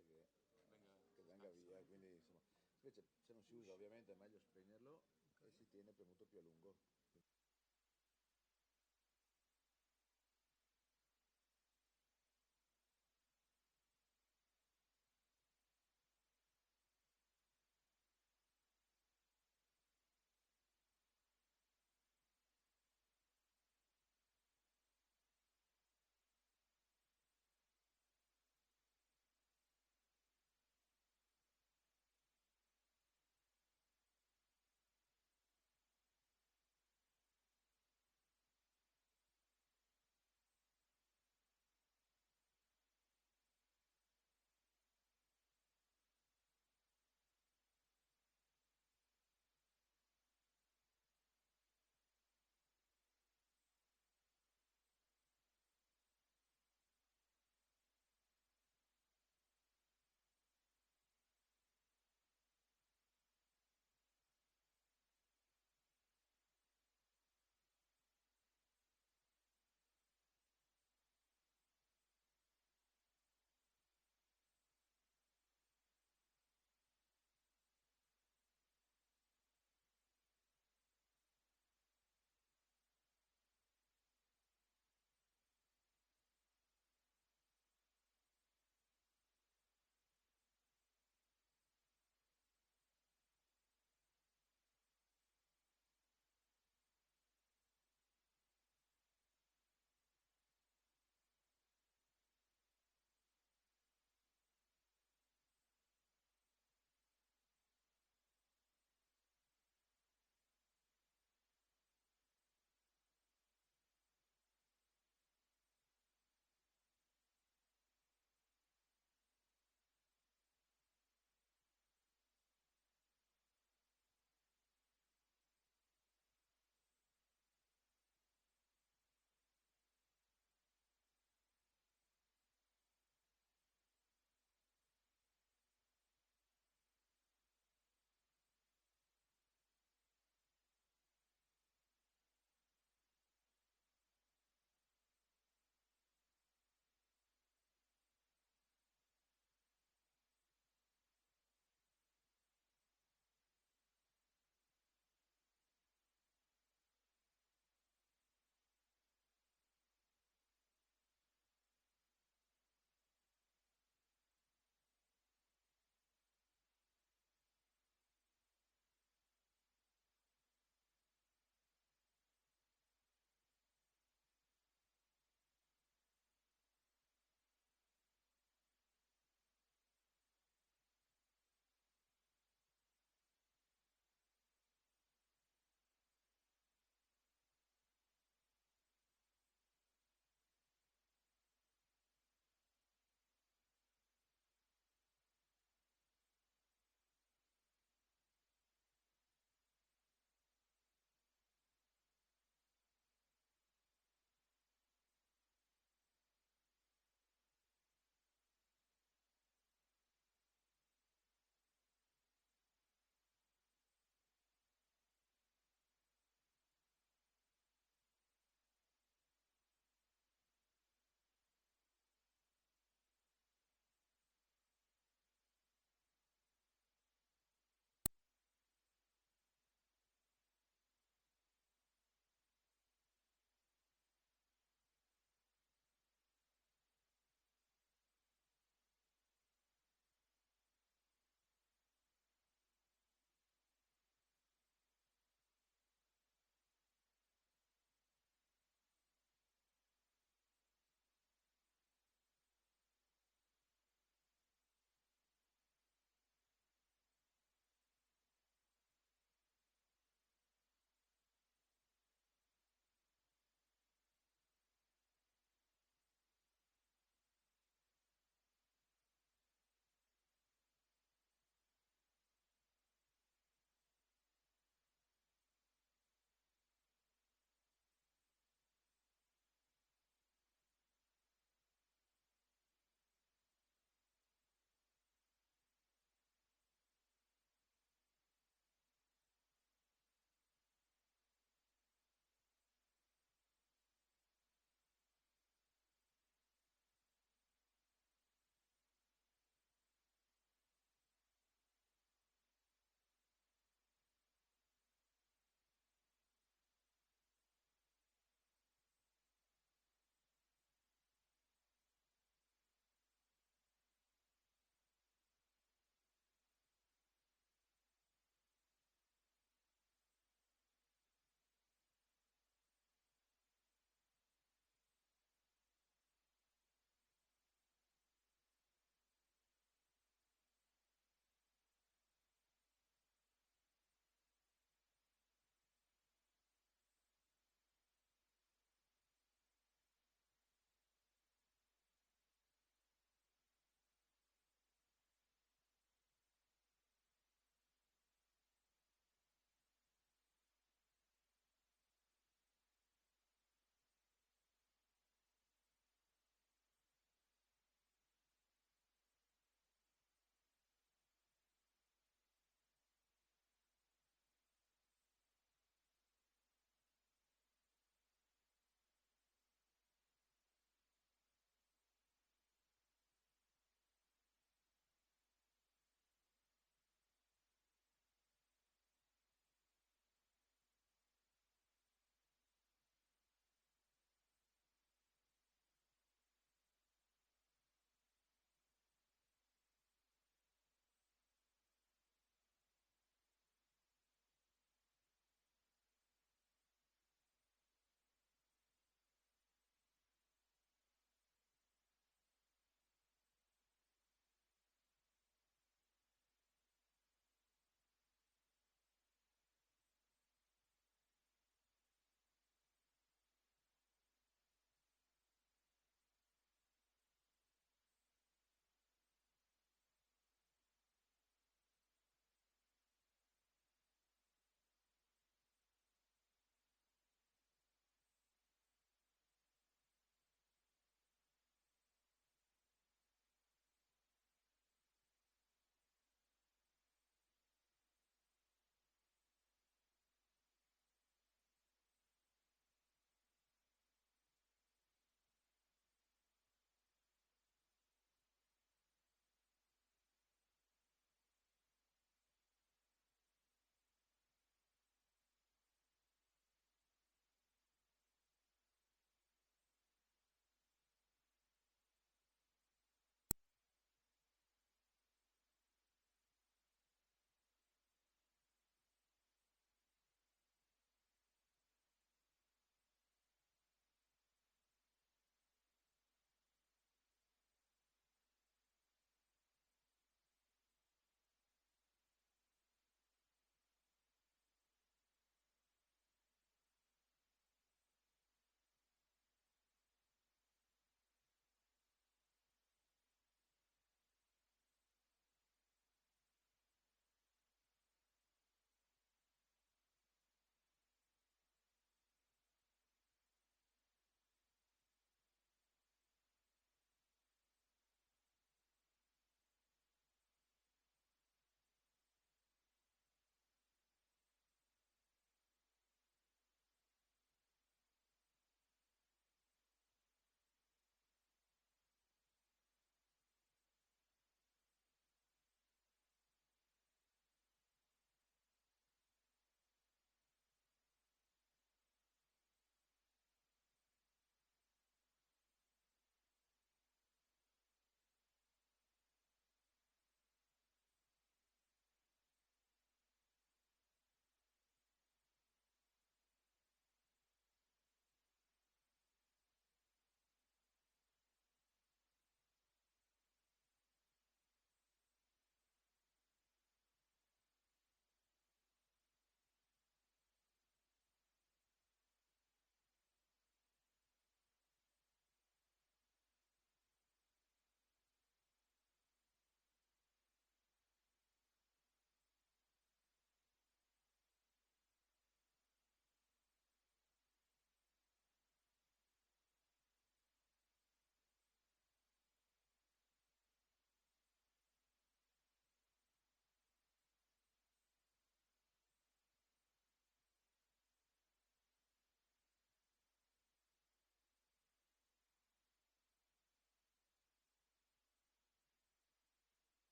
possibile venga che venga scanso. via, quindi insomma, invece se non si usa ovviamente è meglio spegnerlo e si tiene premuto più a lungo.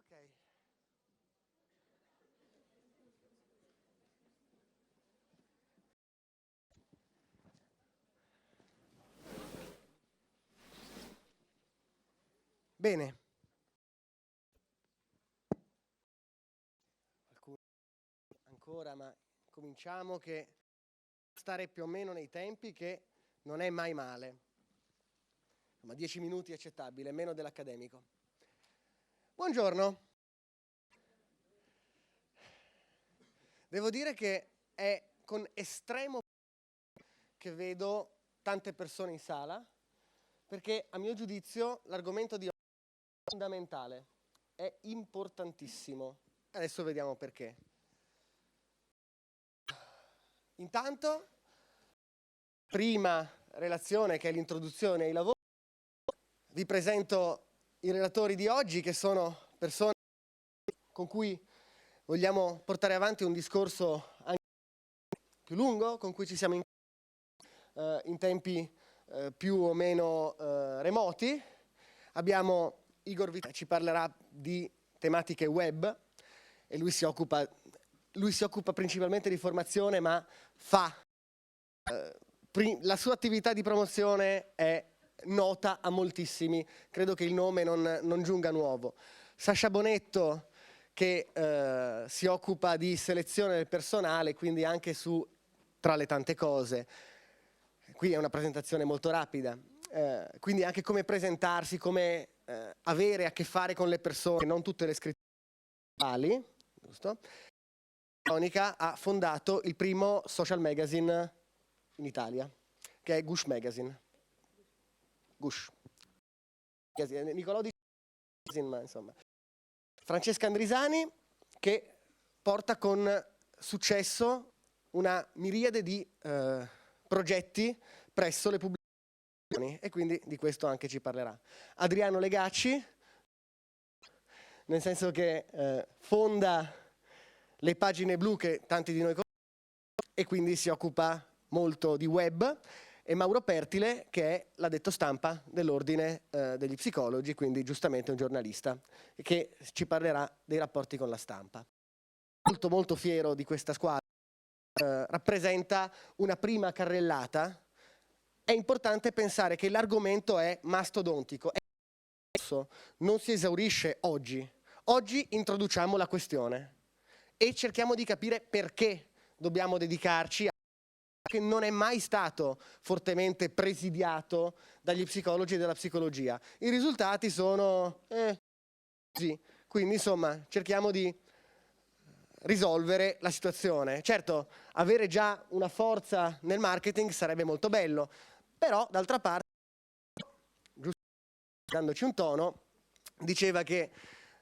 Ok. Bene. Ancora, ma cominciamo che stare più o meno nei tempi, che non è mai male. Ma 10 minuti è accettabile, meno dell'accademico. Buongiorno. Devo dire che è con estremo che vedo tante persone in sala, perché a mio giudizio l'argomento di oggi è fondamentale, è importantissimo. Adesso vediamo perché. Intanto, prima relazione, che è l'introduzione ai lavori, vi presento i relatori di oggi, che sono persone con cui vogliamo portare avanti un discorso anche più lungo, con cui ci siamo in tempi più o meno remoti. Abbiamo Igor Vitale, ci parlerà di tematiche web, e lui si occupa principalmente di formazione, ma la sua attività di promozione è nota a moltissimi, credo che il nome non giunga nuovo. Sasha Bonetto, che si occupa di selezione del personale, quindi anche tra le tante cose. Qui è una presentazione molto rapida, quindi anche come presentarsi, come avere a che fare con le persone, non tutte le scritture, giusto? Monica ha fondato il primo social magazine in Italia, che è Gush Magazine. Gush. Nicolò Di Magazine, ma insomma. Francesca Andrisani, che porta con successo una miriade di progetti presso le pubblicazioni, e quindi di questo anche ci parlerà. Adriano Legacci, nel senso che fonda le pagine blu che tanti di noi conoscono, e quindi si occupa molto di web, e Mauro Pertile, che è l'addetto stampa dell'ordine degli psicologi, quindi giustamente un giornalista, che ci parlerà dei rapporti con la stampa. Molto molto fiero di questa squadra, rappresenta una prima carrellata. È importante pensare che l'argomento è mastodontico, non si esaurisce oggi. Oggi introduciamo la questione e cerchiamo di capire perché dobbiamo dedicarci a che non è mai stato fortemente presidiato dagli psicologi e dalla psicologia. I risultati sono così, quindi insomma cerchiamo di risolvere la situazione. Certo, avere già una forza nel marketing sarebbe molto bello, però d'altra parte, giusto dandoci un tono, diceva che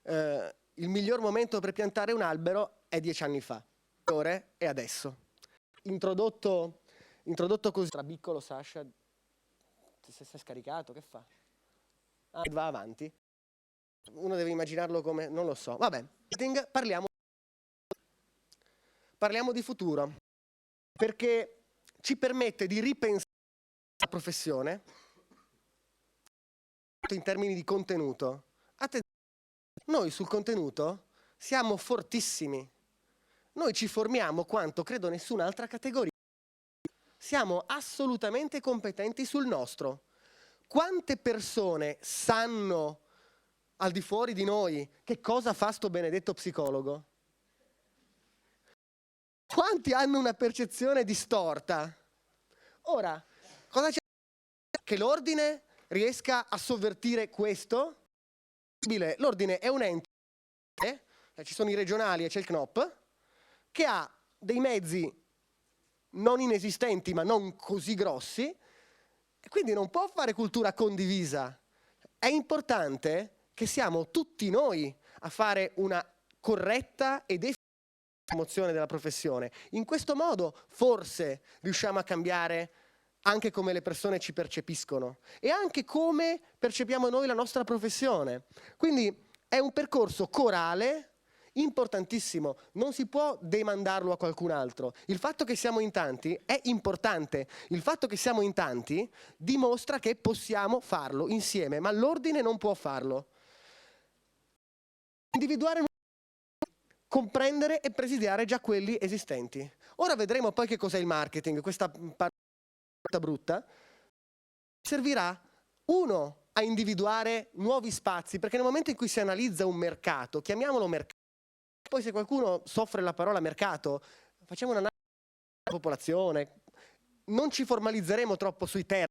il miglior momento per piantare un albero è 10 anni fa, ora è adesso. Introdotto così, trabiccolo Sasha, se si è scaricato, che fa? Ah, va avanti. Uno deve immaginarlo come, non lo so. Vabbè, parliamo di futuro, perché ci permette di ripensare la professione in termini di contenuto. Noi sul contenuto siamo fortissimi. Noi ci formiamo quanto credo nessun'altra categoria. Siamo assolutamente competenti sul nostro. Quante persone sanno al di fuori di noi che cosa fa sto benedetto psicologo? Quanti hanno una percezione distorta? Ora, cosa c'è? Che l'ordine riesca a sovvertire questo? L'ordine è un ente, ci sono i regionali e c'è il CNOP, che ha dei mezzi non inesistenti ma non così grossi, e quindi non può fare cultura condivisa. È importante che siamo tutti noi a fare una corretta ed efficace promozione della professione. In questo modo forse riusciamo a cambiare anche come le persone ci percepiscono e anche come percepiamo noi la nostra professione. Quindi è un percorso corale importantissimo, non si può demandarlo a qualcun altro. Il fatto che siamo in tanti è importante, il fatto che siamo in tanti dimostra che possiamo farlo insieme, ma l'ordine non può farlo. individuare, comprendere e presidiare già quelli esistenti. Ora vedremo poi che cos'è il marketing, questa parola brutta. Servirà, uno, a individuare nuovi spazi, perché nel momento in cui si analizza un mercato, chiamiamolo mercato, poi se qualcuno soffre la parola mercato, facciamo un'analisi della popolazione, non ci formalizzeremo troppo sui termini,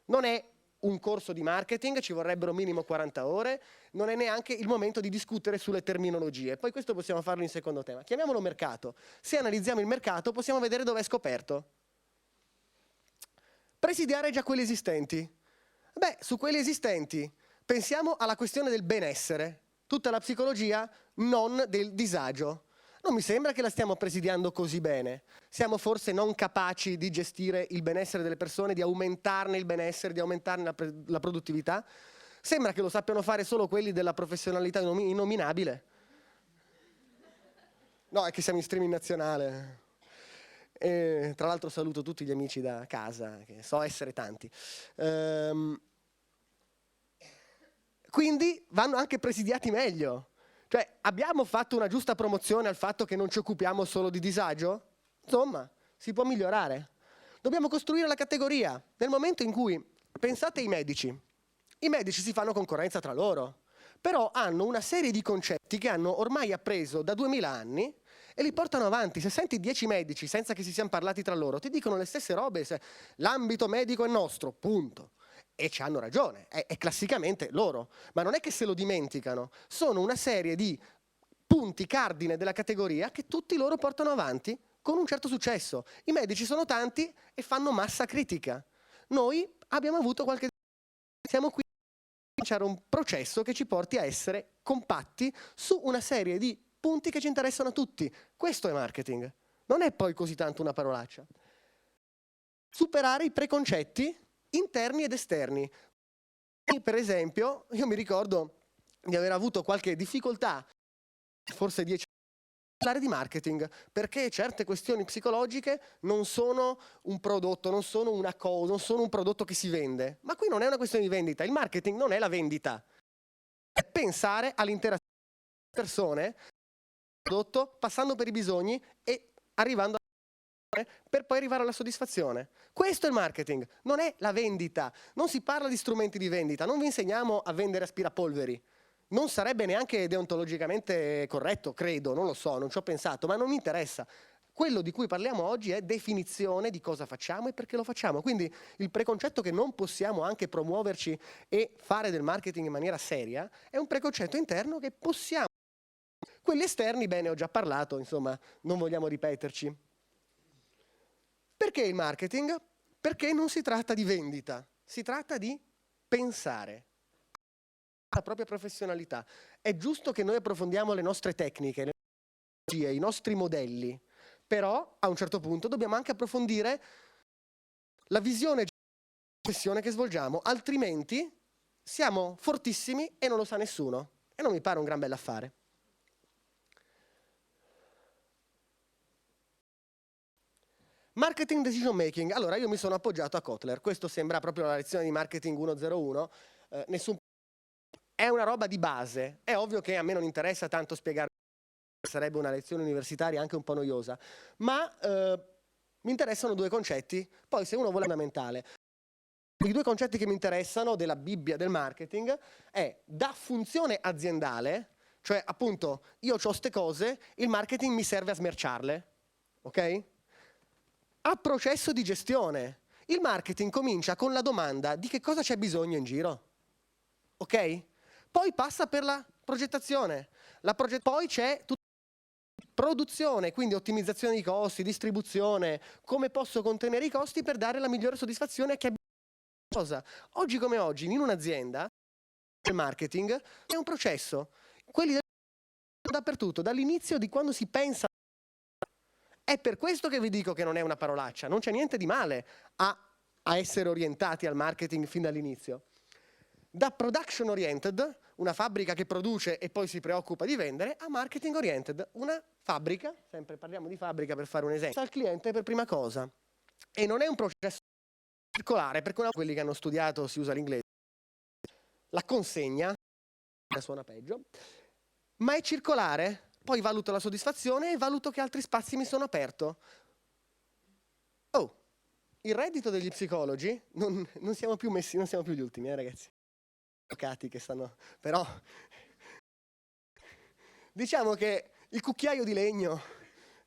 non è un corso di marketing, ci vorrebbero minimo 40 ore, non è neanche il momento di discutere sulle terminologie, poi questo possiamo farlo in secondo tema. Chiamiamolo mercato. Se analizziamo il mercato possiamo vedere dove è scoperto. Presidiare già quelli esistenti. Beh, su quelli esistenti pensiamo alla questione del benessere, tutta la psicologia non del disagio. Non mi sembra che la stiamo presidiando così bene. Siamo forse non capaci di gestire il benessere delle persone, di aumentarne il benessere, di aumentarne la produttività? Sembra che lo sappiano fare solo quelli della professionalità innominabile. No, è che siamo in streaming nazionale. E, tra l'altro saluto tutti gli amici da casa, che so essere tanti. Quindi vanno anche presidiati meglio. Cioè, abbiamo fatto una giusta promozione al fatto che non ci occupiamo solo di disagio? Insomma, si può migliorare. Dobbiamo costruire la categoria. Nel momento in cui, pensate ai medici, i medici si fanno concorrenza tra loro, però hanno una serie di concetti che hanno ormai appreso da 2000 anni e li portano avanti. Se senti 10 medici senza che si siano parlati tra loro, ti dicono le stesse robe, l'ambito medico è nostro, punto. E ci hanno ragione, è classicamente loro, ma non è che se lo dimenticano, sono una serie di punti cardine della categoria che tutti loro portano avanti con un certo successo. I medici sono tanti e fanno massa critica. Noi abbiamo avuto qualche... Siamo qui a cominciare un processo che ci porti a essere compatti su una serie di punti che ci interessano a tutti. Questo è marketing, non è poi così tanto una parolaccia. Superare i preconcetti interni ed esterni. Per esempio, io mi ricordo di aver avuto qualche difficoltà, forse 10 anni, a parlare di marketing, perché certe questioni psicologiche non sono un prodotto, non sono una cosa, non sono un prodotto che si vende. Ma qui non è una questione di vendita, il marketing non è la vendita. È pensare all'interazione delle persone, prodotto, passando per i bisogni e arrivando per poi arrivare alla soddisfazione. Questo è il marketing, non è la vendita. Non si parla di strumenti di vendita, non vi insegniamo a vendere aspirapolveri. Non sarebbe neanche deontologicamente corretto, credo, non lo so, non ci ho pensato, ma non mi interessa. Quello di cui parliamo oggi è definizione di cosa facciamo e perché lo facciamo. Quindi il preconcetto che non possiamo anche promuoverci e fare del marketing in maniera seria è un preconcetto interno che possiamo. Quelli esterni, bene, ho già parlato, insomma, non vogliamo ripeterci. Perché il marketing? Perché non si tratta di vendita, si tratta di pensare la propria professionalità. È giusto che noi approfondiamo le nostre tecniche, le nostre tecnologie, i nostri modelli, però a un certo punto dobbiamo anche approfondire la visione della professione che svolgiamo, altrimenti siamo fortissimi e non lo sa nessuno. E non mi pare un gran bell'affare. Marketing decision making. Allora, io mi sono appoggiato a Kotler. Questo sembra proprio la lezione di marketing 101. È una roba di base. È ovvio che a me non interessa tanto spiegare, sarebbe una lezione universitaria anche un po' noiosa, ma mi interessano due concetti. Poi, se uno vuole fondamentale, i due concetti che mi interessano della Bibbia del marketing è da funzione aziendale, cioè appunto io ho ste cose, il marketing mi serve a smerciarle, ok? A processo di gestione. Il marketing comincia con la domanda di che cosa c'è bisogno in giro, ok? Poi passa per la progettazione, poi c'è tutta la produzione, quindi ottimizzazione di costi, distribuzione, come posso contenere i costi per dare la migliore soddisfazione a chi ha bisogno. Oggi come oggi, in un'azienda, il marketing è un processo, quelli dappertutto, dall'inizio di quando si pensa. È per questo che vi dico che non è una parolaccia, non c'è niente di male a essere orientati al marketing fin dall'inizio. Da production oriented, una fabbrica che produce e poi si preoccupa di vendere, a marketing oriented, una fabbrica, sempre parliamo di fabbrica per fare un esempio, al cliente per prima cosa. E non è un processo circolare, perché quelli che hanno studiato si usa l'inglese. La consegna, suona peggio, ma è circolare. Poi valuto la soddisfazione e valuto che altri spazi mi sono aperto. Oh, il reddito degli psicologi, non siamo più messi, non siamo più gli ultimi, ragazzi. Avvocati che stanno, però diciamo che il cucchiaio di legno,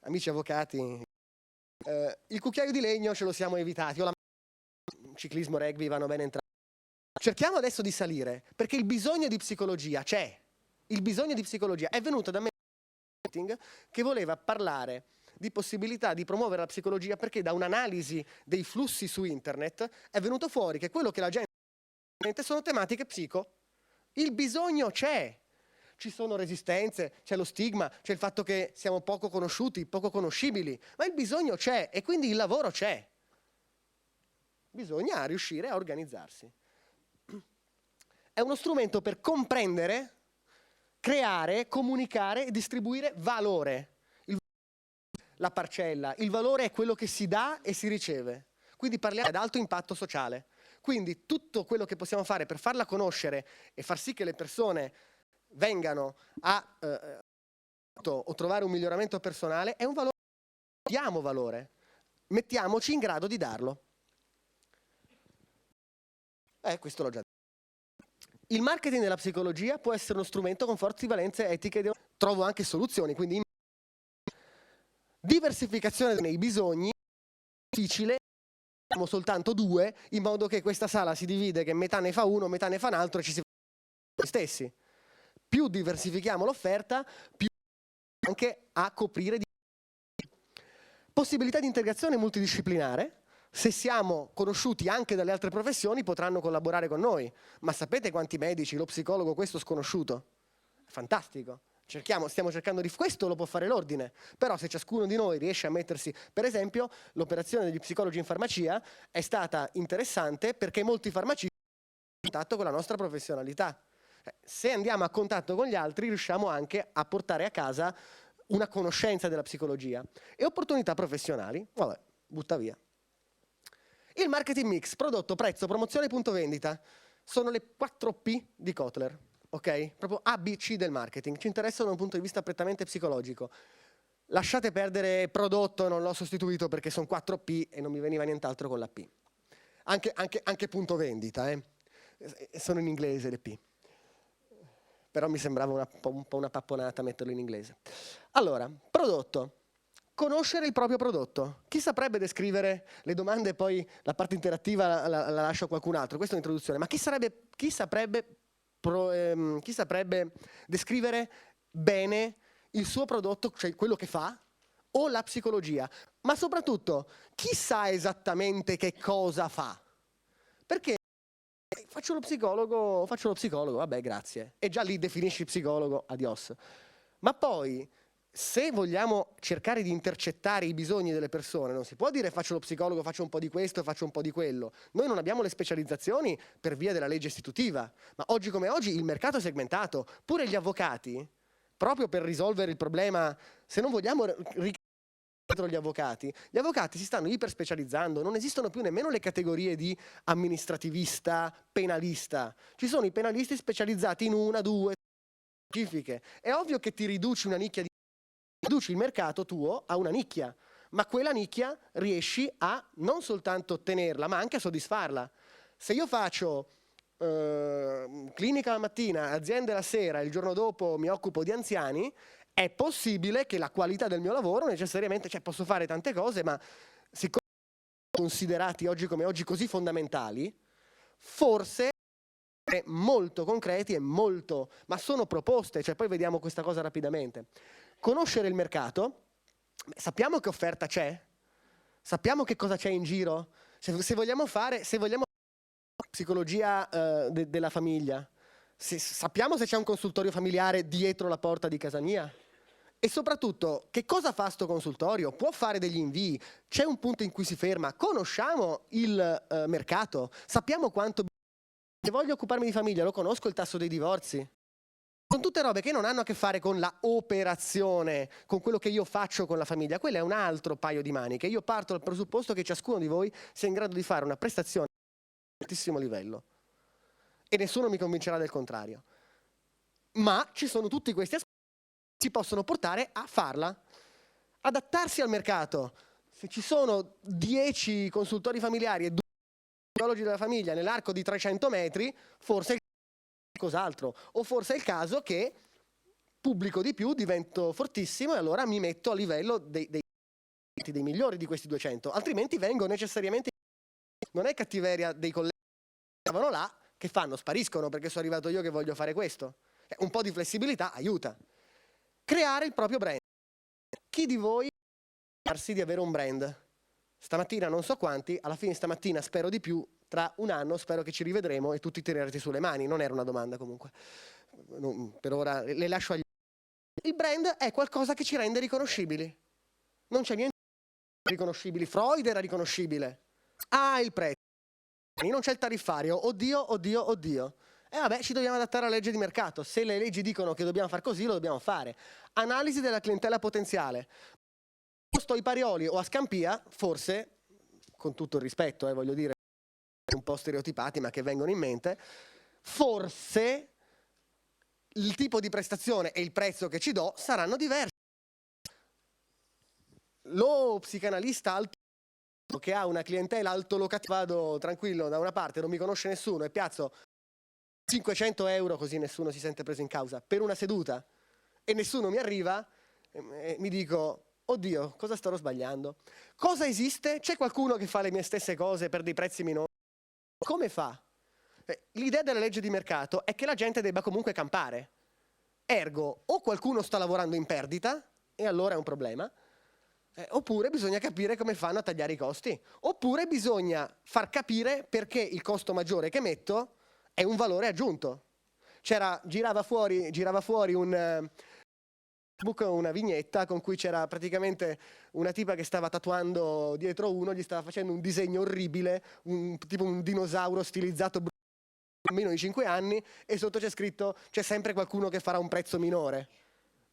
amici avvocati, il cucchiaio di legno ce lo siamo evitati, ciclismo, rugby vanno bene entrambi. Cerchiamo adesso di salire, perché il bisogno di psicologia c'è. Il bisogno di psicologia è venuto da me che voleva parlare di possibilità di promuovere la psicologia, perché da un'analisi dei flussi su internet è venuto fuori che quello che la gente sono tematiche psico. Il bisogno c'è. Ci sono resistenze, c'è lo stigma, c'è il fatto che siamo poco conosciuti, poco conoscibili, ma il bisogno c'è e quindi il lavoro c'è. Bisogna riuscire a organizzarsi. È uno strumento per comprendere, creare, comunicare e distribuire valore. La parcella, il valore è quello che si dà e si riceve. Quindi parliamo ad alto impatto sociale. Quindi tutto quello che possiamo fare per farla conoscere e far sì che le persone vengano a o trovare un miglioramento personale è un valore. Diamo valore. Mettiamoci in grado di darlo. Questo l'ho già detto. Il marketing della psicologia può essere uno strumento con forti valenze etiche. Trovo anche soluzioni, quindi diversificazione nei bisogni, difficile, abbiamo soltanto due, in modo che questa sala si divide, che metà ne fa uno, metà ne fa un altro e ci si fa noi stessi. Più diversifichiamo l'offerta, più anche a coprire possibilità di integrazione multidisciplinare. Se siamo conosciuti anche dalle altre professioni potranno collaborare con noi, ma sapete quanti medici, lo psicologo, questo sconosciuto? Fantastico. Stiamo cercando di... Questo lo può fare l'ordine, però se ciascuno di noi riesce a mettersi... Per esempio, l'operazione degli psicologi in farmacia è stata interessante perché molti farmacisti hanno contatto con la nostra professionalità. Se andiamo a contatto con gli altri riusciamo anche a portare a casa una conoscenza della psicologia. E opportunità professionali, vabbè, butta via. Il marketing mix, prodotto, prezzo, promozione, punto vendita, sono le 4 P di Kotler. Ok? Proprio A, B, C del marketing. Ci interessano da un punto di vista prettamente psicologico. Lasciate perdere prodotto, non l'ho sostituito perché sono 4 P e non mi veniva nient'altro con la P. Anche punto vendita, sono in inglese le P. Però mi sembrava un po' una papponata metterlo in inglese. Allora, prodotto. Conoscere il proprio prodotto. Chi saprebbe descrivere le domande, poi la parte interattiva la lascio a qualcun altro. Questa è un'introduzione. Ma chi saprebbe descrivere bene il suo prodotto, cioè quello che fa, o la psicologia? Ma soprattutto, chi sa esattamente che cosa fa? Perché faccio lo psicologo, vabbè, grazie. E già lì definisci psicologo, adios. Ma poi, se vogliamo cercare di intercettare i bisogni delle persone, non si può dire faccio lo psicologo, faccio un po' di questo e faccio un po' di quello. Noi non abbiamo le specializzazioni per via della legge istitutiva, ma oggi come oggi il mercato è segmentato. Pure gli avvocati, proprio per risolvere il problema, se non vogliamo dietro gli avvocati si stanno iperspecializzando, non esistono più nemmeno le categorie di amministrativista, penalista. Ci sono i penalisti specializzati in una, due specifiche. È ovvio che ti riduci una nicchia, riduci il mercato tuo a una nicchia, ma quella nicchia riesci a non soltanto ottenerla, ma anche a soddisfarla. Se io faccio clinica la mattina, aziende la sera, il giorno dopo mi occupo di anziani, è possibile che la qualità del mio lavoro necessariamente, cioè posso fare tante cose, ma siccome sono considerati oggi come oggi così fondamentali, forse molto concreti e molto, ma sono proposte, cioè poi vediamo questa cosa rapidamente. Conoscere il mercato, sappiamo che offerta c'è, sappiamo che cosa c'è in giro, se vogliamo fare psicologia della famiglia, sappiamo se c'è un consultorio familiare dietro la porta di casa mia. E soprattutto, che cosa fa sto consultorio? Può fare degli invii? C'è un punto in cui si ferma? Conosciamo il mercato? Sappiamo quanto... Se voglio occuparmi di famiglia, lo conosco il tasso dei divorzi? Sono tutte robe che non hanno a che fare con la operazione, con quello che io faccio con la famiglia. Quello è un altro paio di maniche. Io parto dal presupposto che ciascuno di voi sia in grado di fare una prestazione di altissimo livello. E nessuno mi convincerà del contrario. Ma ci sono tutti questi aspetti ci possono portare a farla. Adattarsi al mercato. Se ci sono 10 consultori familiari e 2 psicologi della famiglia nell'arco di 300 metri, forse è cos'altro. O forse è il caso che pubblico di più, divento fortissimo e allora mi metto a livello dei migliori di questi 200. Altrimenti vengo necessariamente... Non è cattiveria dei colleghi che stavano là, che fanno, spariscono perché sono arrivato io che voglio fare questo. Un po' di flessibilità aiuta. Creare il proprio brand. Chi di voi pensa di avere un brand? Stamattina non so quanti, alla fine stamattina spero di più, tra un anno spero che ci rivedremo e tutti tirerete sulle mani. Non era una domanda comunque. Per ora le lascio agli... Il brand è qualcosa che ci rende riconoscibili. Non c'è niente di riconoscibili. Freud era riconoscibile. Ah, il prezzo. Non c'è il tariffario. Oddio, oddio, oddio. E vabbè, ci dobbiamo adattare alla legge di mercato. Se le leggi dicono che dobbiamo fare così, lo dobbiamo fare. Analisi della clientela potenziale. Sto ai Parioli o a Scampia, forse, con tutto il rispetto, voglio dire, un po' stereotipati, ma che vengono in mente, forse il tipo di prestazione e il prezzo che ci do saranno diversi. Lo psicanalista alto che ha una clientela altolocativa, vado tranquillo da una parte, non mi conosce nessuno e piazzo 500 euro, così nessuno si sente preso in causa, per una seduta e nessuno mi arriva, e mi dico, oddio, cosa starò sbagliando? Cosa esiste? C'è qualcuno che fa le mie stesse cose per dei prezzi minori? Come fa? L'idea della legge di mercato è che la gente debba comunque campare. Ergo, o qualcuno sta lavorando in perdita, e allora è un problema, oppure bisogna capire come fanno a tagliare i costi, oppure bisogna far capire perché il costo maggiore che metto è un valore aggiunto. Girava fuori una vignetta con cui c'era praticamente una tipa che stava tatuando dietro uno, gli stava facendo un disegno orribile, tipo un dinosauro stilizzato, un bambino di 5 anni, e sotto c'è scritto c'è sempre qualcuno che farà un prezzo minore.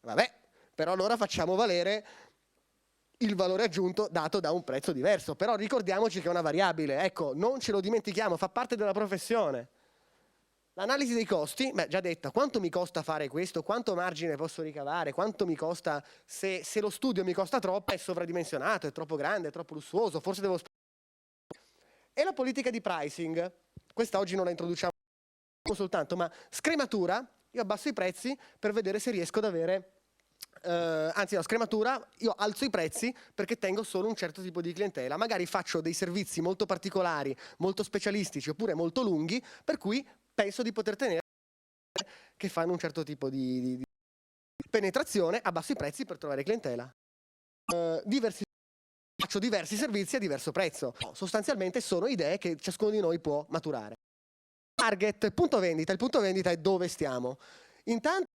Vabbè, però allora facciamo valere il valore aggiunto dato da un prezzo diverso, però ricordiamoci che è una variabile, ecco, non ce lo dimentichiamo, fa parte della professione. L'analisi dei costi, beh, già detto, quanto mi costa fare questo, quanto margine posso ricavare, quanto mi costa, se lo studio mi costa troppo, è sovradimensionato, è troppo grande, è troppo lussuoso, forse devo... E la politica di pricing, questa oggi non la introduciamo soltanto, ma scrematura, io abbasso i prezzi per vedere se riesco ad avere... anzi no, scrematura, io alzo i prezzi perché tengo solo un certo tipo di clientela, magari faccio dei servizi molto particolari, molto specialistici oppure molto lunghi, per cui penso di poter tenere che fanno un certo tipo di penetrazione, abbasso i prezzi per trovare clientela. Faccio diversi servizi a diverso prezzo. Sostanzialmente sono idee che ciascuno di noi può maturare. Target, punto vendita, il punto vendita è dove stiamo. Intanto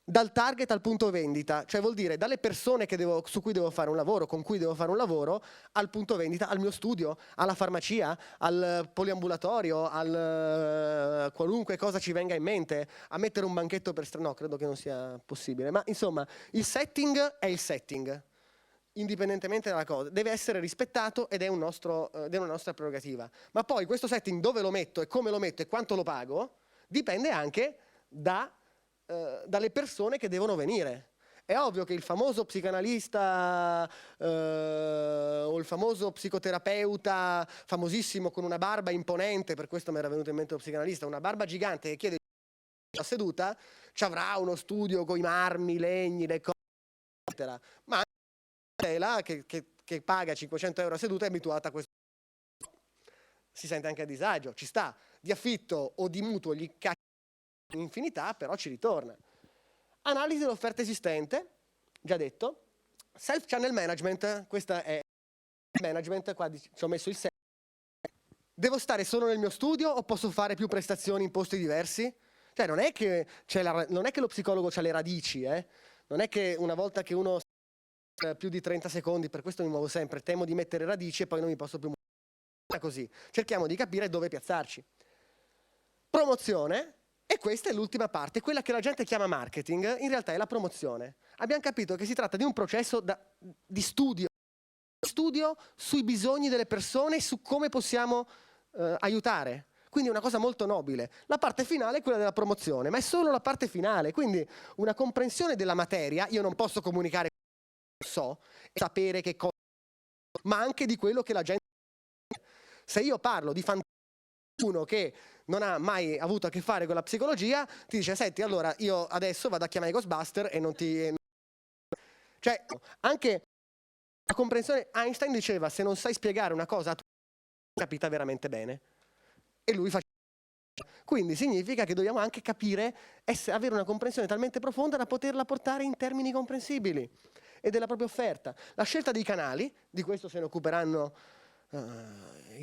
dal target al punto vendita, cioè vuol dire dalle persone su cui devo fare un lavoro, con cui devo fare un lavoro, al punto vendita, al mio studio, alla farmacia, al poliambulatorio, al qualunque cosa ci venga in mente, a mettere un banchetto per strada, no, credo che non sia possibile, ma insomma il setting è il setting, indipendentemente dalla cosa, deve essere rispettato ed è una nostra prerogativa, ma poi questo setting dove lo metto e come lo metto e quanto lo pago, dipende anche dalle persone che devono venire. È ovvio che il famoso psicanalista o il famoso psicoterapeuta famosissimo con una barba imponente, per questo mi era venuto in mente lo psicanalista, una barba gigante che chiede la seduta, ci avrà uno studio con i marmi, i legni, le cose, eccetera. Ma la che paga 500 euro a seduta è abituata a questo. Si sente anche a disagio, ci sta. Di affitto o di mutuo gli caccia infinità, però ci ritorna. Analisi dell'offerta esistente, già detto. Self-channel management, questa è il management, qua ci ho messo il self. Devo stare solo nel mio studio o posso fare più prestazioni in posti diversi? Cioè non è che lo psicologo ha le radici, non è che una volta che uno più di 30 secondi, per questo mi muovo sempre, temo di mettere radici e poi non mi posso più muovere. Così. Cerchiamo di capire dove piazzarci. Promozione. E questa è l'ultima parte, quella che la gente chiama marketing, in realtà è la promozione. Abbiamo capito che si tratta di un processo di studio sui bisogni delle persone e su come possiamo aiutare. Quindi è una cosa molto nobile. La parte finale è quella della promozione, ma è solo la parte finale, quindi una comprensione della materia, io non posso comunicare so e sapere che cosa, ma anche di quello che la gente. Se io parlo di uno che non ha mai avuto a che fare con la psicologia, ti dice, senti, allora io adesso vado a chiamare i Ghostbuster e non ti... Cioè, anche la comprensione, Einstein diceva, se non sai spiegare una cosa, tu capita veramente bene. E lui faceva. Quindi significa che dobbiamo anche capire, avere una comprensione talmente profonda da poterla portare in termini comprensibili e della propria offerta. La scelta dei canali, di questo se ne occuperanno i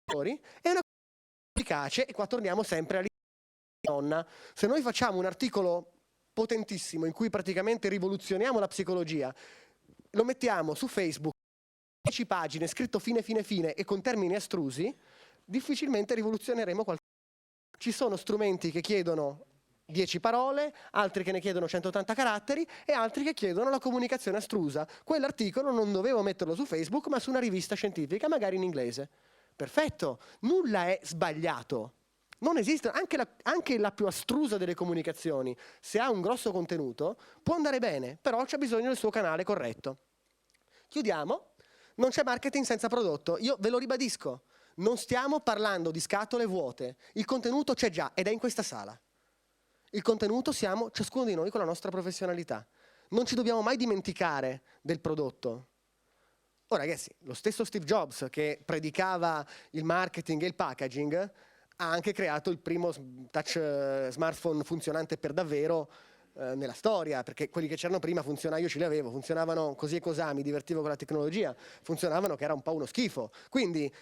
editori, è una cosa efficace, e qua torniamo sempre all'idea. Se noi facciamo un articolo potentissimo in cui praticamente rivoluzioniamo la psicologia, lo mettiamo su Facebook, 10 pagine, scritto fine e con termini astrusi, difficilmente rivoluzioneremo qualcosa. Ci sono strumenti che chiedono 10 parole, altri che ne chiedono 180 caratteri e altri che chiedono la comunicazione astrusa. Quell'articolo non dovevo metterlo su Facebook, ma su una rivista scientifica, magari in inglese. Perfetto, nulla è sbagliato. Non esiste, anche la più astrusa delle comunicazioni, se ha un grosso contenuto, può andare bene, però c'è bisogno del suo canale corretto. Chiudiamo. Non c'è marketing senza prodotto. Io ve lo ribadisco. Non stiamo parlando di scatole vuote, il contenuto c'è già ed è in questa sala. Il contenuto siamo ciascuno di noi con la nostra professionalità. Non ci dobbiamo mai dimenticare del prodotto. Oh ragazzi, lo stesso Steve Jobs che predicava il marketing e il packaging ha anche creato il primo touch smartphone funzionante per davvero nella storia, perché quelli che c'erano prima io ce li avevo, funzionavano così e cosà, mi divertivo con la tecnologia, funzionavano che era un po' uno schifo. Quindi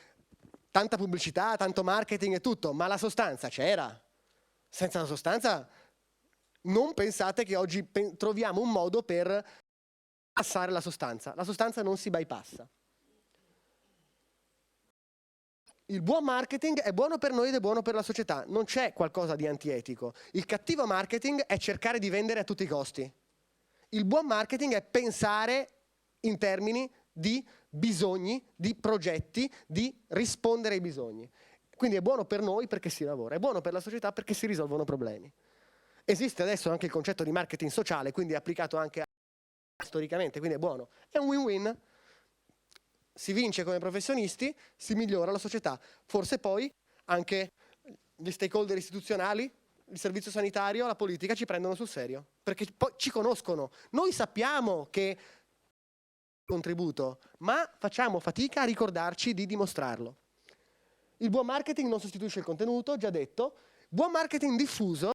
tanta pubblicità, tanto marketing e tutto, ma la sostanza c'era. Senza la sostanza non pensate che oggi troviamo un modo per passare la sostanza. La sostanza non si bypassa. Il buon marketing è buono per noi ed è buono per la società. Non c'è qualcosa di antietico. Il cattivo marketing è cercare di vendere a tutti i costi. Il buon marketing è pensare in termini di bisogni, di progetti, di rispondere ai bisogni. Quindi è buono per noi perché si lavora, è buono per la società perché si risolvono problemi. Esiste adesso anche il concetto di marketing sociale, quindi è applicato anche storicamente, quindi è buono. È un win-win. Si vince come professionisti, si migliora la società. Forse poi anche gli stakeholder istituzionali, il servizio sanitario, la politica ci prendono sul serio, perché poi ci conoscono. Noi sappiamo che contributo, ma facciamo fatica a ricordarci di dimostrarlo. Il buon marketing non sostituisce il contenuto, già detto. Buon marketing diffuso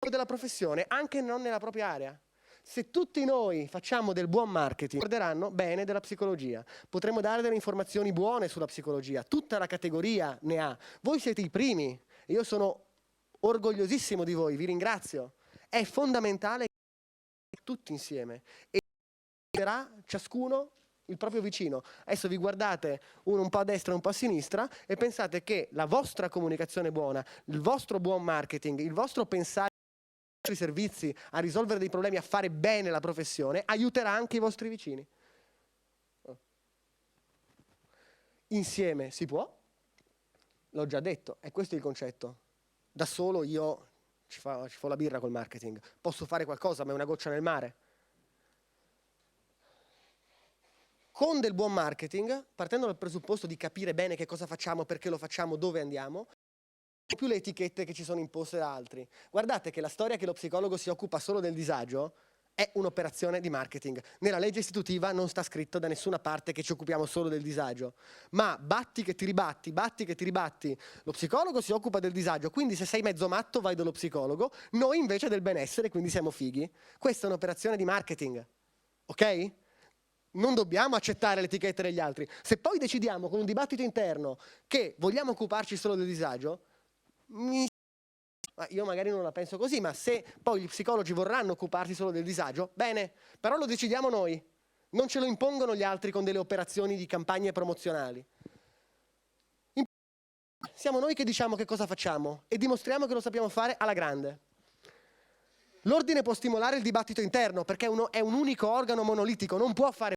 della professione, anche non nella propria area. Se tutti noi facciamo del buon marketing, ricorderanno bene della psicologia. Potremo dare delle informazioni buone sulla psicologia, tutta la categoria ne ha. Voi siete i primi, e io sono orgogliosissimo di voi, vi ringrazio. È fondamentale tutti insieme e ciascuno il proprio vicino. Adesso vi guardate uno un po' a destra e un po' a sinistra e pensate che la vostra comunicazione buona, il vostro buon marketing, il vostro pensare ai servizi, a risolvere dei problemi, a fare bene la professione, aiuterà anche i vostri vicini. Insieme si può, l'ho già detto, è questo il concetto. Da solo io ci fo la birra col marketing, posso fare qualcosa ma è una goccia nel mare. Con del buon marketing, partendo dal presupposto di capire bene che cosa facciamo, perché lo facciamo, dove andiamo, più le etichette che ci sono imposte da altri. Guardate che la storia che lo psicologo si occupa solo del disagio è un'operazione di marketing. Nella legge istitutiva non sta scritto da nessuna parte che ci occupiamo solo del disagio, ma batti che ti ribatti, batti che ti ribatti. Lo psicologo si occupa del disagio, quindi se sei mezzo matto vai dallo psicologo, noi invece del benessere, quindi siamo fighi. Questa è un'operazione di marketing, ok? Non dobbiamo accettare le etichette degli altri. Se poi decidiamo con un dibattito interno che vogliamo occuparci solo del disagio, io magari non la penso così, ma se poi gli psicologi vorranno occuparsi solo del disagio, bene, però lo decidiamo noi, non ce lo impongono gli altri con delle operazioni di campagne promozionali. Siamo noi che diciamo che cosa facciamo e dimostriamo che lo sappiamo fare alla grande. L'ordine può stimolare il dibattito interno perché è un unico organo monolitico, non può fare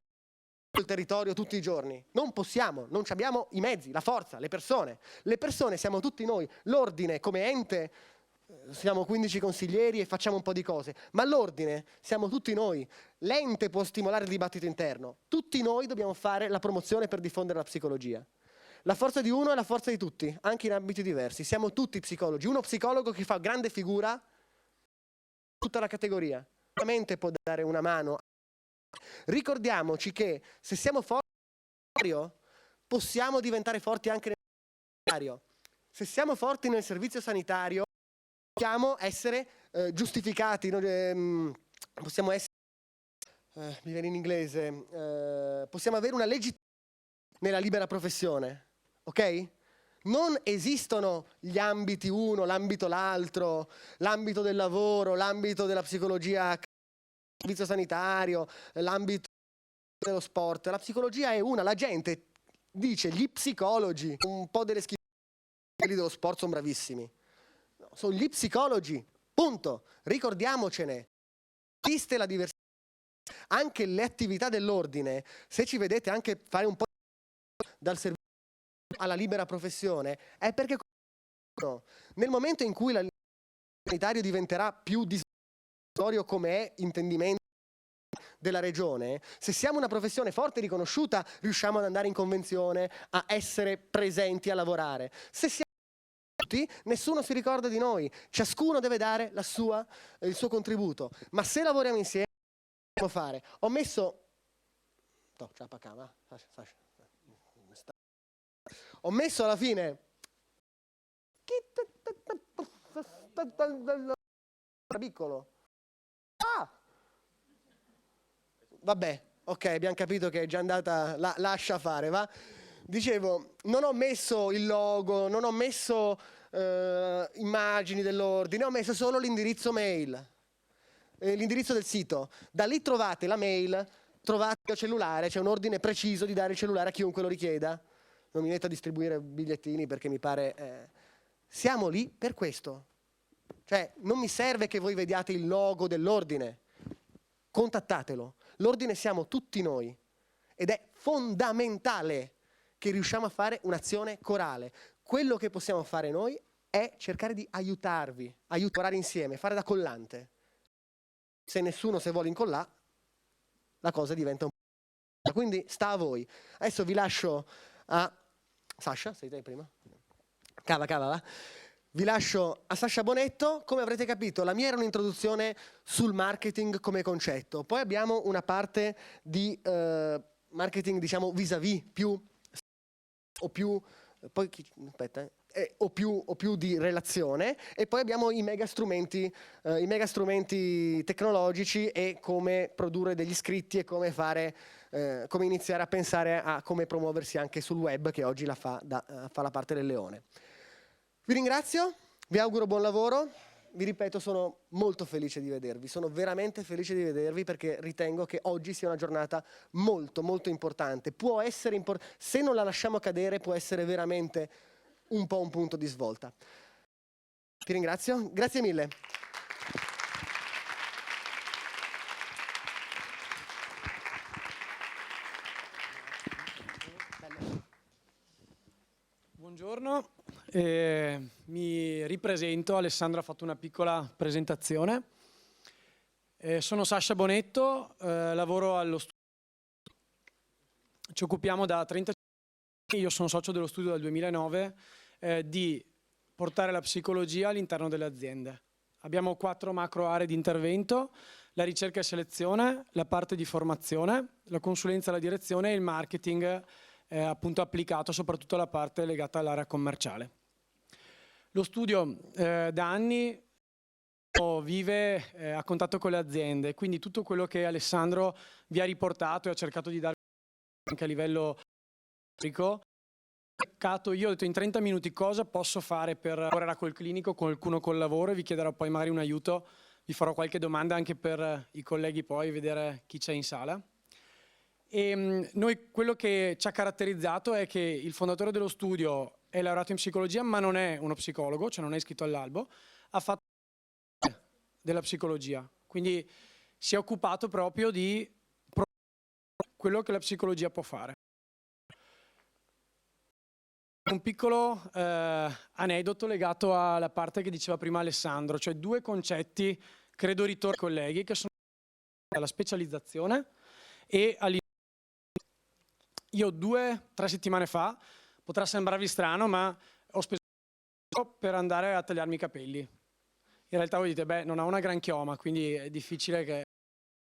il territorio tutti i giorni. Non possiamo, non abbiamo i mezzi, la forza, le persone. Le persone siamo tutti noi. L'ordine come ente, siamo 15 consiglieri e facciamo un po' di cose, ma l'ordine siamo tutti noi. L'ente può stimolare il dibattito interno. Tutti noi dobbiamo fare la promozione per diffondere la psicologia. La forza di uno è la forza di tutti, anche in ambiti diversi. Siamo tutti psicologi. Uno psicologo che fa grande figura, tutta la categoria. Veramente può dare una mano. Ricordiamoci che se siamo forti possiamo diventare forti anche nel sanitario. Se siamo forti nel servizio sanitario possiamo essere giustificati, possiamo essere, mi viene in inglese, possiamo avere una legittimità nella libera professione, ok? Non esistono gli ambiti uno, l'ambito l'altro, l'ambito del lavoro, l'ambito della psicologia, servizio sanitario, l'ambito dello sport. La psicologia è una, la gente dice gli psicologi, un po' delle schifezze, quelli dello sport sono bravissimi. No, sono gli psicologi, punto. Ricordiamocene. Esiste la diversità. Anche le attività dell'ordine, se ci vedete anche fare un po' dal servizio alla libera professione, è perché nel momento in cui il sanitario diventerà più discriminatorio come è intendimento della regione, se siamo una professione forte e riconosciuta, riusciamo ad andare in convenzione, a essere presenti, a lavorare. Se siamo tutti, nessuno si ricorda di noi, ciascuno deve dare il suo contributo, ma se lavoriamo insieme, possiamo fare. Ho messo... No, ho messo alla fine... piccolo. Ah! Vabbè, ok, abbiamo capito che è già andata, lascia fare, va? Dicevo, non ho messo il logo, non ho messo immagini dell'ordine, ho messo solo l'indirizzo mail, l'indirizzo del sito. Da lì trovate la mail, trovate il cellulare, c'è un ordine preciso di dare il cellulare a chiunque lo richieda. Non mi metto a distribuire bigliettini perché mi pare... Siamo lì per questo. Cioè, non mi serve che voi vediate il logo dell'ordine. Contattatelo. L'ordine siamo tutti noi. Ed è fondamentale che riusciamo a fare un'azione corale. Quello che possiamo fare noi è cercare di aiutarvi, aiutare insieme, fare da collante. Se nessuno se vuole incollare, la cosa diventa un po'... Quindi sta a voi. Adesso vi lascio a... Sasha, sei te prima? Cava, va. Vi lascio a Sasha Bonetto. Come avrete capito, la mia era un'introduzione sul marketing come concetto. Poi abbiamo una parte di marketing, diciamo, vis-à-vis, o più di relazione, e poi abbiamo i mega strumenti tecnologici e come produrre degli scritti e come come iniziare a pensare a come promuoversi anche sul web, che oggi fa la parte del leone. Vi ringrazio, vi auguro buon lavoro, vi ripeto, sono molto felice di vedervi, sono veramente felice di vedervi perché ritengo che oggi sia una giornata molto molto importante. Può essere se non la lasciamo cadere, può essere veramente un po' un punto di svolta. Ti ringrazio, grazie mille. Buongiorno, mi ripresento, Alessandro ha fatto una piccola presentazione. Sono Sasha Bonetto, lavoro allo studio. Ci occupiamo da 35 anni, io sono socio dello studio dal 2009, di portare la psicologia all'interno delle aziende. Abbiamo 4 macro aree di intervento: la ricerca e selezione, la parte di formazione, la consulenza alla direzione e il marketing appunto applicato soprattutto alla parte legata all'area commerciale. Lo studio da anni vive a contatto con le aziende, quindi tutto quello che Alessandro vi ha riportato e ha cercato di dare anche a livello pubblico. Io ho detto in 30 minuti cosa posso fare per lavorare col clinico, qualcuno col lavoro, e vi chiederò poi magari un aiuto, vi farò qualche domanda anche per i colleghi, poi vedere chi c'è in sala. E noi, quello che ci ha caratterizzato è che il fondatore dello studio è laureato in psicologia, ma non è uno psicologo, cioè non è iscritto all'albo, ha fatto della psicologia, quindi si è occupato proprio di quello che la psicologia può fare. Un piccolo aneddoto legato alla parte che diceva prima Alessandro, cioè 2 concetti, credo ritorno ai colleghi, che sono la specializzazione e io 2-3 settimane fa, potrà sembrarvi strano, ma ho speso per andare a tagliarmi i capelli. In realtà voi dite, beh, non ha una gran chioma, quindi è difficile che...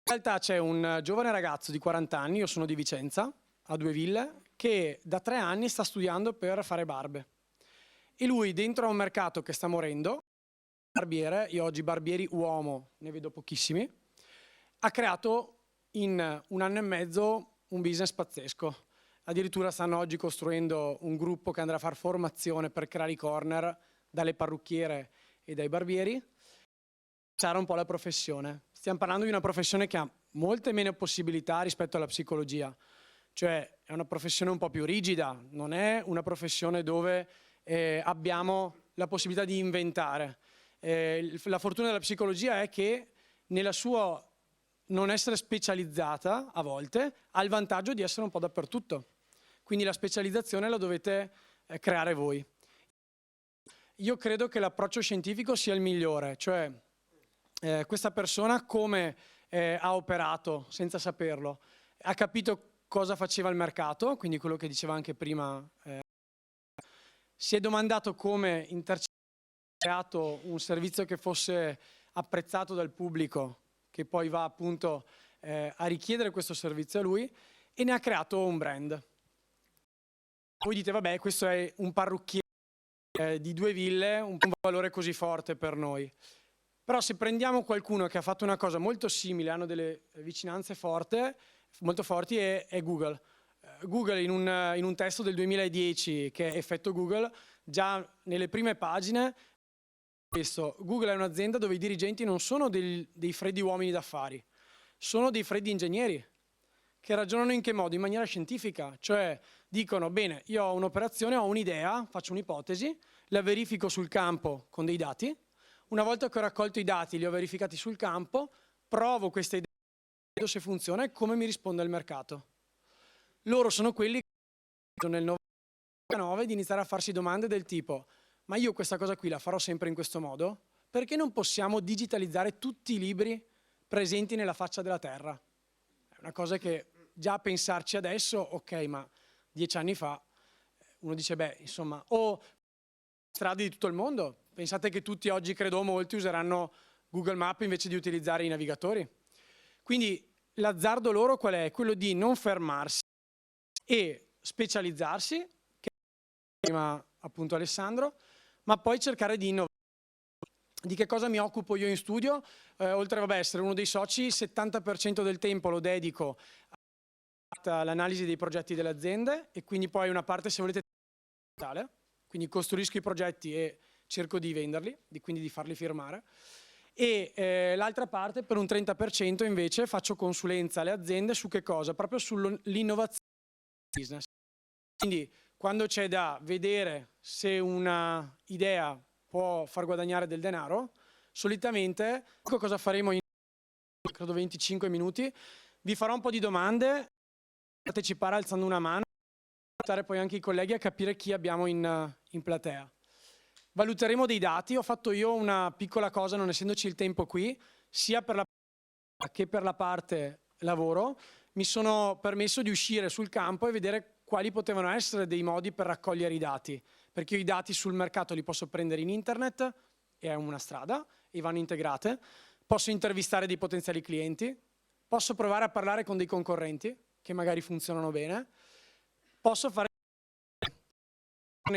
In realtà c'è un giovane ragazzo di 40 anni, io sono di Vicenza, a 2 ville, che da 3 anni sta studiando per fare barbe. E lui, dentro a un mercato che sta morendo, barbiere, io oggi barbieri uomo ne vedo pochissimi, ha creato in 1 anno e mezzo un business pazzesco. Addirittura stanno oggi costruendo un gruppo che andrà a fare formazione per creare i corner dalle parrucchiere e dai barbieri. C'era un po' la professione. Stiamo parlando di una professione che ha molte meno possibilità rispetto alla psicologia. Cioè è una professione un po' più rigida, non è una professione dove abbiamo la possibilità di inventare. La fortuna della psicologia è che nella sua non essere specializzata a volte ha il vantaggio di essere un po' dappertutto. Quindi la specializzazione la dovete creare voi. Io credo che l'approccio scientifico sia il migliore, cioè questa persona come ha operato senza saperlo, ha capito cosa faceva il mercato, quindi quello che diceva anche prima, si è domandato come creato un servizio che fosse apprezzato dal pubblico, che poi va appunto a richiedere questo servizio a lui, e ne ha creato un brand. Voi dite, vabbè, questo è un parrucchiere di 2 ville, un valore così forte per noi. Però se prendiamo qualcuno che ha fatto una cosa molto simile, hanno delle vicinanze molto forti, è Google. Google in un testo del 2010, che è Effetto Google, già nelle prime pagine, Google è un'azienda dove i dirigenti non sono dei freddi uomini d'affari, sono dei freddi ingegneri, che ragionano in che modo? In maniera scientifica, cioè dicono, bene, io ho un'operazione, ho un'idea, faccio un'ipotesi, la verifico sul campo con dei dati, una volta che ho raccolto i dati, li ho verificati sul campo, provo questa idea, vedo se funziona e come mi risponde il mercato. Loro sono quelli che nel 99 di iniziare a farsi domande del tipo, ma io questa cosa qui la farò sempre in questo modo? Perché non possiamo digitalizzare tutti i libri presenti nella faccia della terra? È una cosa che già a pensarci adesso, ok, ma 10 anni fa uno dice, beh, insomma, o strade di tutto il mondo. Pensate che tutti oggi, credo molti, useranno Google Maps invece di utilizzare i navigatori. Quindi l'azzardo loro qual è? Quello di non fermarsi e specializzarsi, che prima appunto Alessandro, ma poi cercare di innovare. Di che cosa mi occupo io in studio? Oltre a essere uno dei soci, il 70% del tempo lo dedico all'analisi dei progetti delle aziende e quindi poi una parte, se volete, digitale, quindi costruisco i progetti e cerco di venderli, quindi di farli firmare. E l'altra parte, per un 30% invece, faccio consulenza alle aziende su che cosa? Proprio sull'innovazione del business. Quindi quando c'è da vedere se una idea può far guadagnare del denaro, solitamente cosa faremo in credo 25 minuti, vi farò un po' di domande, partecipare alzando una mano, aiutare poi anche i colleghi a capire chi abbiamo in platea. Valuteremo dei dati, ho fatto io una piccola cosa, non essendoci il tempo qui, sia per la che per la parte lavoro, mi sono permesso di uscire sul campo e vedere quali potevano essere dei modi per raccogliere i dati, perché io i dati sul mercato li posso prendere in internet, e è una strada, e vanno integrate, posso intervistare dei potenziali clienti, posso provare a parlare con dei concorrenti, che magari funzionano bene, posso fare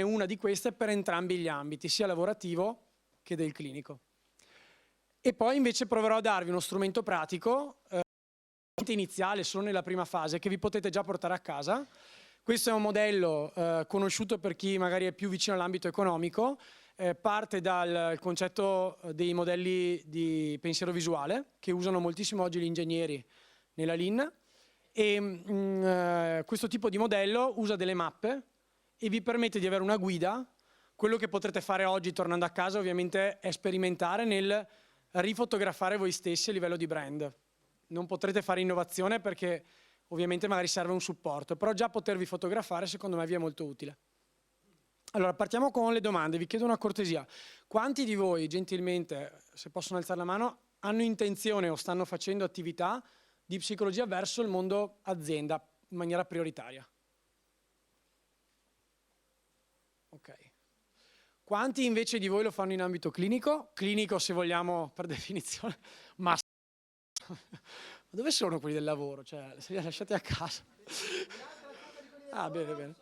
una di queste per entrambi gli ambiti, sia lavorativo che del clinico. E poi invece proverò a darvi uno strumento pratico, iniziale, solo nella prima fase, che vi potete già portare a casa. Questo è un modello conosciuto per chi magari è più vicino all'ambito economico, parte dal concetto dei modelli di pensiero visuale, che usano moltissimo oggi gli ingegneri nella Lean, e questo tipo di modello usa delle mappe e vi permette di avere una guida. Quello che potrete fare oggi tornando a casa ovviamente è sperimentare nel rifotografare voi stessi a livello di brand. Non potrete fare innovazione perché ovviamente magari serve un supporto, però già potervi fotografare secondo me vi è molto utile. Allora, partiamo con le domande. Vi chiedo una cortesia. Quanti di voi, gentilmente, se possono alzare la mano, hanno intenzione o stanno facendo attività di psicologia verso il mondo azienda in maniera prioritaria? Ok. Quanti invece di voi lo fanno in ambito clinico? Clinico, se vogliamo, per definizione, ma dove sono quelli del lavoro? Cioè, se li lasciate a casa. Ah, bene, bene.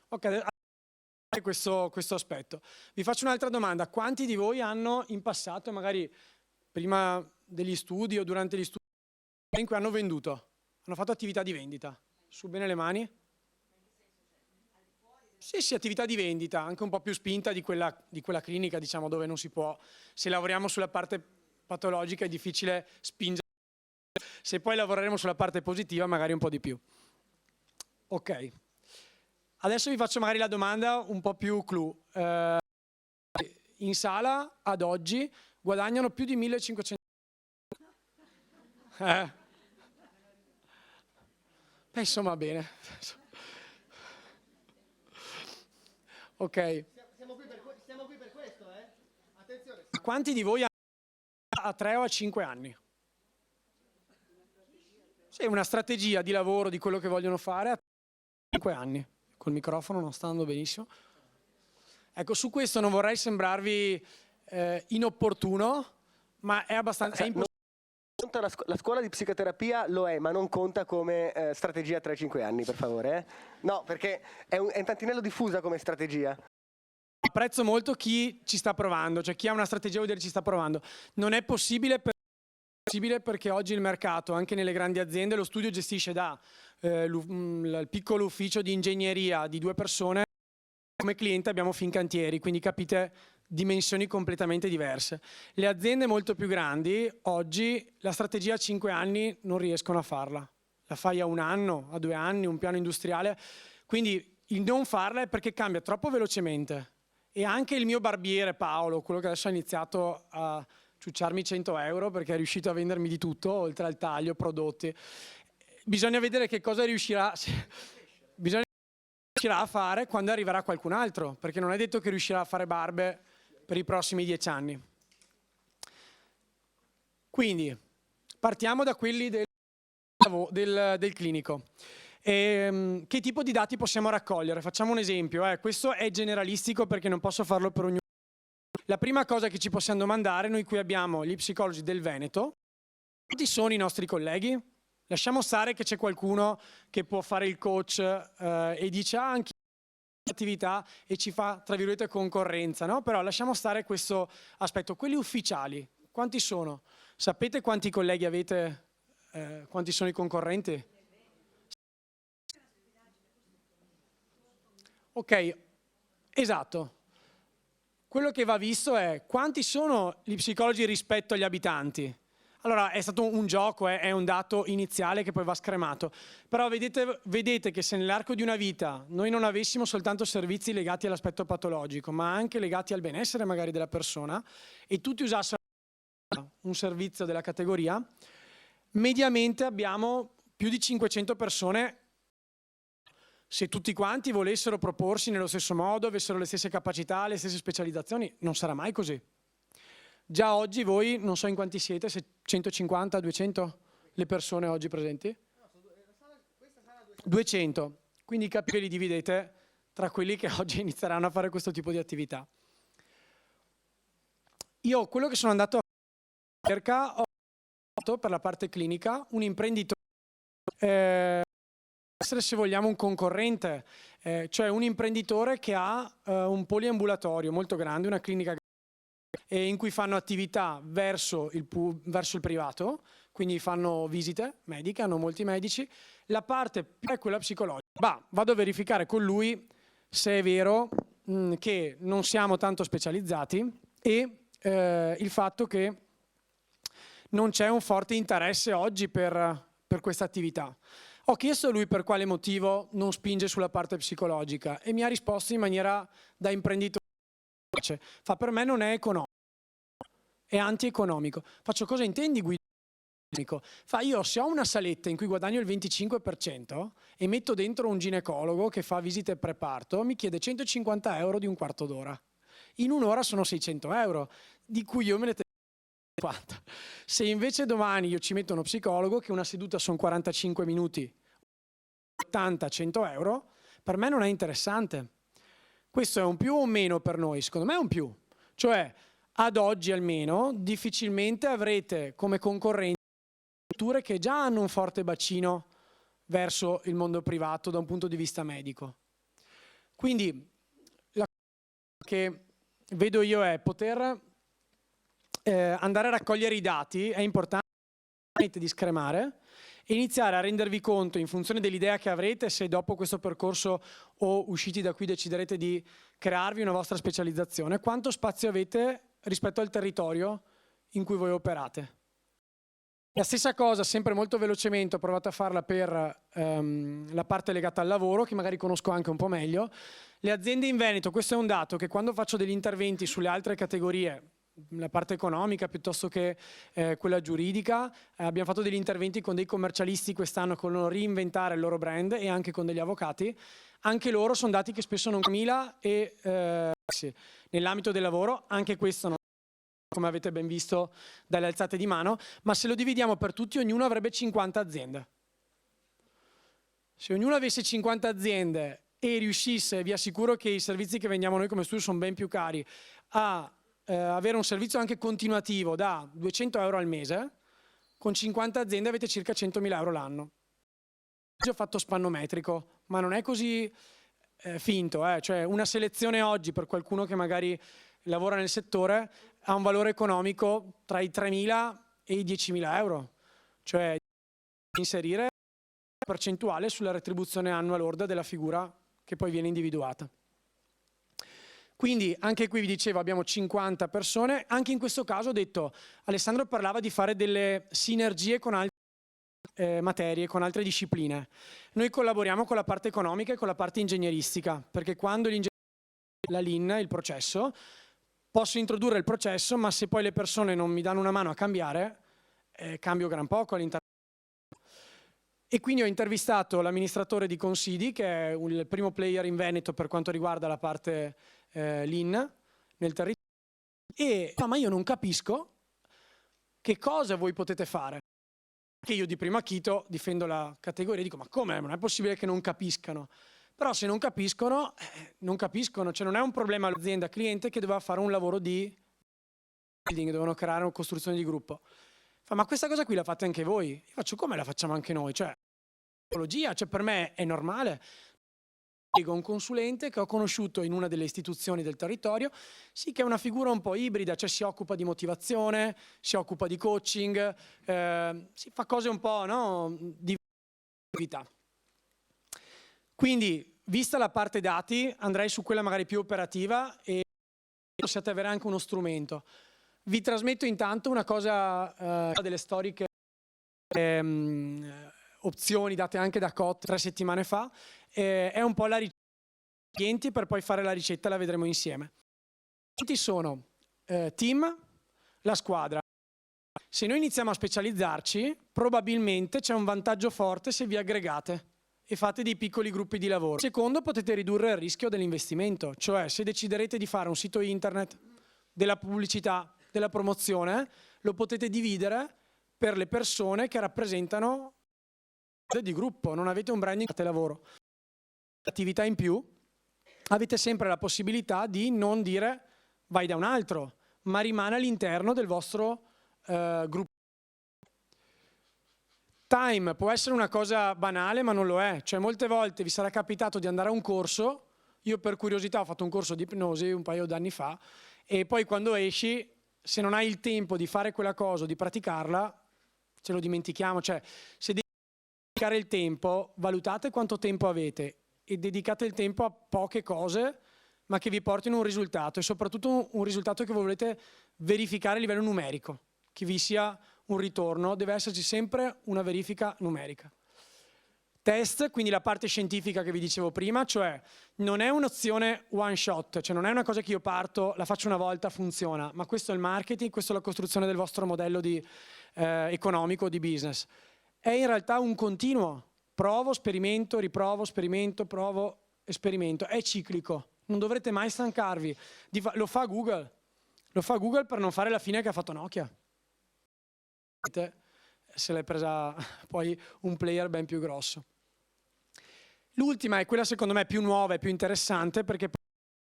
Ok, questo aspetto. Vi faccio un'altra domanda. Quanti di voi hanno in passato, magari prima degli studi o durante gli studi, in cui hanno venduto? Hanno fatto attività di vendita? Su bene le mani? Sì, sì, attività di vendita, anche un po' più spinta di quella clinica, diciamo, dove non si può. Se lavoriamo sulla parte patologica è difficile spingere. Se poi lavoreremo sulla parte positiva, magari un po' di più. Ok. Adesso vi faccio magari la domanda un po' più clou. In sala, ad oggi, guadagnano più di 1.500 euro. Beh, insomma, bene. Ok. Siamo qui per questo, eh? Attenzione. Quanti di voi hanno a 3 o a 5 anni? Sì, una strategia di lavoro di quello che vogliono fare a 5 anni. Col microfono non sta andando benissimo. Ecco, su questo non vorrei sembrarvi inopportuno, ma è abbastanza importante. La scuola di psicoterapia lo è, ma non conta come strategia tra i 5 anni, per favore. No, perché è un tantinello diffusa come strategia. Apprezzo molto chi ci sta provando, cioè chi ha una strategia vuol dire ci sta provando. Non è possibile perché oggi il mercato, anche nelle grandi aziende, lo studio gestisce da il piccolo ufficio di ingegneria di 2 persone, come cliente abbiamo Fincantieri, quindi capite dimensioni completamente diverse. Le aziende molto più grandi, oggi la strategia a 5 anni non riescono a farla. La fai a 1 anno, a 2 anni, un piano industriale. Quindi il non farla è perché cambia troppo velocemente. E anche il mio barbiere Paolo, quello che adesso ha iniziato a ciucciarmi 100 euro perché è riuscito a vendermi di tutto, oltre al taglio, prodotti. Bisogna vedere che cosa riuscirà a fare quando arriverà qualcun altro, perché non è detto che riuscirà a fare barbe per i prossimi 10 anni. Quindi, partiamo da quelli del clinico. Che tipo di dati possiamo raccogliere? Facciamo un esempio. Questo è generalistico perché non posso farlo per ognuno. La prima cosa che ci possiamo domandare, noi qui abbiamo gli psicologi del Veneto, quanti sono i nostri colleghi? Lasciamo stare che c'è qualcuno che può fare il coach e dice anche attività e ci fa, tra virgolette, concorrenza, no? Però lasciamo stare questo aspetto. Quelli ufficiali, quanti sono? Sapete quanti colleghi avete? Quanti sono i concorrenti? Ok, esatto. Quello che va visto è quanti sono gli psicologi rispetto agli abitanti. Allora, è stato un gioco, è un dato iniziale che poi va scremato. Però vedete che se nell'arco di una vita noi non avessimo soltanto servizi legati all'aspetto patologico, ma anche legati al benessere magari della persona, e tutti usassero un servizio della categoria, mediamente abbiamo più di 500 persone. Se tutti quanti volessero proporsi nello stesso modo, avessero le stesse capacità, le stesse specializzazioni, non sarà mai così. Già oggi voi, non so in quanti siete, se 150, 200 le persone oggi presenti? 200. Quindi capite che li dividete tra quelli che oggi inizieranno a fare questo tipo di attività. Io quello che sono andato a fare ho fatto per la parte clinica un imprenditore, essere se vogliamo un concorrente, cioè un imprenditore che ha un poliambulatorio molto grande, una clinica in cui fanno attività verso il privato, quindi fanno visite mediche, hanno molti medici. La parte è quella psicologica. Vado a verificare con lui se è vero che non siamo tanto specializzati e il fatto che non c'è un forte interesse oggi per questa attività. Ho chiesto a lui per quale motivo non spinge sulla parte psicologica e mi ha risposto in maniera da imprenditore. Fa: per me non è economico. è antieconomico. Faccio: cosa intendi guida? Fa: io se ho una saletta in cui guadagno il 25% e metto dentro un ginecologo che fa visite preparto, mi chiede 150 euro di un quarto d'ora. In un'ora sono 600 euro, di cui io me ne tengo 50. Se invece domani io ci metto uno psicologo, che una seduta sono 45 minuti, 80-100 euro, per me non è interessante. Questo è un più o un meno per noi? Secondo me è un più. Cioè, ad oggi almeno, difficilmente avrete come concorrenti strutture che già hanno un forte bacino verso il mondo privato da un punto di vista medico. Quindi la cosa che vedo io è poter andare a raccogliere i dati. È importante di scremare e iniziare a rendervi conto, in funzione dell'idea che avrete, se dopo questo percorso o usciti da qui deciderete di crearvi una vostra specializzazione, quanto spazio avete rispetto al territorio in cui voi operate. La stessa cosa, sempre molto velocemente, ho provato a farla per la parte legata al lavoro, che magari conosco anche un po' meglio. Le aziende in Veneto, questo è un dato che quando faccio degli interventi sulle altre categorie, la parte economica piuttosto che quella giuridica, abbiamo fatto degli interventi con dei commercialisti quest'anno che vogliono reinventare il loro brand e anche con degli avvocati. Anche loro sono dati che spesso non 1000 e sì. Nell'ambito del lavoro anche questo non, come avete ben visto dalle alzate di mano, ma se lo dividiamo per tutti, ognuno avrebbe 50 aziende. Se ognuno avesse 50 aziende e riuscisse, vi assicuro che i servizi che vendiamo noi come studio sono ben più cari, a avere un servizio anche continuativo da 200 euro al mese, con 50 aziende avete circa 100.000 euro l'anno. Oggi ho fatto spannometrico, ma non è così finto. Cioè, una selezione oggi per qualcuno che magari lavora nel settore ha un valore economico tra i 3.000 e i 10.000 euro. Cioè, inserire una percentuale sulla retribuzione annua lorda della figura che poi viene individuata. Quindi anche qui vi dicevo abbiamo 50 persone, anche in questo caso ho detto, Alessandro parlava di fare delle sinergie con altre materie, con altre discipline. Noi collaboriamo con la parte economica e con la parte ingegneristica, perché quando la Lean, il processo, posso introdurre il processo, ma se poi le persone non mi danno una mano a cambiare, cambio gran poco all'interno. E quindi ho intervistato l'amministratore di Considi, che è il primo player in Veneto per quanto riguarda la parte Lean nel territorio, e ma io non capisco che cosa voi potete fare. Che io di primo acchito difendo la categoria e dico: ma come? Non è possibile che non capiscano. Però se non capiscono, non capiscono. Cioè non è un problema all'azienda cliente che doveva fare un lavoro di building, dovevano creare una costruzione di gruppo. Fa: ma questa cosa qui la fate anche voi? Io faccio: come la facciamo anche noi? Cioè, cioè per me è normale. Un consulente che ho conosciuto in una delle istituzioni del territorio, sì, che è una figura un po' ibrida, cioè si occupa di motivazione, si occupa di coaching, si fa cose un po', no, di vita. Quindi, vista la parte dati, andrei su quella magari più operativa e possiate avere anche uno strumento. Vi trasmetto intanto una cosa delle storiche opzioni date anche da COT 3 settimane fa, è un po' la ricetta dei clienti, per poi fare la ricetta, la vedremo insieme. I clienti sono team, la squadra. Se noi iniziamo a specializzarci, probabilmente c'è un vantaggio forte se vi aggregate e fate dei piccoli gruppi di lavoro. Secondo, potete ridurre il rischio dell'investimento, cioè se deciderete di fare un sito internet, della pubblicità, della promozione, lo potete dividere per le persone che rappresentano di gruppo, non avete un branding a lavoro. Attività in più, avete sempre la possibilità di non dire vai da un altro, ma rimane all'interno del vostro gruppo. Time può essere una cosa banale, ma non lo è. Cioè molte volte vi sarà capitato di andare a un corso, io per curiosità ho fatto un corso di ipnosi un paio d'anni fa, e poi quando esci, se non hai il tempo di fare quella cosa o di praticarla, ce lo dimentichiamo. Cioè, se dedicare il tempo, valutate quanto tempo avete e dedicate il tempo a poche cose, ma che vi portino un risultato, e soprattutto un risultato che voi volete verificare a livello numerico, che vi sia un ritorno, deve esserci sempre una verifica numerica. Test, quindi la parte scientifica che vi dicevo prima, cioè non è un'opzione one shot, cioè non è una cosa che io parto, la faccio una volta, funziona, ma questo è il marketing, questo è la costruzione del vostro modello economico, di business. È in realtà un continuo, provo, sperimento, riprovo, sperimento, provo, esperimento, è ciclico, non dovrete mai stancarvi, lo fa Google per non fare la fine che ha fatto Nokia. Se l'è presa poi un player ben più grosso. L'ultima è quella secondo me più nuova e più interessante, perché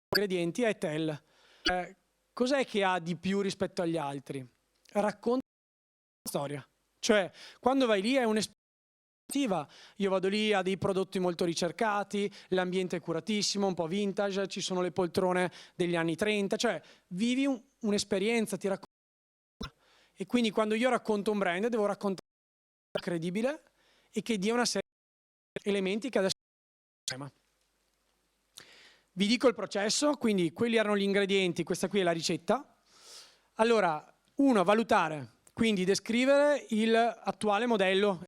ingredienti è Tell. Cos'è che ha di più rispetto agli altri? Racconta una storia. Cioè, quando vai lì è un'esperienza. Io vado lì, ha dei prodotti molto ricercati, l'ambiente è curatissimo, un po' vintage, ci sono le poltrone degli anni 30, cioè vivi un'esperienza, ti racconti. E quindi quando io racconto un brand devo raccontare una cosa credibile e che dia una serie di elementi che adesso non. Vi dico il processo, quindi quelli erano gli ingredienti, questa qui è la ricetta. Allora, 1, valutare, quindi descrivere l'attuale modello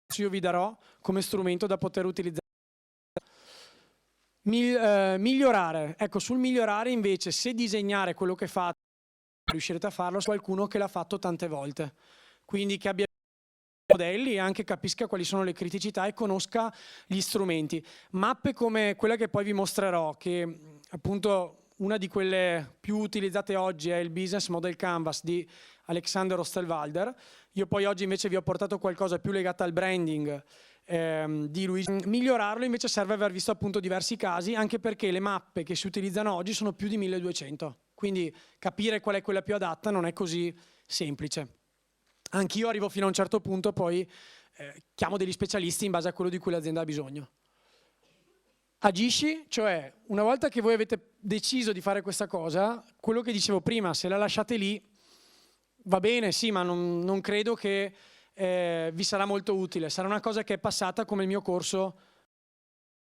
che io vi darò come strumento da poter utilizzare. Migliorare, ecco, sul migliorare invece, se disegnare quello che fate, riuscirete a farlo su qualcuno che l'ha fatto tante volte, quindi che abbia modelli e anche capisca quali sono le criticità e conosca gli strumenti. Mappe come quella che poi vi mostrerò, che appunto una di quelle più utilizzate oggi è il Business Model Canvas di Alexander Osterwalder. Io poi oggi invece vi ho portato qualcosa più legato al branding di Luigi. Migliorarlo invece serve aver visto appunto diversi casi, anche perché le mappe che si utilizzano oggi sono più di 1200, quindi capire qual è quella più adatta non è così semplice. Anch'io arrivo fino a un certo punto, poi chiamo degli specialisti in base a quello di cui l'azienda ha bisogno. Agisci, cioè una volta che voi avete deciso di fare questa cosa, quello che dicevo prima, se la lasciate lì va bene, sì, ma non credo che vi sarà molto utile. Sarà una cosa che è passata come il mio corso,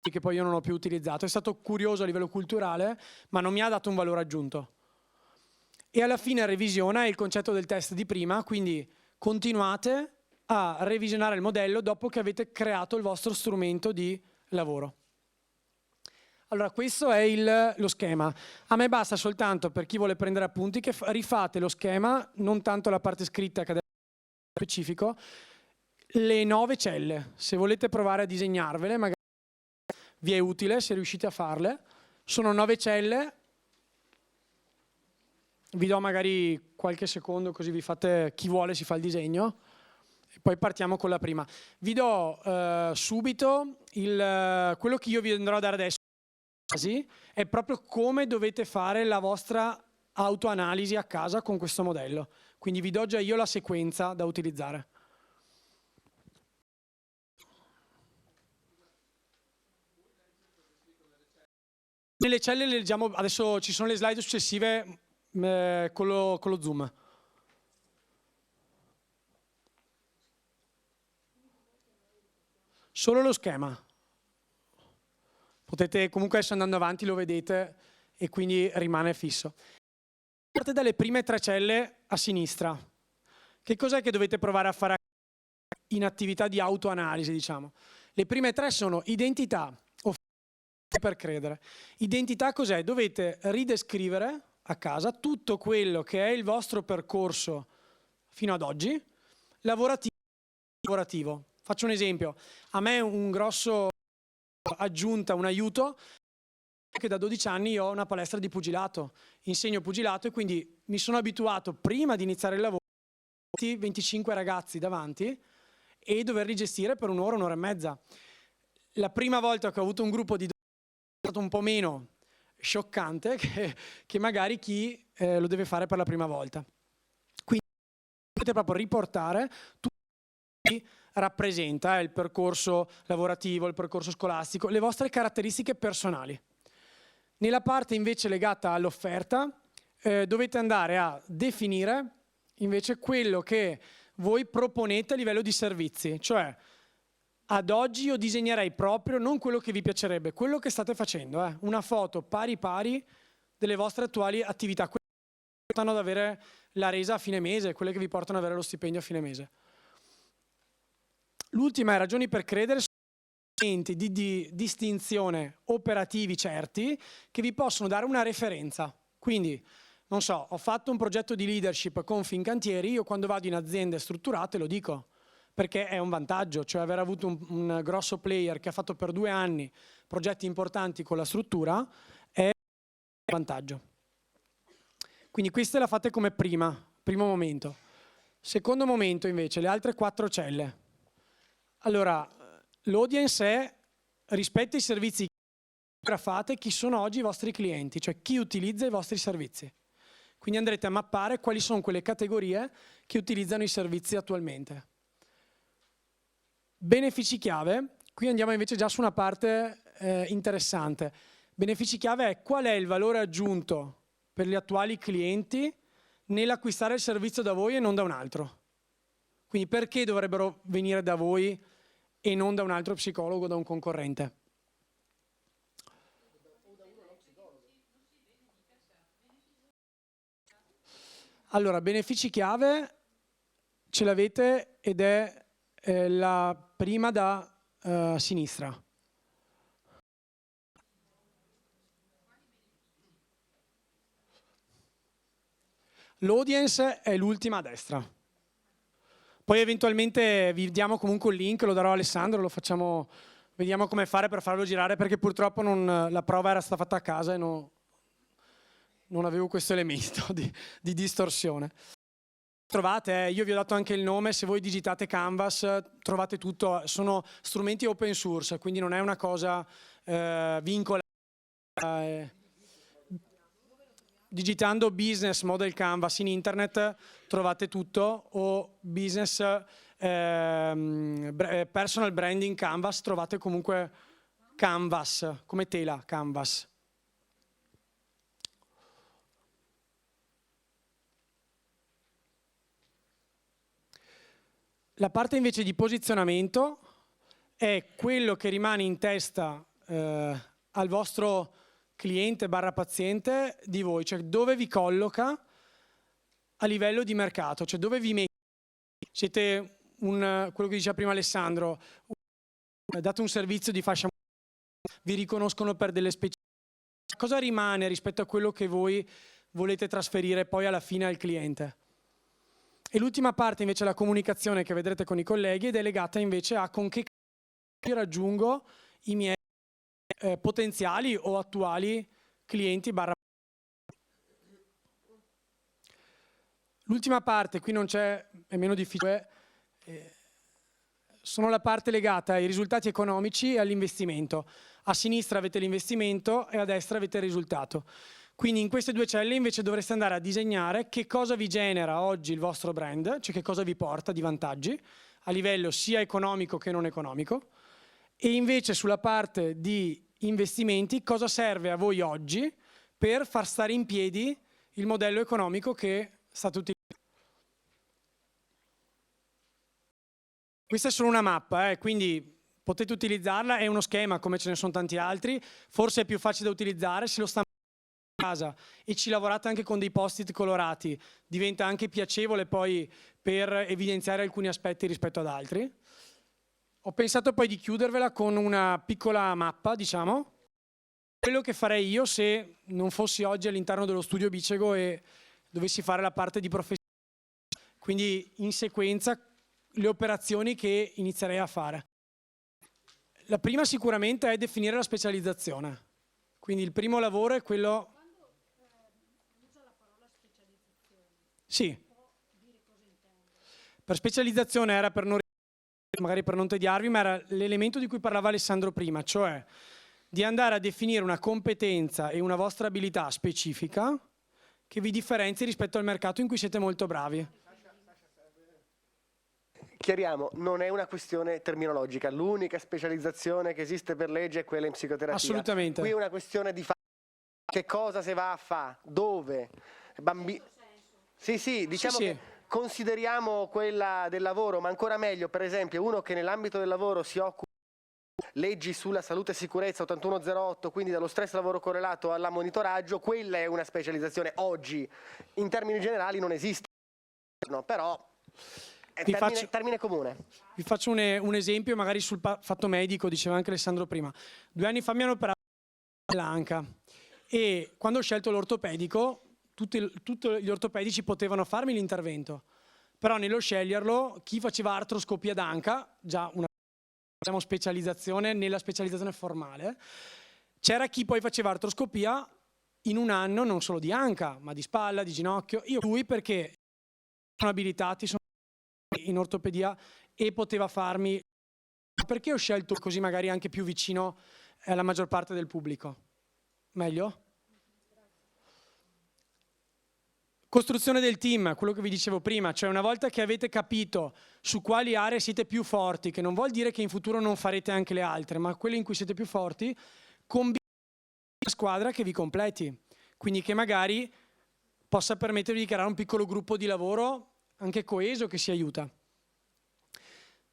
che poi io non ho più utilizzato. È stato curioso a livello culturale, ma non mi ha dato un valore aggiunto. E alla fine revisiona il concetto del test di prima, quindi continuate a revisionare il modello dopo che avete creato il vostro strumento di lavoro. Allora, questo è lo schema. A me basta soltanto, per chi vuole prendere appunti, che rifate lo schema, non tanto la parte scritta che adesso è specifico, le 9 celle. Se volete provare a disegnarvele, magari vi è utile se riuscite a farle. Sono 9 celle. Vi do magari qualche secondo così vi fate, chi vuole si fa il disegno. E poi partiamo con la prima. Vi do subito quello che io vi andrò a dare adesso. È proprio come dovete fare la vostra autoanalisi a casa con questo modello. Quindi vi do già io la sequenza da utilizzare. Nelle celle le leggiamo, adesso ci sono le slide successive con lo zoom. Solo lo schema. Potete comunque adesso andando avanti lo vedete e quindi rimane fisso. Parte dalle prime 3 celle a sinistra. Che cos'è che dovete provare a fare in attività di autoanalisi, diciamo? Le prime 3 sono identità o per credere. Identità cos'è? Dovete ridescrivere a casa tutto quello che è il vostro percorso fino ad oggi, lavorativo. Faccio un esempio. A me un grosso aggiunta, un aiuto, che da 12 anni ho una palestra di pugilato, insegno pugilato e quindi mi sono abituato prima di iniziare il lavoro 25 ragazzi davanti e doverli gestire per un'ora, un'ora e mezza. La prima volta che ho avuto un gruppo di è stato un po' meno scioccante che magari chi lo deve fare per la prima volta. Quindi dovete proprio riportare tutto che rappresenta il percorso lavorativo, il percorso scolastico, le vostre caratteristiche personali. Nella parte invece legata all'offerta dovete andare a definire invece quello che voi proponete a livello di servizi, cioè ad oggi io disegnerei proprio non quello che vi piacerebbe, quello che state facendo, una foto pari pari delle vostre attuali attività, quelle che vi portano ad avere la resa a fine mese, quelle che vi portano ad avere lo stipendio a fine mese. L'ultima è ragioni per credere. di distinzione operativi certi che vi possono dare una referenza. Quindi, non so, ho fatto un progetto di leadership con Fincantieri, io quando vado in aziende strutturate lo dico, perché è un vantaggio, cioè aver avuto un grosso player che ha fatto per 2 anni progetti importanti con la struttura è un vantaggio. Quindi queste la fate come primo momento. Secondo momento invece, le altre 4 celle. Allora, l'audience è rispetto ai servizi che fate, chi sono oggi i vostri clienti, cioè chi utilizza i vostri servizi. Quindi andrete a mappare quali sono quelle categorie che utilizzano i servizi attualmente. Benefici chiave, qui andiamo invece già su una parte interessante. Benefici chiave è qual è il valore aggiunto per gli attuali clienti nell'acquistare il servizio da voi e non da un altro. Quindi perché dovrebbero venire da voi e non da un altro psicologo, da un concorrente? Allora, benefici chiave ce l'avete ed è la prima da sinistra. L'audience è l'ultima a destra. Poi eventualmente vi diamo comunque il link, lo darò a Alessandro, lo facciamo, vediamo come fare per farlo girare, perché purtroppo la prova era stata fatta a casa e non avevo questo elemento di distorsione. Trovate, io vi ho dato anche il nome, se voi digitate Canvas trovate tutto, sono strumenti open source, quindi non è una cosa vincolata. Digitando Business Model Canvas in internet trovate tutto, o Business Personal Branding Canvas, trovate comunque Canvas, come tela Canvas. La parte invece di posizionamento è quello che rimane in testa al vostro cliente barra paziente di voi, cioè dove vi colloca a livello di mercato, cioè dove vi mettete. Siete quello che diceva prima Alessandro, date un servizio di fascia, vi riconoscono per delle specifiche. Cosa rimane rispetto a quello che voi volete trasferire poi alla fine al cliente? E l'ultima parte invece è la comunicazione che vedrete con i colleghi ed è legata invece a con che raggiungo i miei potenziali o attuali clienti barra. L'ultima parte, qui non c'è, è meno difficile, sono la parte legata ai risultati economici e all'investimento. A sinistra avete l'investimento e a destra avete il risultato. Quindi in queste 2 celle invece dovreste andare a disegnare che cosa vi genera oggi il vostro brand, cioè che cosa vi porta di vantaggi, a livello sia economico che non economico, e invece sulla parte di investimenti cosa serve a voi oggi per far stare in piedi il modello economico che state utilizzando. Questa è solo una mappa, quindi potete utilizzarla, è uno schema come ce ne sono tanti altri, forse è più facile da utilizzare, se lo stampate a casa e ci lavorate anche con dei post-it colorati, diventa anche piacevole poi per evidenziare alcuni aspetti rispetto ad altri. Ho pensato poi di chiudervela con una piccola mappa, diciamo, quello che farei io se non fossi oggi all'interno dello studio Bicego e dovessi fare la parte di professione. Quindi in sequenza le operazioni che inizierei a fare. La prima sicuramente è definire la specializzazione. Quindi il primo lavoro è quello. Quando usa la parola specializzazione, Sì. può dire cosa intende? Per specializzazione era per non, magari per non tediarvi, ma era l'elemento di cui parlava Alessandro prima, cioè di andare a definire una competenza e una vostra abilità specifica che vi differenzi rispetto al mercato in cui siete molto bravi. Chiariamo, non è una questione terminologica, l'unica specializzazione che esiste per legge è quella in psicoterapia. Assolutamente. Qui è una questione di che cosa si va a fare, dove, Sì, diciamo Sì. che consideriamo quella del lavoro, ma ancora meglio, per esempio, uno che nell'ambito del lavoro si occupa di leggi sulla salute e sicurezza 8108, quindi dallo stress lavoro correlato al monitoraggio, quella è una specializzazione oggi, in termini generali non esiste, no, però termine comune. Vi faccio un esempio magari sul fatto medico, diceva anche Alessandro prima. 2 anni fa mi hanno operato l'anca e quando ho scelto l'ortopedico, tutti gli ortopedici potevano farmi l'intervento, però nello sceglierlo chi faceva artroscopia d'anca, già una specializzazione nella specializzazione formale, c'era chi poi faceva artroscopia in 1 anno non solo di anca, ma di spalla, di ginocchio. Io lui perché sono abilitati, sono in ortopedia e poteva farmi, perché ho scelto così magari anche più vicino alla maggior parte del pubblico. Meglio? Costruzione del team, quello che vi dicevo prima, cioè una volta che avete capito su quali aree siete più forti, che non vuol dire che in futuro non farete anche le altre, ma quelle in cui siete più forti, combinate una squadra che vi completi, quindi che magari possa permettervi di creare un piccolo gruppo di lavoro anche coeso che si aiuta.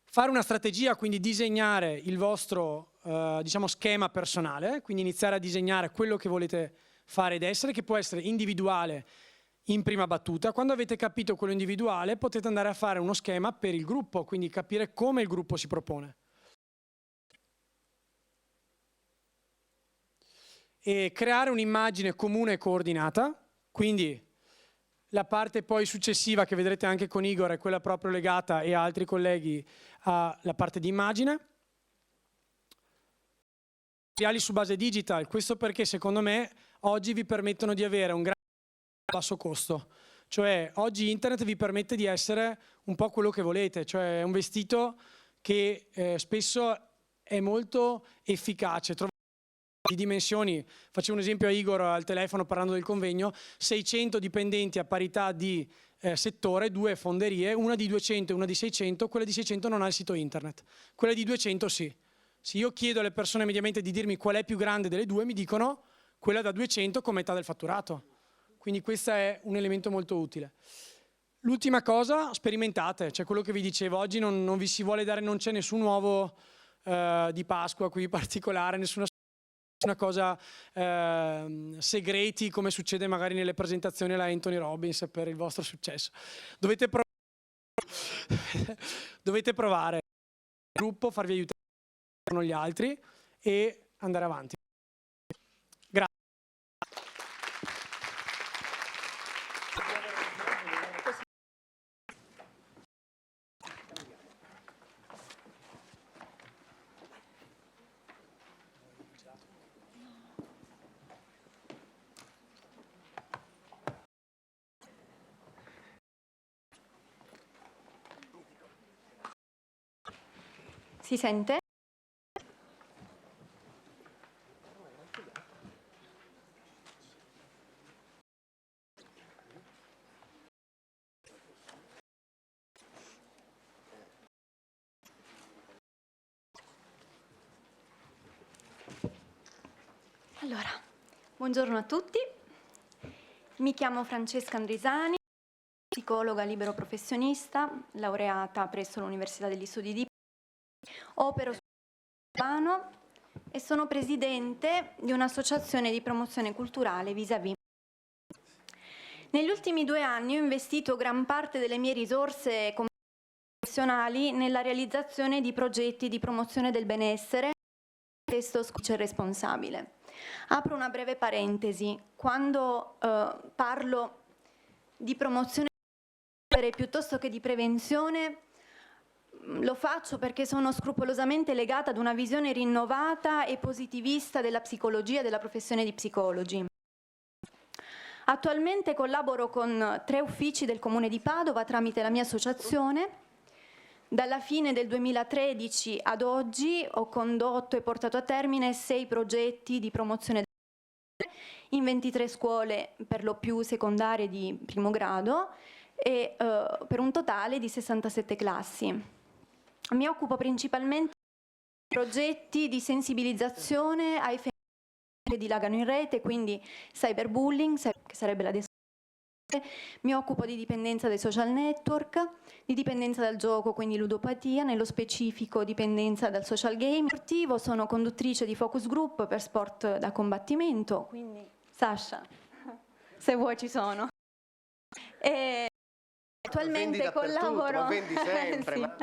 Fare una strategia, quindi disegnare il vostro diciamo schema personale, quindi iniziare a disegnare quello che volete fare ed essere, che può essere individuale in prima battuta. Quando avete capito quello individuale potete andare a fare uno schema per il gruppo, quindi capire come il gruppo si propone. E creare un'immagine comune e coordinata, quindi la parte poi successiva che vedrete anche con Igor è quella proprio legata e altri colleghi alla parte di immagine. Materiali su base digital, questo perché secondo me oggi vi permettono di avere un grande basso costo, cioè oggi internet vi permette di essere un po' quello che volete, cioè un vestito che spesso è molto efficace. Di dimensioni, facevo un esempio a Igor al telefono parlando del convegno, 600 dipendenti a parità di settore, 2 fonderie, una di 200 e una di 600, quella di 600 non ha il sito internet, quella di 200 sì. Se io chiedo alle persone mediamente di dirmi qual è più grande delle due, mi dicono quella da 200 con metà del fatturato, quindi questo è un elemento molto utile. L'ultima cosa, sperimentate, cioè quello che vi dicevo, oggi non vi si vuole dare, non c'è nessun uovo di Pasqua qui particolare, nessuna cosa segreti come succede magari nelle presentazioni alla Anthony Robbins per il vostro successo. Dovete provare il gruppo, farvi aiutare gli altri e andare avanti. Grazie. Si sente? Allora, buongiorno a tutti. Mi chiamo Francesca Andrisani, psicologa libero professionista, laureata presso l'Università degli Studi di opero sul urbano e sono presidente di un'associazione di promozione culturale Vis-à-vis. Negli ultimi 2 anni ho investito gran parte delle mie risorse professionali nella realizzazione di progetti di promozione del benessere. Questo c'è responsabile. Apro una breve parentesi. Quando parlo di promozione piuttosto che di prevenzione, lo faccio perché sono scrupolosamente legata ad una visione rinnovata e positivista della psicologia e della professione di psicologi. Attualmente collaboro con 3 uffici del Comune di Padova tramite la mia associazione. Dalla fine del 2013 ad oggi ho condotto e portato a termine 6 progetti di promozione in 23 scuole, per lo più secondarie di primo grado, e per un totale di 67 classi. Mi occupo principalmente di progetti di sensibilizzazione ai fenomeni che dilagano in rete, quindi cyberbullying, che sarebbe la mi occupo di dipendenza dai social network, di dipendenza dal gioco, quindi ludopatia, nello specifico dipendenza dal social game. Sportivo, sono conduttrice di focus group per sport da combattimento, quindi Sasha, se vuoi ci sono. Attualmente Vendi dappertutto, collaboro. ma vendi sempre.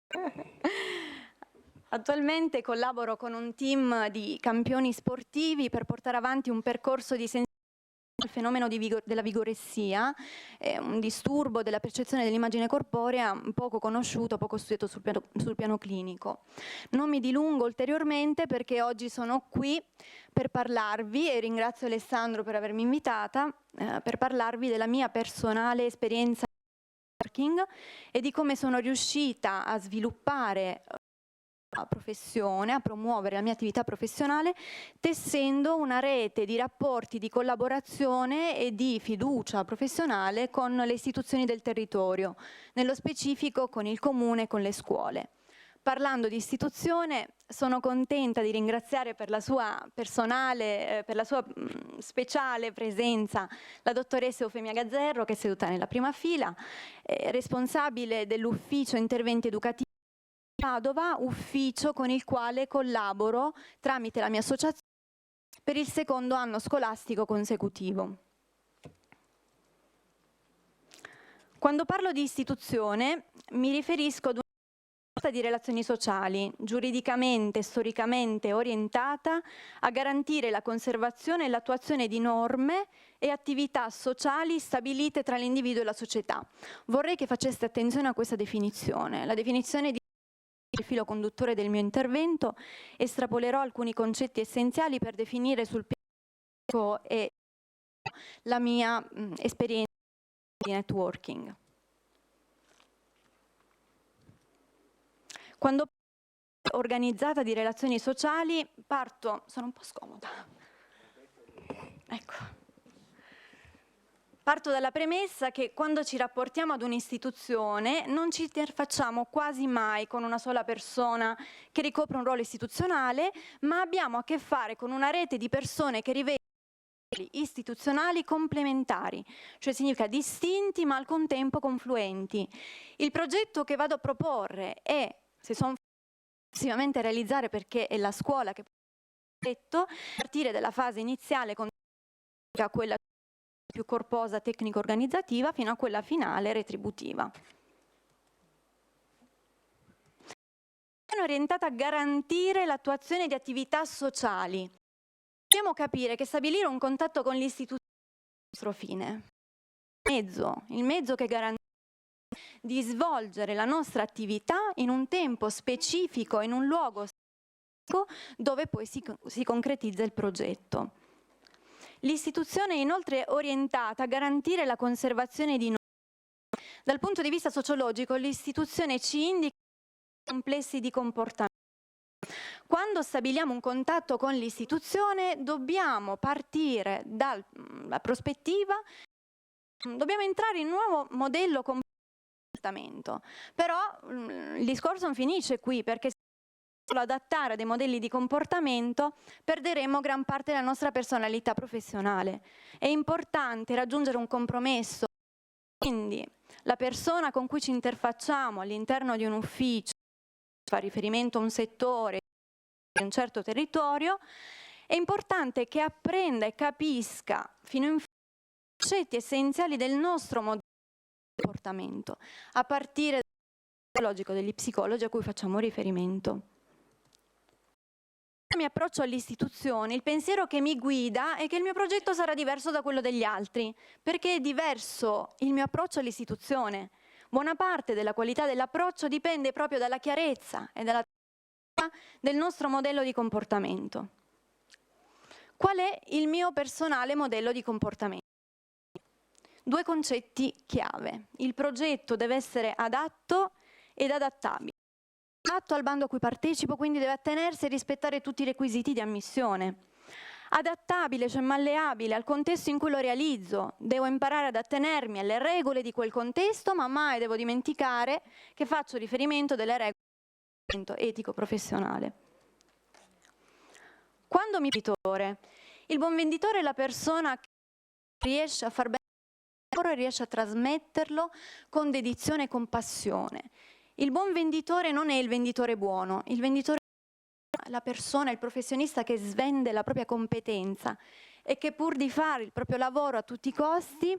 Sì. Attualmente collaboro con un team di campioni sportivi per portare avanti un percorso di sensibilità al fenomeno della vigoressia, un disturbo della percezione dell'immagine corporea poco conosciuto, poco studiato sul piano clinico. Non mi dilungo ulteriormente perché oggi sono qui per parlarvi, e ringrazio Alessandro per avermi invitata, per parlarvi della mia personale esperienza e di come sono riuscita a sviluppare la professione, a promuovere la mia attività professionale, tessendo una rete di rapporti di collaborazione e di fiducia professionale con le istituzioni del territorio, nello specifico con il comune e con le scuole. Parlando di istituzione, sono contenta di ringraziare per la sua personale, per la sua speciale presenza la dottoressa Eufemia Gazzerro, che è seduta nella prima fila, responsabile dell'ufficio interventi educativi Padova, ufficio con il quale collaboro tramite la mia associazione per il secondo anno scolastico consecutivo. Quando parlo di istituzione mi riferisco ad una proposta di relazioni sociali, giuridicamente e storicamente orientata a garantire la conservazione e l'attuazione di norme e attività sociali stabilite tra l'individuo e la società. Vorrei che faceste attenzione a questa definizione. La definizione di il filo conduttore del mio intervento, estrapolerò alcuni concetti essenziali per definire sul piano e la mia esperienza di networking. Quando parlo organizzata di relazioni sociali parto, sono un po' scomoda, ecco. Parto dalla premessa che quando ci rapportiamo ad un'istituzione non ci interfacciamo quasi mai con una sola persona che ricopre un ruolo istituzionale, ma abbiamo a che fare con una rete di persone che rivestono ruoli istituzionali complementari, cioè significa distinti ma al contempo confluenti. Il progetto che vado a proporre è, se sono successivamente a realizzare perché è la scuola che detto, partire dalla fase iniziale con quella più corposa tecnico-organizzativa fino a quella finale retributiva. È orientata a garantire l'attuazione di attività sociali. Dobbiamo capire che stabilire un contatto con l'istituzione è il nostro fine. Il mezzo che garantisce di svolgere la nostra attività in un tempo specifico, in un luogo specifico, dove poi si concretizza il progetto. L'istituzione è inoltre orientata a garantire la conservazione di norme. Dal punto di vista sociologico, l'istituzione ci indica complessi di comportamento. Quando stabiliamo un contatto con l'istituzione, dobbiamo partire dalla prospettiva, dobbiamo entrare in un nuovo modello comportamento. Però il discorso non finisce qui, perché adattare a dei modelli di comportamento perderemo gran parte della nostra personalità professionale. È importante raggiungere un compromesso, quindi la persona con cui ci interfacciamo all'interno di un ufficio, fa riferimento a un settore di un certo territorio, è importante che apprenda e capisca fino in fondo i concetti essenziali del nostro modello di comportamento, a partire dal logico degli psicologi a cui facciamo riferimento. Mi approccio all'istituzione, il pensiero che mi guida è che il mio progetto sarà diverso da quello degli altri, perché è diverso il mio approccio all'istituzione. Buona parte della qualità dell'approccio dipende proprio dalla chiarezza e dalla del nostro modello di comportamento. Qual è il mio personale modello di comportamento? 2 concetti chiave. Il progetto deve essere adatto ed adattabile. Adatto al bando a cui partecipo, quindi deve attenersi e rispettare tutti i requisiti di ammissione. Adattabile, cioè malleabile al contesto in cui lo realizzo. Devo imparare ad attenermi alle regole di quel contesto, ma mai devo dimenticare che faccio riferimento delle regole etico-professionale. Quando mi venditore, il buon venditore è la persona che riesce a far bene il lavoro e riesce a trasmetterlo con dedizione e con passione. Il buon venditore non è il venditore buono, il venditore è la persona, il professionista che svende la propria competenza e che pur di fare il proprio lavoro a tutti i costi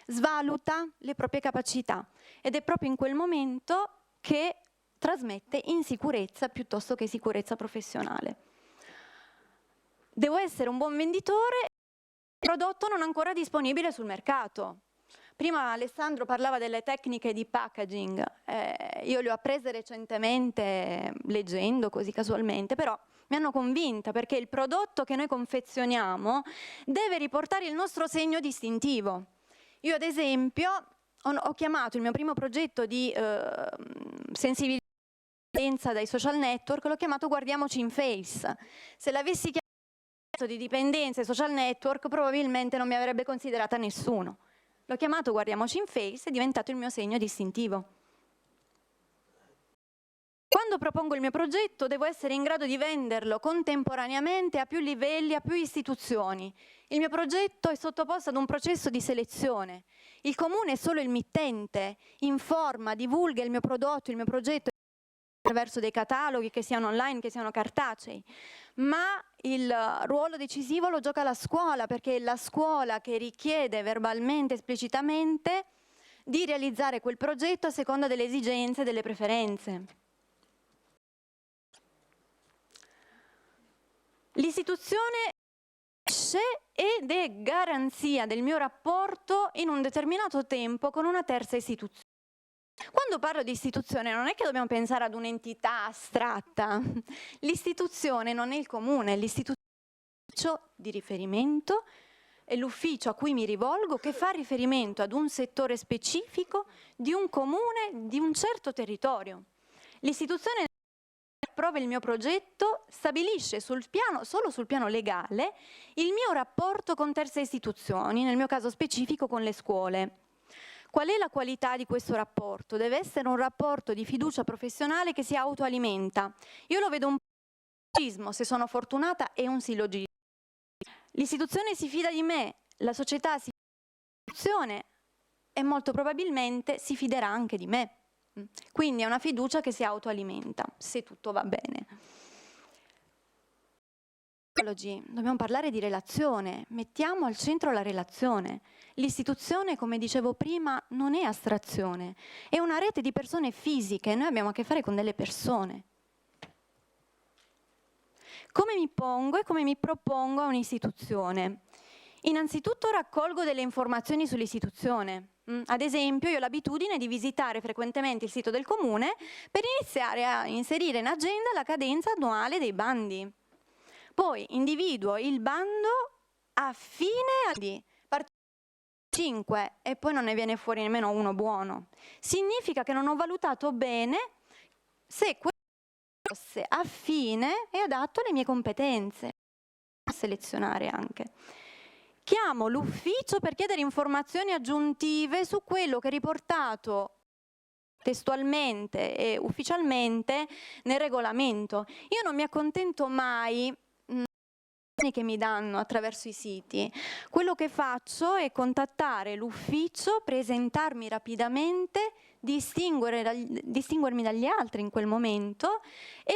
svaluta le proprie capacità ed è proprio in quel momento che trasmette insicurezza piuttosto che sicurezza professionale. Devo essere un buon venditore, il prodotto non ancora disponibile sul mercato. Prima Alessandro parlava delle tecniche di packaging, io le ho apprese recentemente leggendo così casualmente, però mi hanno convinta perché il prodotto che noi confezioniamo deve riportare il nostro segno distintivo. Io ad esempio ho chiamato il mio primo progetto di sensibilità dai social network, l'ho chiamato Guardiamoci in Face. Se l'avessi chiamato di dipendenza ai social network probabilmente non mi avrebbe considerata nessuno. L'ho chiamato Guardiamoci in Face, è diventato il mio segno distintivo. Quando propongo il mio progetto devo essere in grado di venderlo contemporaneamente a più livelli, a più istituzioni. Il mio progetto è sottoposto ad un processo di selezione. Il comune è solo il mittente, informa, divulga il mio prodotto, il mio progetto attraverso dei cataloghi che siano online, che siano cartacei, ma il ruolo decisivo lo gioca la scuola, perché è la scuola che richiede verbalmente, esplicitamente, di realizzare quel progetto a seconda delle esigenze e delle preferenze. L'istituzione esce ed è garanzia del mio rapporto in un determinato tempo con una terza istituzione. Quando parlo di istituzione non è che dobbiamo pensare ad un'entità astratta. L'istituzione non è il comune, l'istituzione è l'ufficio di riferimento, è l'ufficio a cui mi rivolgo che fa riferimento ad un settore specifico di un comune, di un certo territorio. L'istituzione approva il mio progetto, stabilisce solo sul piano legale il mio rapporto con terze istituzioni, nel mio caso specifico con le scuole. Qual è la qualità di questo rapporto? Deve essere un rapporto di fiducia professionale che si autoalimenta. Io lo vedo un sillogismo, se sono fortunata è un sillogismo. L'istituzione si fida di me, la società si fida dell'istituzione e molto probabilmente si fiderà anche di me. Quindi è una fiducia che si autoalimenta, se tutto va bene. Oggi dobbiamo parlare di relazione, mettiamo al centro la relazione. L'istituzione, come dicevo prima, non è astrazione, è una rete di persone fisiche, noi abbiamo a che fare con delle persone. Come mi pongo e come mi propongo a un'istituzione? Innanzitutto raccolgo delle informazioni sull'istituzione. Ad esempio, io ho l'abitudine di visitare frequentemente il sito del comune per iniziare a inserire in agenda la cadenza annuale dei bandi. Poi individuo il bando a fine di 5 e poi non ne viene fuori nemmeno uno buono. Significa che non ho valutato bene se questo fosse affine e adatto alle mie competenze. A selezionare anche. Chiamo l'ufficio per chiedere informazioni aggiuntive su quello che è riportato testualmente e ufficialmente nel regolamento. Io non mi accontento mai che mi danno attraverso i siti. Quello che faccio è contattare l'ufficio, presentarmi rapidamente, distinguermi dagli altri in quel momento e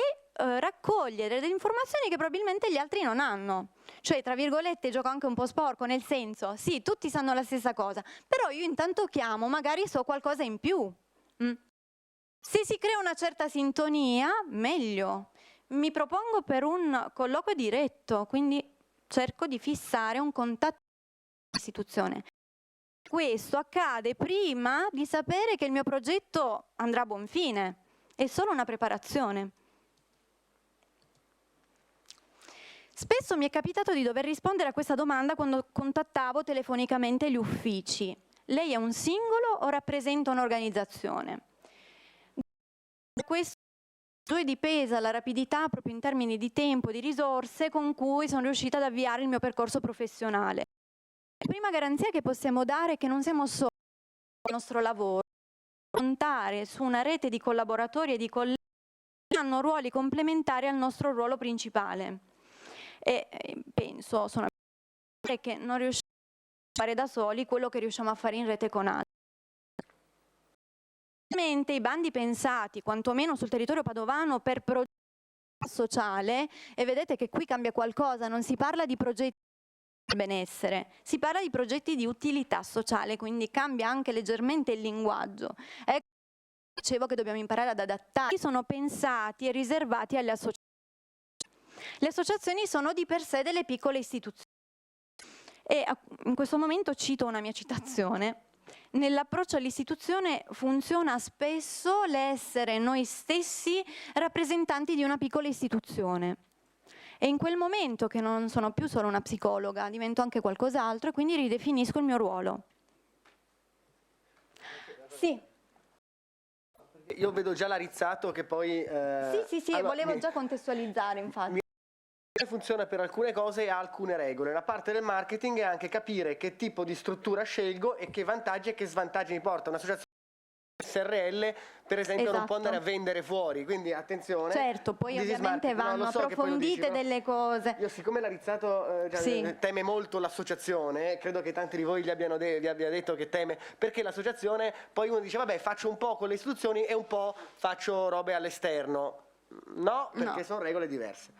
raccogliere delle informazioni che probabilmente gli altri non hanno. Cioè, tra virgolette, gioco anche un po' sporco, nel senso, sì, tutti sanno la stessa cosa, però io intanto chiamo, magari so qualcosa in più. Se si crea una certa sintonia, meglio. Mi propongo per un colloquio diretto, quindi cerco di fissare un contatto con l'istituzione. Questo accade prima di sapere che il mio progetto andrà a buon fine, è solo una preparazione. Spesso mi è capitato di dover rispondere a questa domanda quando contattavo telefonicamente gli uffici. Lei è un singolo o rappresenta un'organizzazione? Questo dipesa la rapidità proprio in termini di tempo, di risorse con cui sono riuscita ad avviare il mio percorso professionale. La prima garanzia che possiamo dare è che non siamo soli nel nostro lavoro, contare su una rete di collaboratori e di colleghi che hanno ruoli complementari al nostro ruolo principale. E penso, sono che non riusciamo a fare da soli quello che riusciamo a fare in rete con altri. I bandi pensati, quantomeno sul territorio padovano, per progetti sociale, e vedete che qui cambia qualcosa, non si parla di progetti benessere, si parla di progetti di utilità sociale, quindi cambia anche leggermente il linguaggio. Ecco, dicevo che dobbiamo imparare ad adattare. Sono pensati e riservati alle associazioni. Le associazioni sono di per sé delle piccole istituzioni. E in questo momento cito una mia citazione. Nell'approccio all'istituzione funziona spesso l'essere noi stessi rappresentanti di una piccola istituzione. E in quel momento che non sono più solo una psicologa, divento anche qualcos'altro e quindi ridefinisco il mio ruolo. Sì. Io vedo già Larizzato che poi... Sì, allora, volevo già contestualizzare, infatti. Funziona per alcune cose e ha alcune regole. La parte del marketing è anche capire che tipo di struttura scelgo e che vantaggi e che svantaggi mi porta. Un'associazione SRL, per esempio, non può andare a vendere fuori, quindi attenzione. Certo, poi ovviamente vanno approfondite delle cose. Io, siccome Larizzato teme molto l'associazione, credo che tanti di voi vi abbia detto che teme, perché l'associazione, poi uno dice vabbè faccio un po' con le istituzioni e un po' faccio robe all'esterno. No, perché sono regole diverse.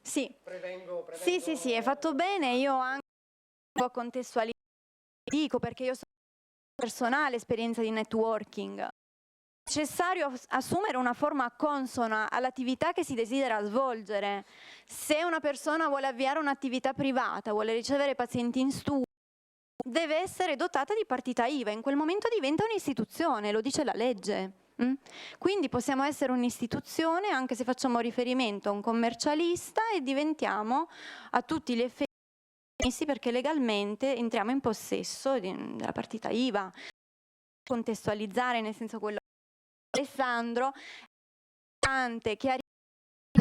Sì. Prevengo. Sì, è fatto bene, io anche un po' contestualizzare, dico perché io sono personale esperienza di networking. È necessario assumere una forma consona all'attività che si desidera svolgere. Se una persona vuole avviare un'attività privata, vuole ricevere pazienti in studio, deve essere dotata di partita IVA, in quel momento diventa un'istituzione, lo dice la legge. Quindi possiamo essere un'istituzione anche se facciamo riferimento a un commercialista e diventiamo a tutti gli effetti perché legalmente entriamo in possesso della partita IVA. Contestualizzare, nel senso quello che Alessandro, è importante chiarire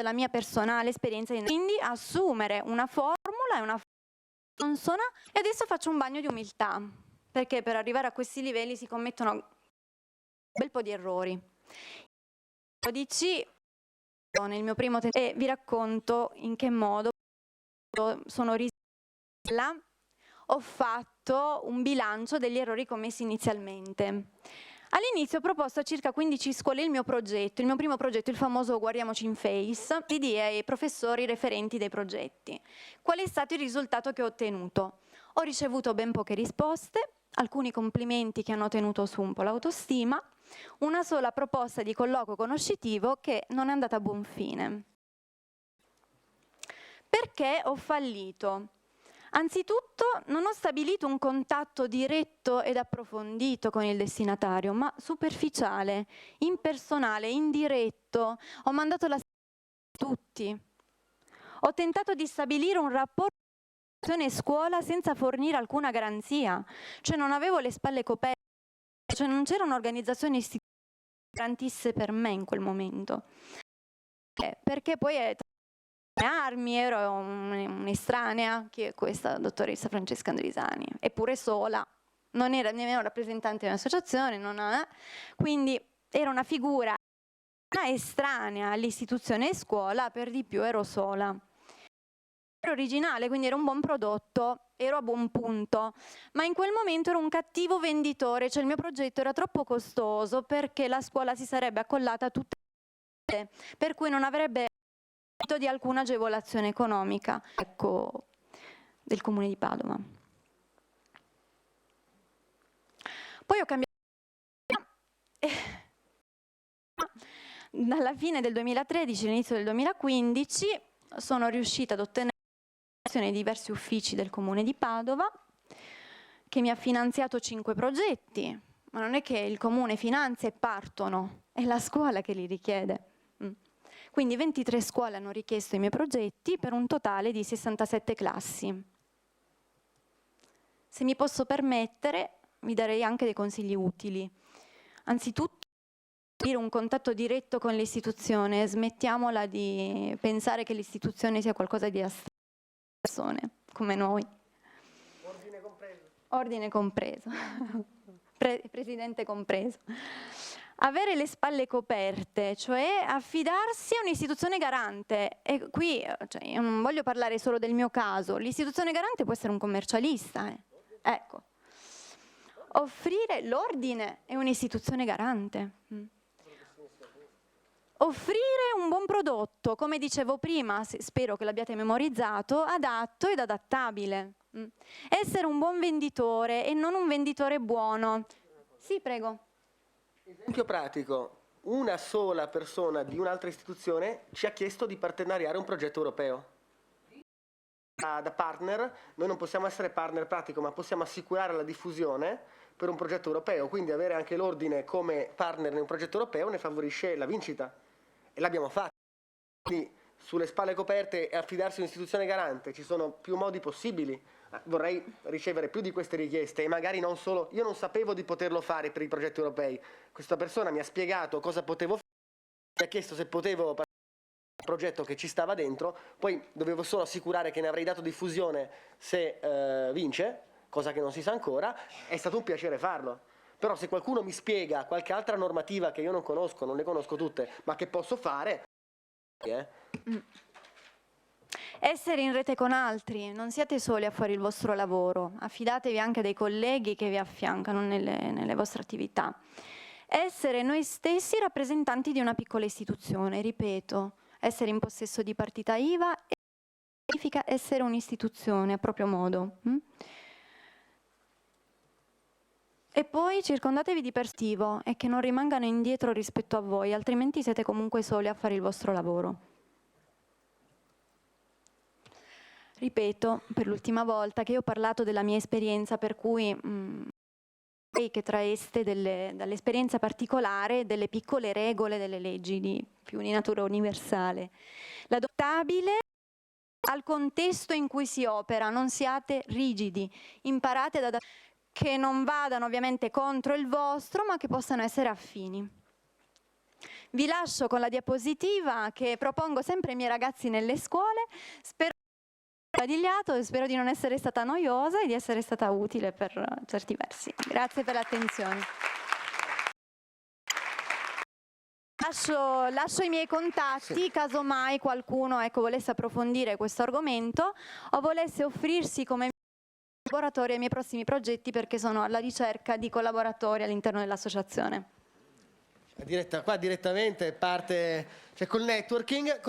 la mia personale esperienza, quindi assumere una formula e una consona. E adesso faccio un bagno di umiltà, perché per arrivare a questi livelli si commettono un bel po' di errori. Nel mio primo tempo e vi racconto in che modo sono ho fatto un bilancio degli errori commessi inizialmente. All'inizio ho proposto a circa 15 scuole il mio primo progetto, il famoso Guardiamoci in Face, PD ai professori referenti dei progetti. Qual è stato il risultato che ho ottenuto? Ho ricevuto ben poche risposte, alcuni complimenti che hanno tenuto su un po' l'autostima, una sola proposta di colloquio conoscitivo che non è andata a buon fine. Perché ho fallito? Anzitutto non ho stabilito un contatto diretto ed approfondito con il destinatario, ma superficiale, impersonale, indiretto. Ho mandato la a tutti. Ho tentato di stabilire un rapporto scuola senza fornire alcuna garanzia, cioè non avevo le spalle coperte, cioè non c'era un'organizzazione istituzionale che garantisse per me in quel momento. Perché poi ero un'estranea, che è questa dottoressa Francesca Andrisani, eppure sola, non era nemmeno rappresentante di un'associazione, quindi era una figura estranea all'istituzione scuola, per di più ero sola. Ero originale, quindi era un buon prodotto, ero a buon punto, ma in quel momento ero un cattivo venditore, cioè il mio progetto era troppo costoso perché la scuola si sarebbe accollata a tutte le cose, per cui non avrebbe di alcuna agevolazione economica, ecco, del Comune di Padova. Poi ho cambiato dalla fine del 2013 all'inizio del 2015 sono riuscita ad ottenere di diversi uffici del Comune di Padova che mi ha finanziato 5 progetti, ma non è che il Comune finanzia e partono, è la scuola che li richiede. Quindi 23 scuole hanno richiesto i miei progetti per un totale di 67 classi. Se mi posso permettere, vi darei anche dei consigli utili. Anzitutto, dire un contatto diretto con l'istituzione, smettiamola di pensare che l'istituzione sia qualcosa di astratto, persone come noi. Ordine compreso. Ordine compreso. Presidente compreso. Avere le spalle coperte, cioè affidarsi a un'istituzione garante. E qui io non voglio parlare solo del mio caso, l'istituzione garante può essere un commercialista. Ecco. Offrire l'ordine è un'istituzione garante. offrire un buon prodotto, come dicevo prima, spero che l'abbiate memorizzato, adatto ed adattabile. Essere un buon venditore e non un venditore buono. Sì, prego. Esempio pratico, una sola persona di un'altra istituzione ci ha chiesto di partenariare un progetto europeo. Da partner, noi non possiamo essere partner pratico, ma possiamo assicurare la diffusione per un progetto europeo, quindi avere anche l'ordine come partner in un progetto europeo ne favorisce la vincita. E l'abbiamo fatto. Quindi sulle spalle coperte e affidarsi a un'istituzione garante ci sono più modi possibili. Vorrei ricevere più di queste richieste e magari non solo, io non sapevo di poterlo fare per i progetti europei, questa persona mi ha spiegato cosa potevo fare, mi ha chiesto se potevo partecipare al progetto che ci stava dentro, poi dovevo solo assicurare che ne avrei dato diffusione se vince, cosa che non si sa ancora, è stato un piacere farlo. Però se qualcuno mi spiega qualche altra normativa che io non conosco, non le conosco tutte, ma che posso fare, Essere in rete con altri, non siate soli a fare il vostro lavoro, affidatevi anche a dei colleghi che vi affiancano nelle vostre attività. Essere noi stessi rappresentanti di una piccola istituzione, ripeto, essere in possesso di partita IVA significa essere un'istituzione a proprio modo. E poi circondatevi di persone e che non rimangano indietro rispetto a voi, altrimenti siete comunque soli a fare il vostro lavoro. Ripeto per l'ultima volta che io ho parlato della mia esperienza, per cui che traeste dall'esperienza particolare delle piccole regole delle leggi più di natura universale. L'adottabile al contesto in cui si opera, non siate rigidi, imparate che non vadano ovviamente contro il vostro, ma che possano essere affini. Vi lascio con la diapositiva che propongo sempre ai miei ragazzi nelle scuole, spero sbadigliato e spero di non essere stata noiosa e di essere stata utile per certi versi. Grazie per l'attenzione. Lascio i miei contatti, casomai qualcuno volesse approfondire questo argomento o volesse offrirsi come collaboratori ai miei prossimi progetti, perché sono alla ricerca di collaboratori all'interno dell'associazione. Qua direttamente parte, cioè col networking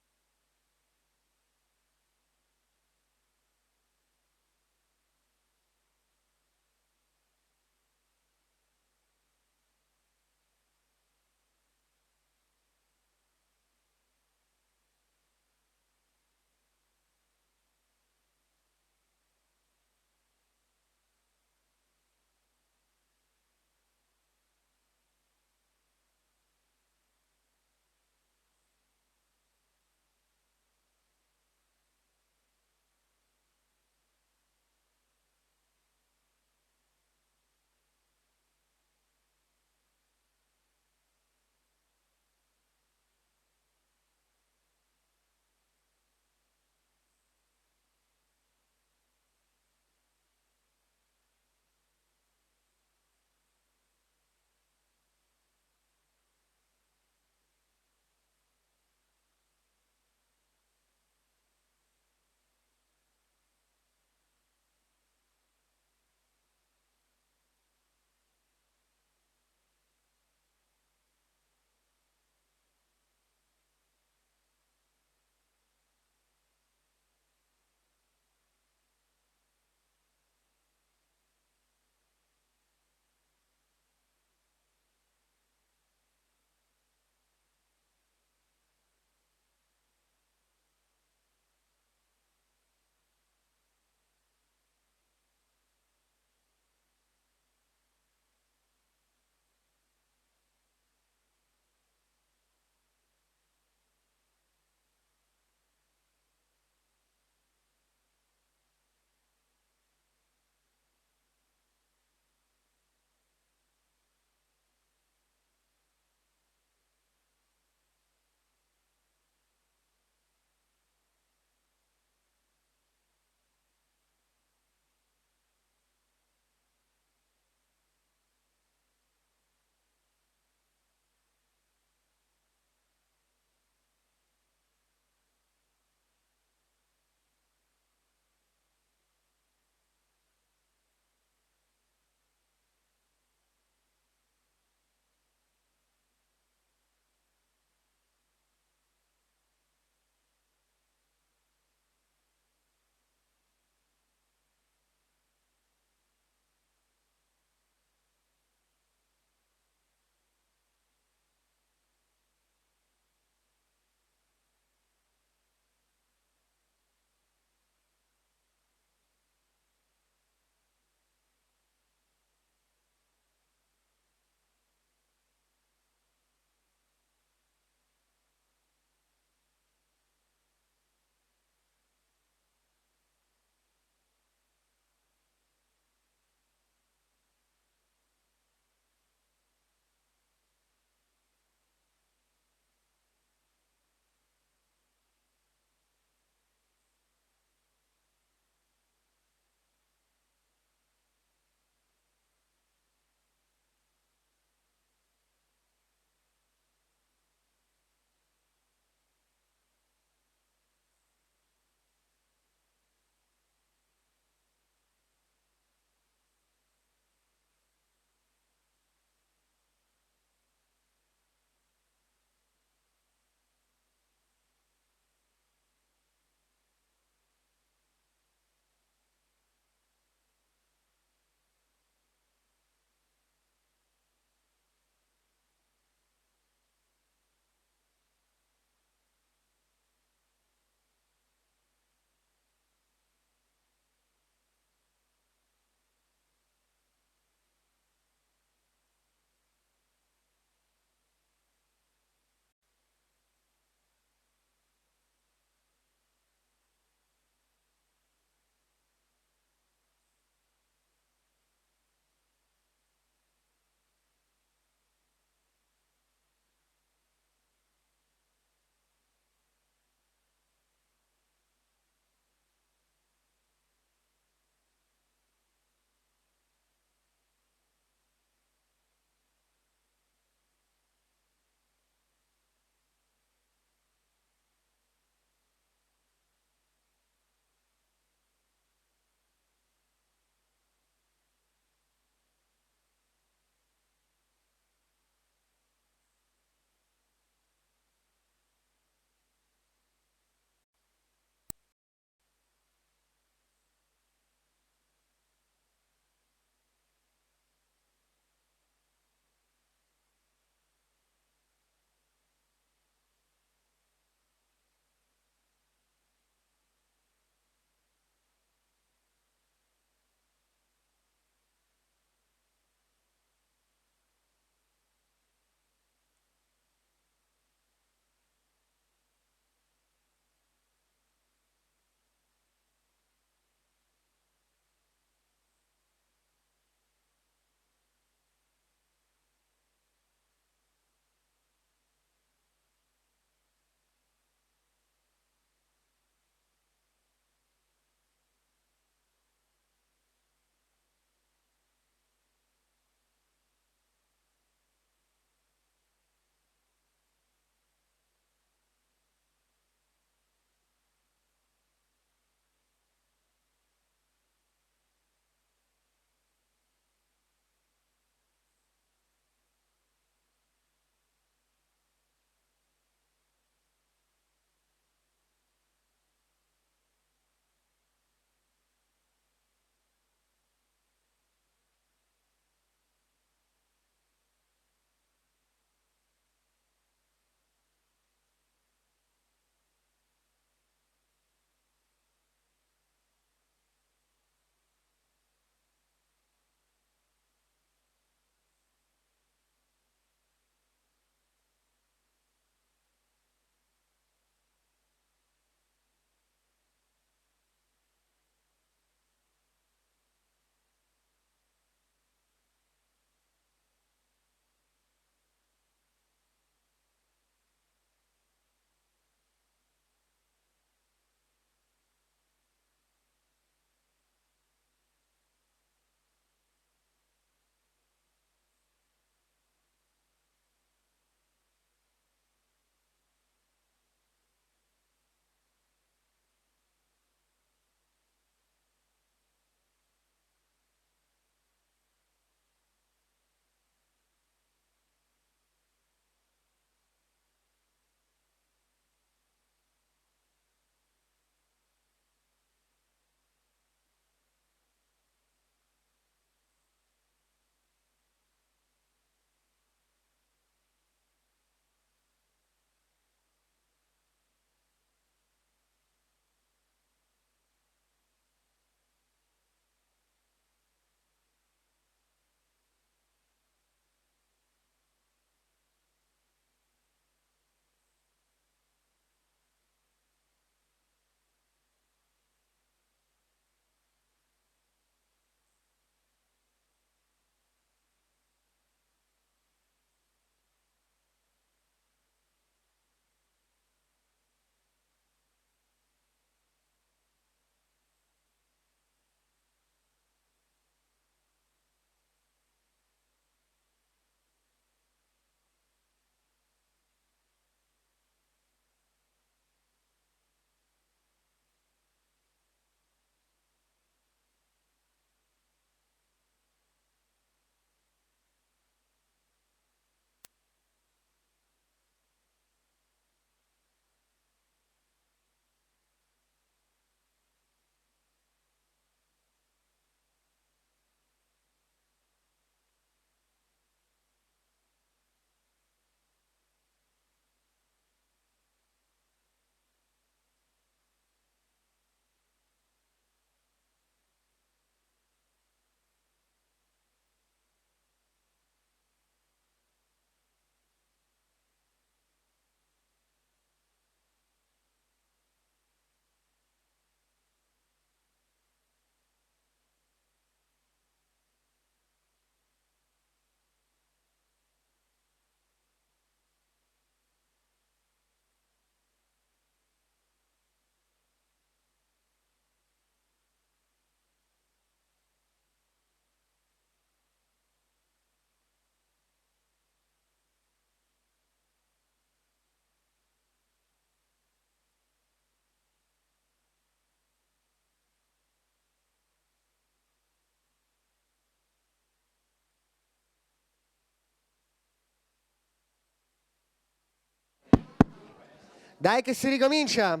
Dai che si ricomincia.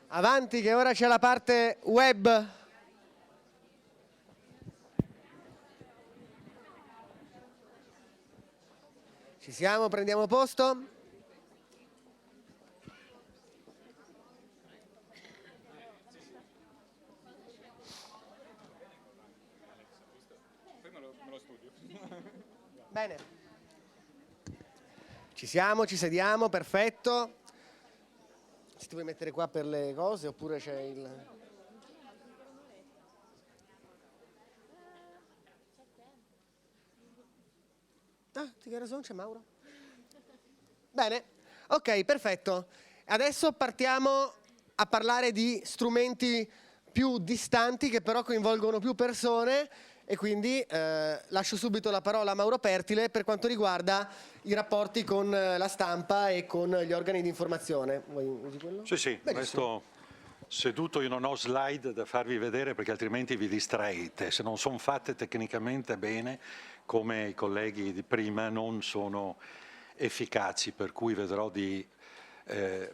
Avanti che ora c'è la parte web. Ci siamo, prendiamo posto. Bene. Ci siamo, ci sediamo, perfetto. Se ti vuoi mettere qua per le cose oppure c'è il... Ah, che ragione c'è Mauro? Bene, ok, perfetto. Adesso partiamo a parlare di strumenti più distanti che però coinvolgono più persone e quindi lascio subito la parola a Mauro Pertile per quanto riguarda i rapporti con la stampa e con gli organi di informazione. Usi quello? Sì, resto seduto, io non ho slide da farvi vedere perché altrimenti vi distraete. Se non sono fatte tecnicamente bene, come i colleghi di prima, non sono efficaci, per cui vedrò di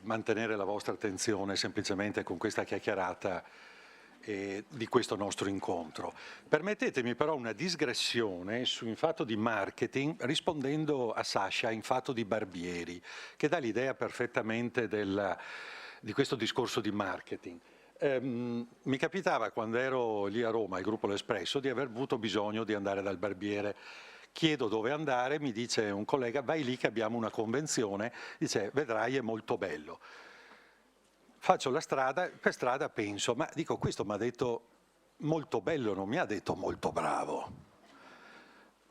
mantenere la vostra attenzione semplicemente con questa chiacchierata di questo nostro incontro. Permettetemi però una digressione in fatto di marketing rispondendo a Sasha in fatto di Barbieri, che dà l'idea perfettamente di questo discorso di marketing. Mi capitava quando ero lì a Roma, al gruppo L'Espresso, di aver avuto bisogno di andare dal barbiere. Chiedo dove andare, mi dice un collega, vai lì che abbiamo una convenzione, dice vedrai è molto bello. Faccio la strada, per strada penso, ma dico questo mi ha detto molto bello, non mi ha detto molto bravo.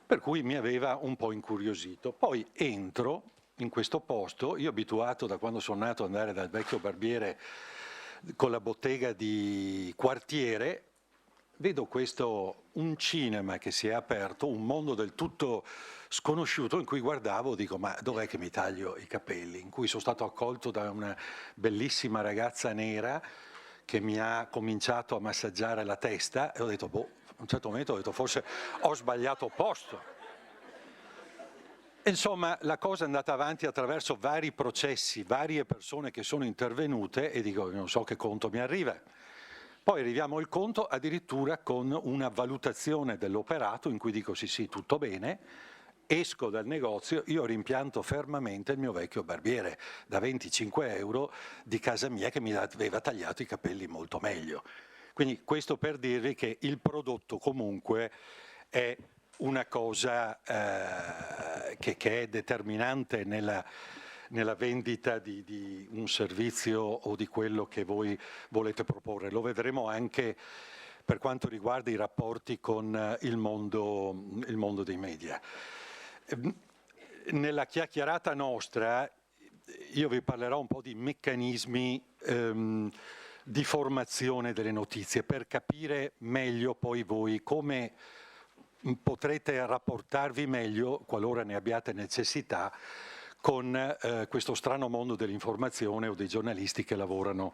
Per cui mi aveva un po' incuriosito. Poi entro in questo posto, io abituato da quando sono nato ad andare dal vecchio barbiere con la bottega di quartiere, vedo un cinema che si è aperto, un mondo del tutto sconosciuto in cui guardavo, dico ma dov'è che mi taglio i capelli? In cui sono stato accolto da una bellissima ragazza nera che mi ha cominciato a massaggiare la testa e ho detto boh, a un certo momento ho detto forse ho sbagliato posto. Insomma, la cosa è andata avanti attraverso vari processi, varie persone che sono intervenute e dico non so che conto mi arriva. Poi arriviamo al conto addirittura con una valutazione dell'operato in cui dico sì, tutto bene, esco dal negozio, io rimpianto fermamente il mio vecchio barbiere da 25 euro di casa mia che mi aveva tagliato i capelli molto meglio. Quindi questo per dirvi che il prodotto comunque è una cosa che è determinante nella vendita di un servizio o di quello che voi volete proporre. Lo vedremo anche per quanto riguarda i rapporti con il mondo dei media. Nella chiacchierata nostra io vi parlerò un po' di meccanismi di formazione delle notizie per capire meglio poi voi come potrete rapportarvi meglio, qualora ne abbiate necessità, con questo strano mondo dell'informazione o dei giornalisti che lavorano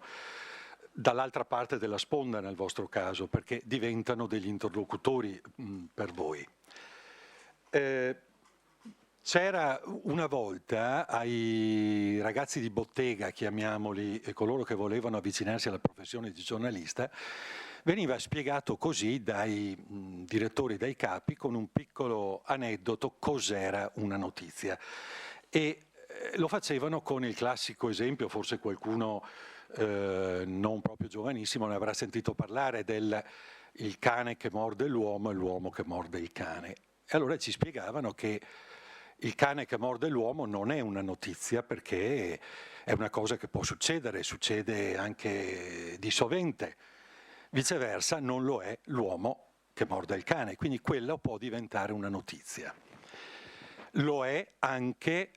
dall'altra parte della sponda nel vostro caso, perché diventano degli interlocutori per voi. C'era una volta ai ragazzi di bottega, chiamiamoli, e coloro che volevano avvicinarsi alla professione di giornalista, veniva spiegato così dai direttori, dai capi, con un piccolo aneddoto cos'era una notizia. E lo facevano con il classico esempio, forse qualcuno non proprio giovanissimo ne avrà sentito parlare, del il cane che morde l'uomo e l'uomo che morde il cane. E allora ci spiegavano che il cane che morde l'uomo non è una notizia perché è una cosa che può succedere, succede anche di sovente. Viceversa non lo è l'uomo che morde il cane, quindi quella può diventare una notizia. Lo è anche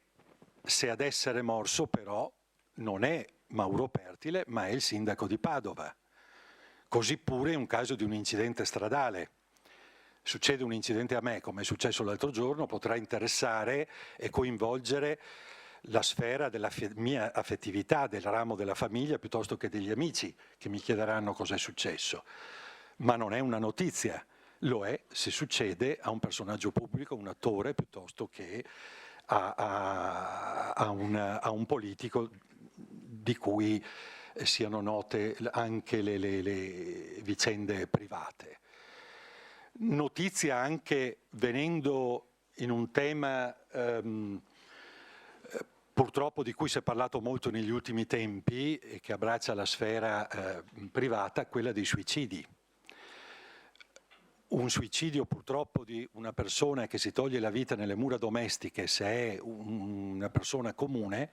se ad essere morso però non è Mauro Pertile, ma è il sindaco di Padova. Così pure in un caso di un incidente stradale. Succede un incidente a me, come è successo l'altro giorno, potrà interessare e coinvolgere la sfera della mia affettività, del ramo della famiglia, piuttosto che degli amici che mi chiederanno cosa è successo. Ma non è una notizia, lo è se succede a un personaggio pubblico, un attore, piuttosto che a un politico di cui siano note anche le vicende private. Notizia anche venendo in un tema purtroppo di cui si è parlato molto negli ultimi tempi e che abbraccia la sfera privata, quella dei suicidi. Un suicidio purtroppo di una persona che si toglie la vita nelle mura domestiche, se è una persona comune,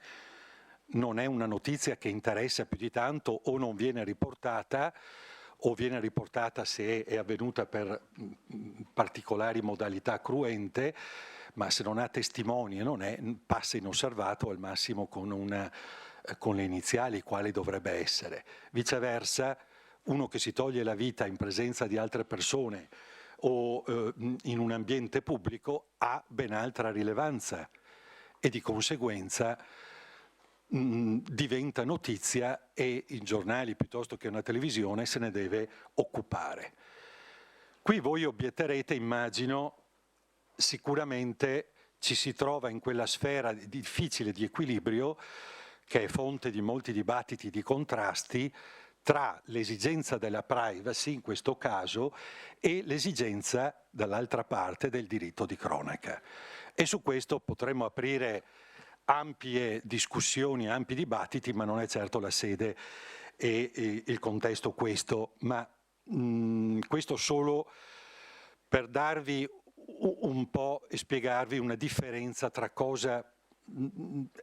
non è una notizia che interessa più di tanto o non viene riportata, o viene riportata se è avvenuta per particolari modalità cruente, ma se non ha testimoni e passa inosservato al massimo con le iniziali, quali dovrebbe essere. Viceversa, uno che si toglie la vita in presenza di altre persone o in un ambiente pubblico ha ben altra rilevanza e di conseguenza diventa notizia e i giornali piuttosto che una televisione se ne deve occupare. Qui voi obietterete, immagino, sicuramente ci si trova in quella sfera difficile di equilibrio che è fonte di molti dibattiti, di contrasti tra l'esigenza della privacy in questo caso e l'esigenza dall'altra parte del diritto di cronaca. E su questo potremmo aprire ampie discussioni, ampi dibattiti, ma non è certo la sede e il contesto questo, ma questo solo per darvi un po' e spiegarvi una differenza tra cosa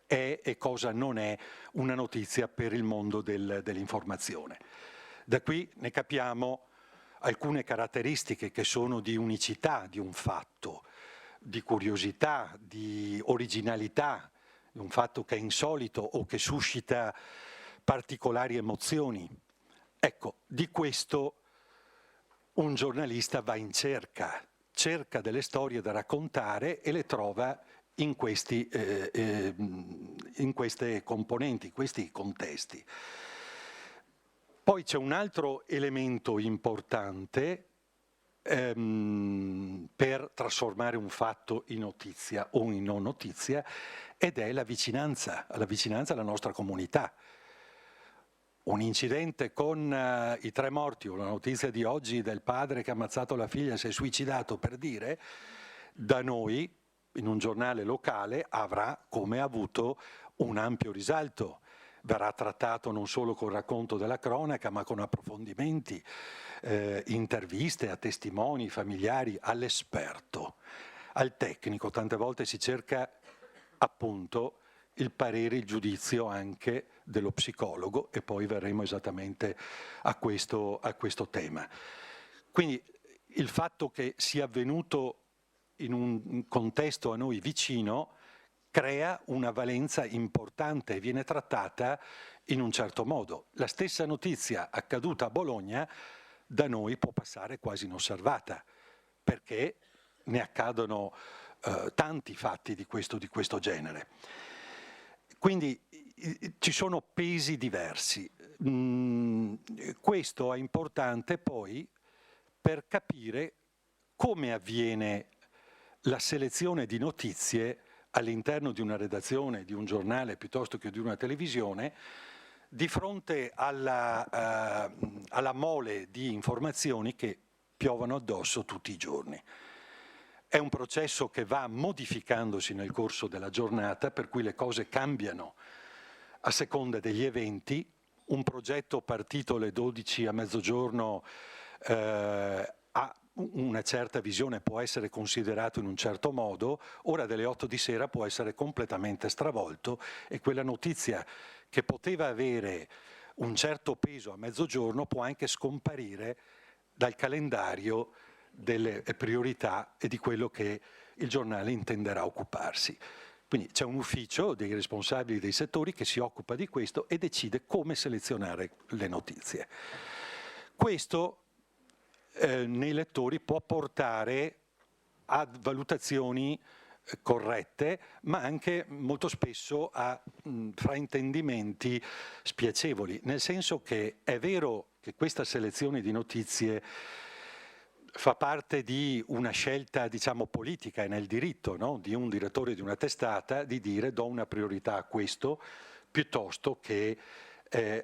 è e cosa non è una notizia per il mondo dell'informazione. Da qui ne capiamo alcune caratteristiche che sono di unicità di un fatto, di curiosità, di originalità, di un fatto che è insolito o che suscita particolari emozioni. Ecco, di questo un giornalista va in cerca delle storie da raccontare e le trova in queste componenti, in questi contesti. Poi c'è un altro elemento importante per trasformare un fatto in notizia o in non notizia ed è la vicinanza alla nostra comunità. Un incidente con i 3 morti o la notizia di oggi del padre che ha ammazzato la figlia e si è suicidato, per dire, da noi in un giornale locale avrà come avuto un ampio risalto. Verrà trattato non solo col racconto della cronaca, ma con approfondimenti, interviste a testimoni, familiari, all'esperto, al tecnico. Tante volte si cerca appunto il parere, il giudizio anche dello psicologo e poi verremo esattamente a questo tema. Quindi il fatto che sia avvenuto in un contesto a noi vicino crea una valenza importante e viene trattata in un certo modo. La stessa notizia accaduta a Bologna da noi può passare quasi inosservata, perché ne accadono tanti fatti di questo genere. Quindi ci sono pesi diversi. Questo è importante poi per capire come avviene la selezione di notizie all'interno di una redazione, di un giornale piuttosto che di una televisione, di fronte alla mole di informazioni che piovono addosso tutti i giorni. È un processo che va modificandosi nel corso della giornata, per cui le cose cambiano a seconda degli eventi. Un progetto partito alle 12 a mezzogiorno ha una certa visione, può essere considerato in un certo modo, ora delle 8 di sera può essere completamente stravolto e quella notizia che poteva avere un certo peso a mezzogiorno può anche scomparire dal calendario delle priorità e di quello che il giornale intenderà occuparsi. Quindi c'è un ufficio dei responsabili dei settori che si occupa di questo e decide come selezionare le notizie. Questo nei lettori può portare a valutazioni corrette, ma anche molto spesso a fraintendimenti spiacevoli, nel senso che è vero che questa selezione di notizie fa parte di una scelta, diciamo, politica e nel diritto, no? Di un direttore di una testata di dire do una priorità a questo piuttosto che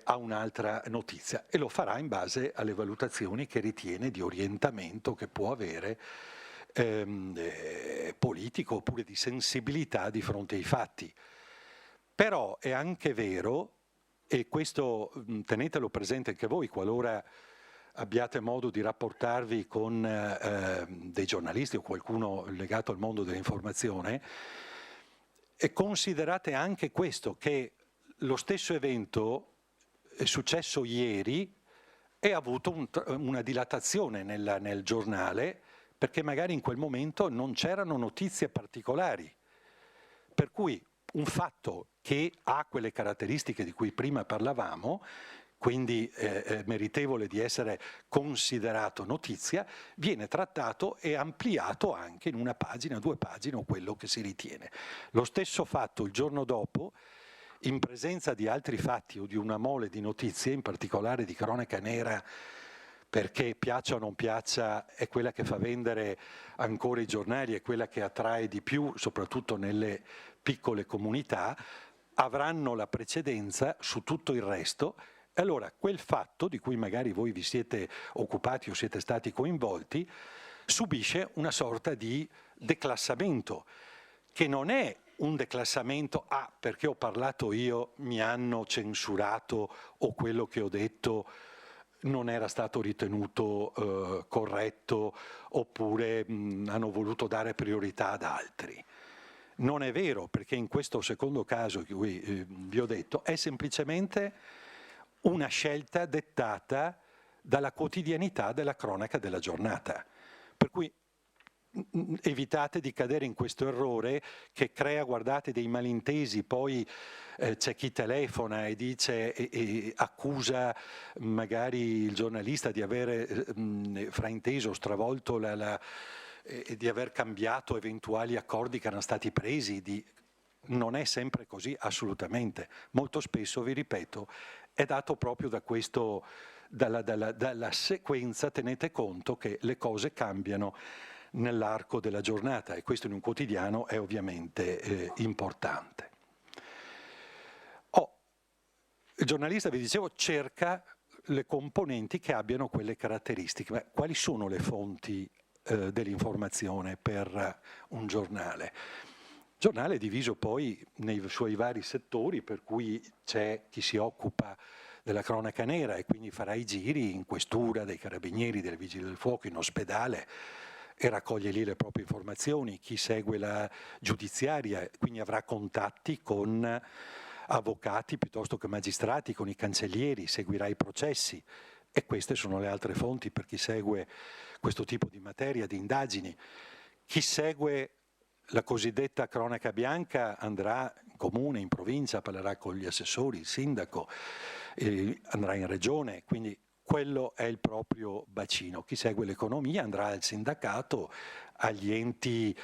a un'altra notizia, e lo farà in base alle valutazioni che ritiene di orientamento che può avere politico oppure di sensibilità di fronte ai fatti. Però è anche vero, e questo tenetelo presente anche voi qualora abbiate modo di rapportarvi con dei giornalisti o qualcuno legato al mondo dell'informazione, e considerate anche questo, che lo stesso evento è successo ieri e ha avuto una dilatazione nel giornale, perché magari in quel momento non c'erano notizie particolari. Per cui un fatto che ha quelle caratteristiche di cui prima parlavamo, quindi meritevole di essere considerato notizia, viene trattato e ampliato anche in una pagina, 2 pagine o quello che si ritiene. Lo stesso fatto il giorno dopo, in presenza di altri fatti o di una mole di notizie, in particolare di cronaca nera, perché piaccia o non piaccia è quella che fa vendere ancora i giornali, è quella che attrae di più, soprattutto nelle piccole comunità, avranno la precedenza su tutto il resto. E allora quel fatto di cui magari voi vi siete occupati o siete stati coinvolti subisce una sorta di declassamento, che non è un declassamento perché ho parlato io mi hanno censurato o quello che ho detto non era stato ritenuto corretto oppure hanno voluto dare priorità ad altri. Non è vero, perché in questo secondo caso che vi ho detto è semplicemente una scelta dettata dalla quotidianità della cronaca della giornata. Per cui evitate di cadere in questo errore che crea, guardate, dei malintesi, poi c'è chi telefona e dice e accusa magari il giornalista di aver frainteso, stravolto di aver cambiato eventuali accordi che erano stati presi. Non è sempre così, assolutamente. Molto spesso, vi ripeto, è dato proprio da questo, dalla sequenza. Tenete conto che le cose cambiano nell'arco della giornata e questo in un quotidiano è ovviamente importante. Il giornalista, vi dicevo, cerca le componenti che abbiano quelle caratteristiche. Ma quali sono le fonti dell'informazione per un giornale? Il giornale è diviso poi nei suoi vari settori, per cui c'è chi si occupa della cronaca nera e quindi farà i giri in questura, dei carabinieri, dei vigili del fuoco, in ospedale e raccoglie lì le proprie informazioni. Chi segue la giudiziaria quindi avrà contatti con avvocati piuttosto che magistrati, con i cancellieri, seguirà i processi, e queste sono le altre fonti per chi segue questo tipo di materia, di indagini. Chi segue la cosiddetta cronaca bianca andrà in comune, in provincia, parlerà con gli assessori, il sindaco, andrà in regione, quindi quello è il proprio bacino. Chi segue l'economia andrà al sindacato, agli enti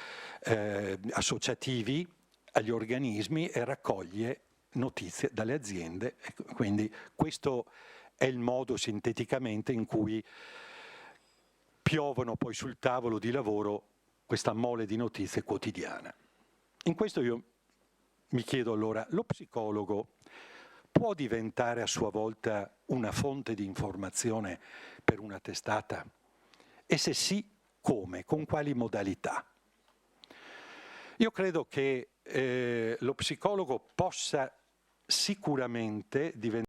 associativi, agli organismi e raccoglie notizie dalle aziende. Quindi questo è il modo, sinteticamente, in cui piovono poi sul tavolo di lavoro questa mole di notizie quotidiana. In questo io mi chiedo allora, lo psicologo può diventare a sua volta una fonte di informazione per una testata? E se sì, come? Con quali modalità? Io credo che lo psicologo possa sicuramente diventare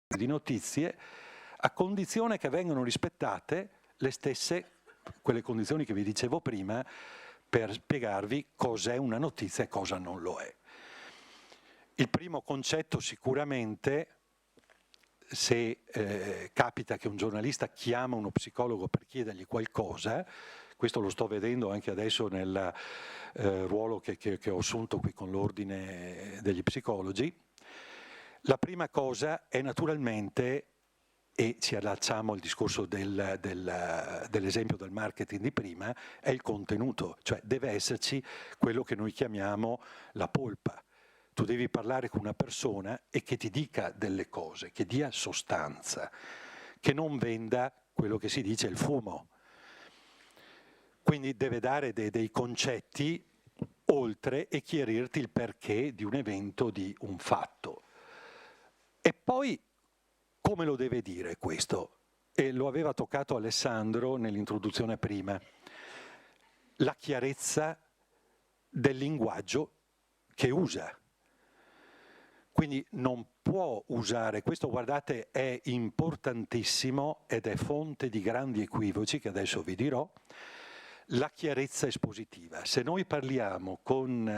di notizie a condizione che vengano rispettate le stesse, quelle condizioni che vi dicevo prima, per spiegarvi cos'è una notizia e cosa non lo è. Il primo concetto sicuramente, se capita che un giornalista chiama uno psicologo per chiedergli qualcosa, questo lo sto vedendo anche adesso nel ruolo che ho assunto qui con l'ordine degli psicologi, la prima cosa è naturalmente, e ci allacciamo al discorso dell'esempio del marketing di prima, è il contenuto, cioè deve esserci quello che noi chiamiamo la polpa. Tu devi parlare con una persona e che ti dica delle cose, che dia sostanza, che non venda quello che si dice il fumo. Quindi deve dare dei concetti oltre e chiarirti il perché di un evento, di un fatto. E poi come lo deve dire questo? E lo aveva toccato Alessandro nell'introduzione prima. La chiarezza del linguaggio che usa. Quindi non può usare, questo guardate è importantissimo ed è fonte di grandi equivoci che adesso vi dirò, la chiarezza espositiva. Se noi parliamo con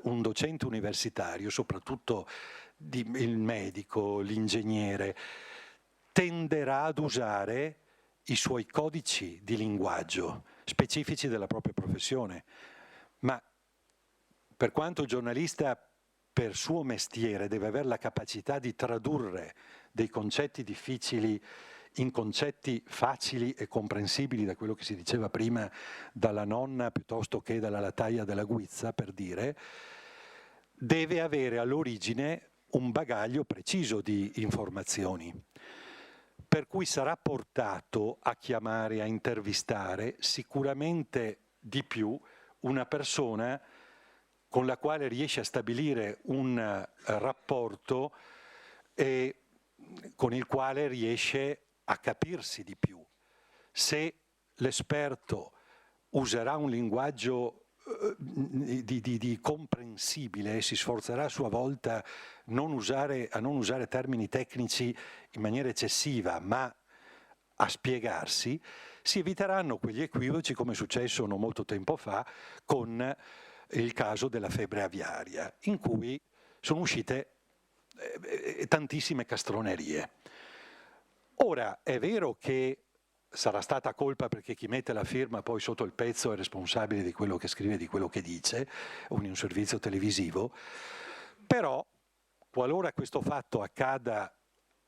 un docente universitario, soprattutto il medico, l'ingegnere, tenderà ad usare i suoi codici di linguaggio specifici della propria professione, ma per quanto il giornalista per suo mestiere deve avere la capacità di tradurre dei concetti difficili in concetti facili e comprensibili, da quello che si diceva prima dalla nonna piuttosto che dalla lataia della guizza, per dire, deve avere all'origine un bagaglio preciso di informazioni, per cui sarà portato a chiamare, a intervistare sicuramente di più una persona con la quale riesce a stabilire un rapporto e con il quale riesce a capirsi di più. Se l'esperto userà un linguaggio di comprensibile e si sforzerà a sua volta a non usare termini tecnici in maniera eccessiva, ma a spiegarsi, si eviteranno quegli equivoci come è successo non molto tempo fa con il caso della febbre aviaria, in cui sono uscite tantissime castronerie. Ora, è vero che sarà stata colpa perché chi mette la firma poi sotto il pezzo è responsabile di quello che scrive, di quello che dice, in un servizio televisivo, però qualora questo fatto accada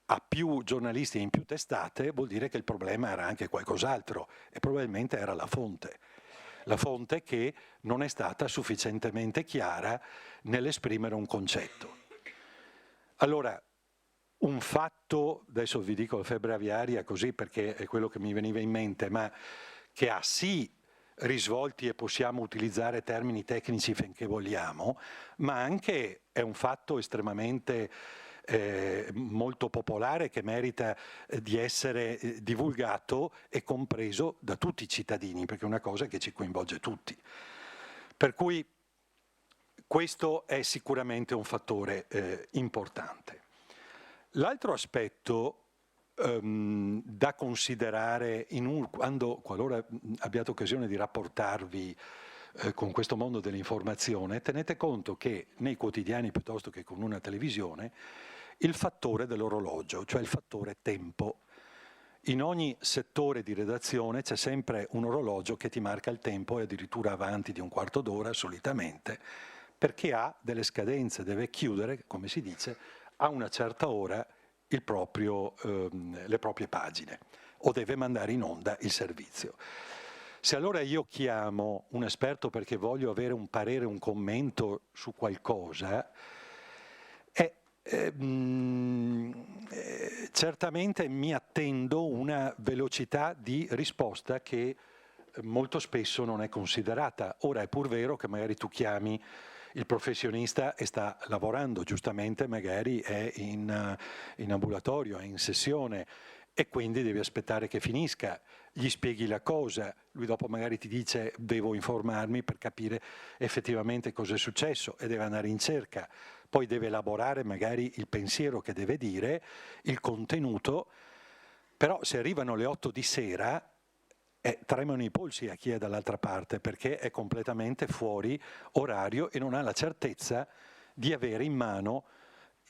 a più giornalisti e in più testate, vuol dire che il problema era anche qualcos'altro e probabilmente era la fonte che non è stata sufficientemente chiara nell'esprimere un concetto. Allora, un fatto, adesso vi dico la febbre aviaria così perché è quello che mi veniva in mente, ma che ha sì risvolti e possiamo utilizzare termini tecnici finché vogliamo, ma anche è un fatto estremamente molto popolare che merita di essere divulgato e compreso da tutti i cittadini, perché è una cosa che ci coinvolge tutti. Per cui questo è sicuramente un fattore importante. L'altro aspetto da considerare qualora abbiate occasione di rapportarvi con questo mondo dell'informazione, tenete conto che nei quotidiani piuttosto che con una televisione il fattore dell'orologio, cioè il fattore tempo. In ogni settore di redazione c'è sempre un orologio che ti marca il tempo e addirittura avanti di un quarto d'ora solitamente, perché ha delle scadenze, deve chiudere, come si dice, a una certa ora le proprie pagine o deve mandare in onda il servizio. Se allora io chiamo un esperto perché voglio avere un parere, un commento su qualcosa, certamente mi attendo una velocità di risposta che molto spesso non è considerata. Ora è pur vero che magari tu chiami il professionista e sta lavorando, giustamente magari è in ambulatorio, è in sessione e quindi devi aspettare che finisca, gli spieghi la cosa, lui dopo magari ti dice devo informarmi per capire effettivamente cosa è successo e deve andare in cerca, poi deve elaborare magari il pensiero che deve dire, il contenuto, però se arrivano le 8 di sera tremano i polsi a chi è dall'altra parte perché è completamente fuori orario e non ha la certezza di avere in mano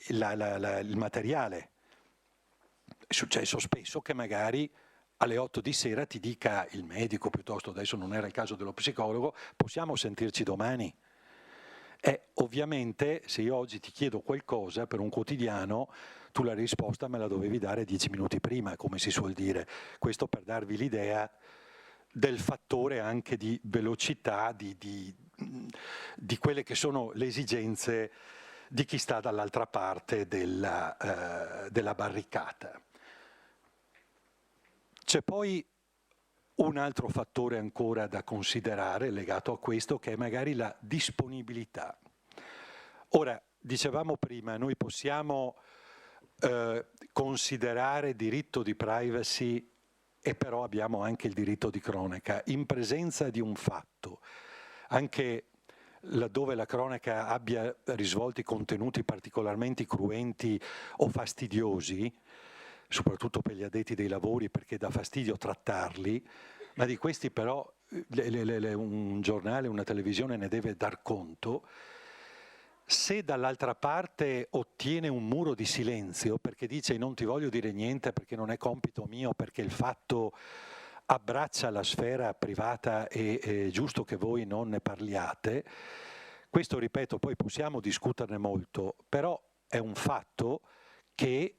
il materiale. È successo spesso che magari alle 8 di sera ti dica il medico, piuttosto adesso non era il caso dello psicologo, possiamo sentirci domani? Ovviamente se io oggi ti chiedo qualcosa per un quotidiano, tu la risposta me la dovevi dare 10 minuti prima, come si suol dire. Questo per darvi l'idea del fattore anche di velocità, di quelle che sono le esigenze di chi sta dall'altra parte della barricata. C'è poi Un altro fattore ancora da considerare legato a questo, che è magari la disponibilità. Ora, dicevamo prima, noi possiamo considerare diritto di privacy e però abbiamo anche il diritto di cronaca. In presenza di un fatto, anche laddove la cronaca abbia risvolti contenuti particolarmente cruenti o fastidiosi, soprattutto per gli addetti dei lavori perché dà fastidio trattarli, ma di questi però un giornale, una televisione ne deve dar conto. Se dall'altra parte ottiene un muro di silenzio perché dice non ti voglio dire niente perché non è compito mio, perché il fatto abbraccia la sfera privata e è giusto che voi non ne parliate, questo ripeto, poi possiamo discuterne molto, però è un fatto che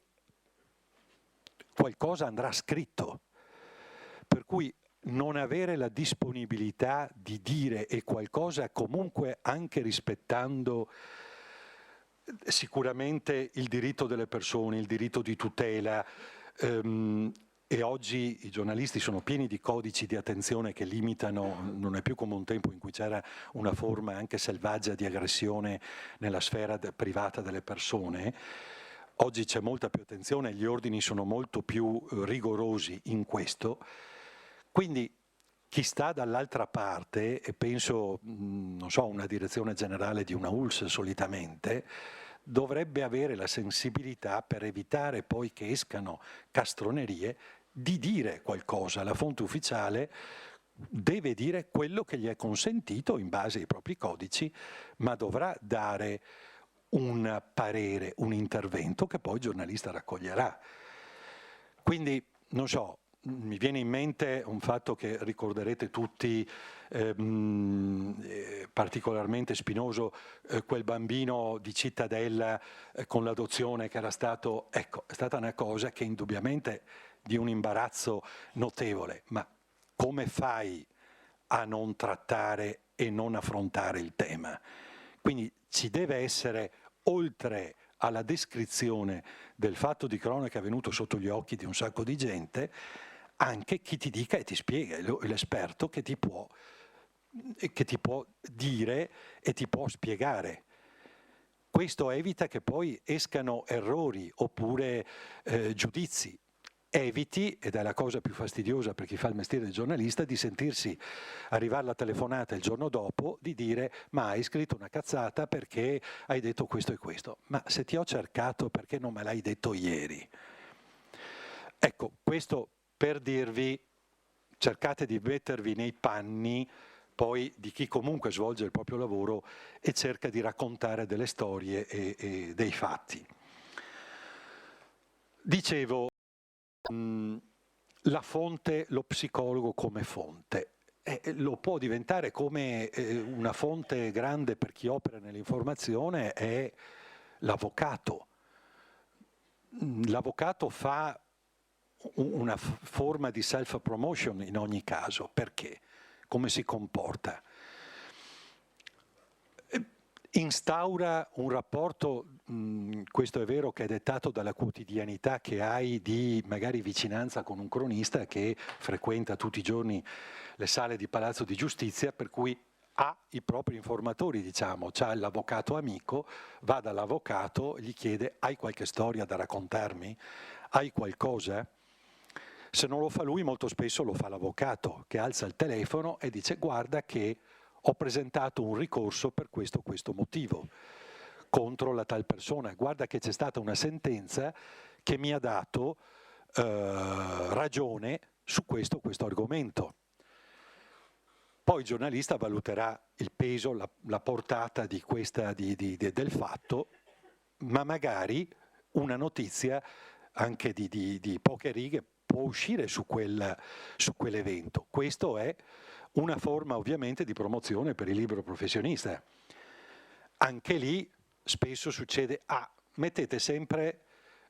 qualcosa andrà scritto, per cui non avere la disponibilità di dire e qualcosa comunque anche rispettando sicuramente il diritto delle persone, il diritto di tutela, e oggi i giornalisti sono pieni di codici di attenzione che limitano, non è più come un tempo in cui c'era una forma anche selvaggia di aggressione nella sfera privata delle persone. Oggi c'è molta più attenzione, gli ordini sono molto più rigorosi in questo. Quindi chi sta dall'altra parte, e penso, non so, una direzione generale di una ULSS solitamente, dovrebbe avere la sensibilità per evitare poi che escano castronerie di dire qualcosa. La fonte ufficiale deve dire quello che gli è consentito in base ai propri codici, ma dovrà dare un parere, un intervento che poi il giornalista raccoglierà. Quindi, non so, mi viene in mente un fatto che ricorderete tutti, particolarmente spinoso, quel bambino di Cittadella con l'adozione che era stato, ecco, è stata una cosa che indubbiamente di un imbarazzo notevole, ma come fai a non trattare e non affrontare il tema? Quindi ci deve essere, oltre alla descrizione del fatto di cronaca avvenuto sotto gli occhi di un sacco di gente, anche chi ti dica e ti spiega, l'esperto che ti può dire e ti può spiegare. Questo evita che poi escano errori oppure giudizi. Eviti, ed è la cosa più fastidiosa per chi fa il mestiere del giornalista, di sentirsi arrivare la telefonata il giorno dopo di dire ma hai scritto una cazzata perché hai detto questo e questo. Ma se ti ho cercato perché non me l'hai detto ieri? Ecco, questo per dirvi, cercate di mettervi nei panni poi di chi comunque svolge il proprio lavoro e cerca di raccontare delle storie e dei fatti. Dicevo, la fonte, lo psicologo come fonte. Lo può diventare come una fonte grande per chi opera nell'informazione è l'avvocato. L'avvocato fa una forma di self-promotion in ogni caso. Perché? Come si comporta? Instaura un rapporto, questo è vero, che è dettato dalla quotidianità che hai di magari vicinanza con un cronista che frequenta tutti i giorni le sale di Palazzo di Giustizia, per cui ha i propri informatori, diciamo, c'ha l'avvocato amico, va dall'avvocato, gli chiede hai qualche storia da raccontarmi? Hai qualcosa? Se non lo fa lui, molto spesso lo fa l'avvocato, che alza il telefono e dice guarda che ho presentato un ricorso per questo motivo contro la tal persona. Guarda che c'è stata una sentenza che mi ha dato ragione su questo argomento. Poi il giornalista valuterà il peso, la portata di del fatto, ma magari una notizia anche di poche righe può uscire su quell'evento. Questo è una forma ovviamente di promozione per il libero professionista. Anche lì spesso succede, mettete sempre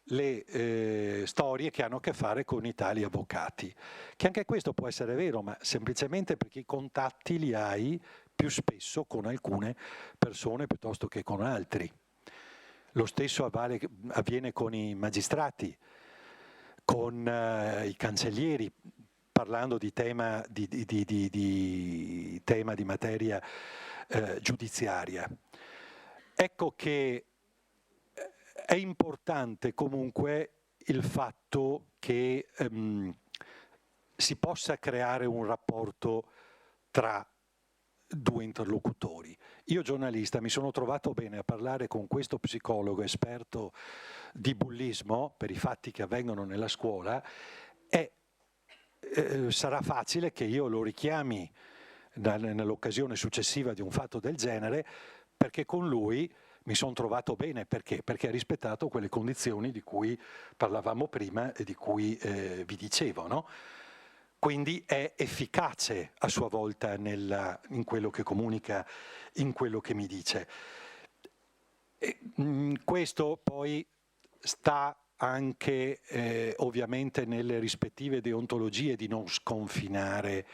le storie che hanno a che fare con i tali avvocati, che anche questo può essere vero, ma semplicemente perché i contatti li hai più spesso con alcune persone piuttosto che con altri. Lo stesso avviene con i magistrati, con i cancellieri. parlando di tema di materia giudiziaria. Ecco che è importante comunque il fatto che si possa creare un rapporto tra due interlocutori. Io giornalista mi sono trovato bene a parlare con questo psicologo esperto di bullismo per i fatti che avvengono nella scuola e sarà facile che io lo richiami nell'occasione successiva di un fatto del genere, perché con lui mi sono trovato bene. Perché? Perché ha rispettato quelle condizioni di cui parlavamo prima e di cui vi dicevo, no? Quindi è efficace a sua volta in quello che comunica, in quello che mi dice. Questo poi sta anche ovviamente nelle rispettive deontologie di non sconfinare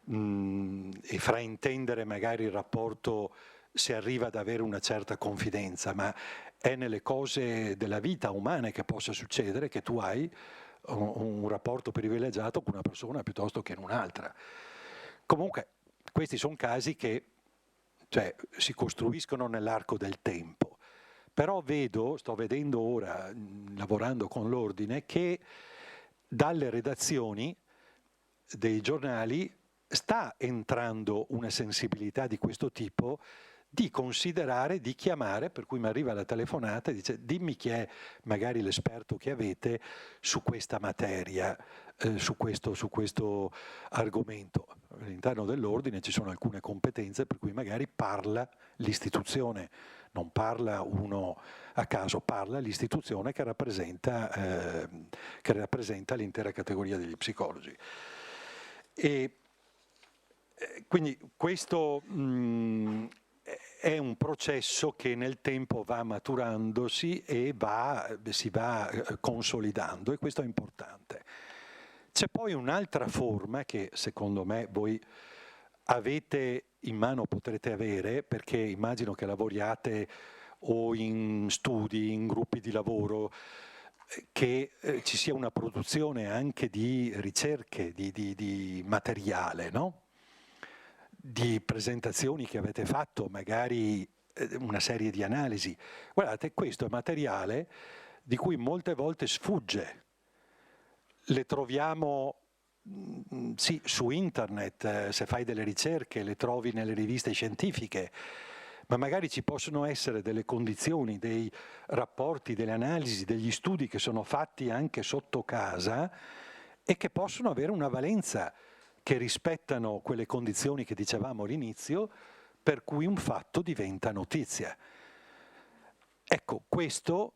e fraintendere magari il rapporto se arriva ad avere una certa confidenza, ma è nelle cose della vita umana che possa succedere che tu hai un rapporto privilegiato con una persona piuttosto che in un'altra. Comunque questi sono casi che si costruiscono nell'arco del tempo, però sto vedendo ora, lavorando con l'ordine, che dalle redazioni dei giornali sta entrando una sensibilità di questo tipo, di considerare, di chiamare, per cui mi arriva la telefonata e dice: dimmi chi è magari l'esperto che avete su questa materia, su questo argomento. All'interno dell'ordine ci sono alcune competenze per cui magari parla l'istituzione, non parla uno a caso, parla l'istituzione che rappresenta l'intera categoria degli psicologi. E quindi questo è un processo che nel tempo va maturandosi e si va consolidando, e questo è importante. C'è poi un'altra forma che secondo me voi avete in mano, potrete avere, perché immagino che lavoriate o in studi, in gruppi di lavoro, che ci sia una produzione anche di ricerche, di materiale, no? Di presentazioni che avete fatto, magari una serie di analisi. Guardate, questo è materiale di cui molte volte sfugge. Le troviamo sì, su internet, se fai delle ricerche, le trovi nelle riviste scientifiche, ma magari ci possono essere delle condizioni, dei rapporti, delle analisi, degli studi che sono fatti anche sotto casa e che possono avere una valenza, che rispettano quelle condizioni che dicevamo all'inizio, per cui un fatto diventa notizia. Ecco, questo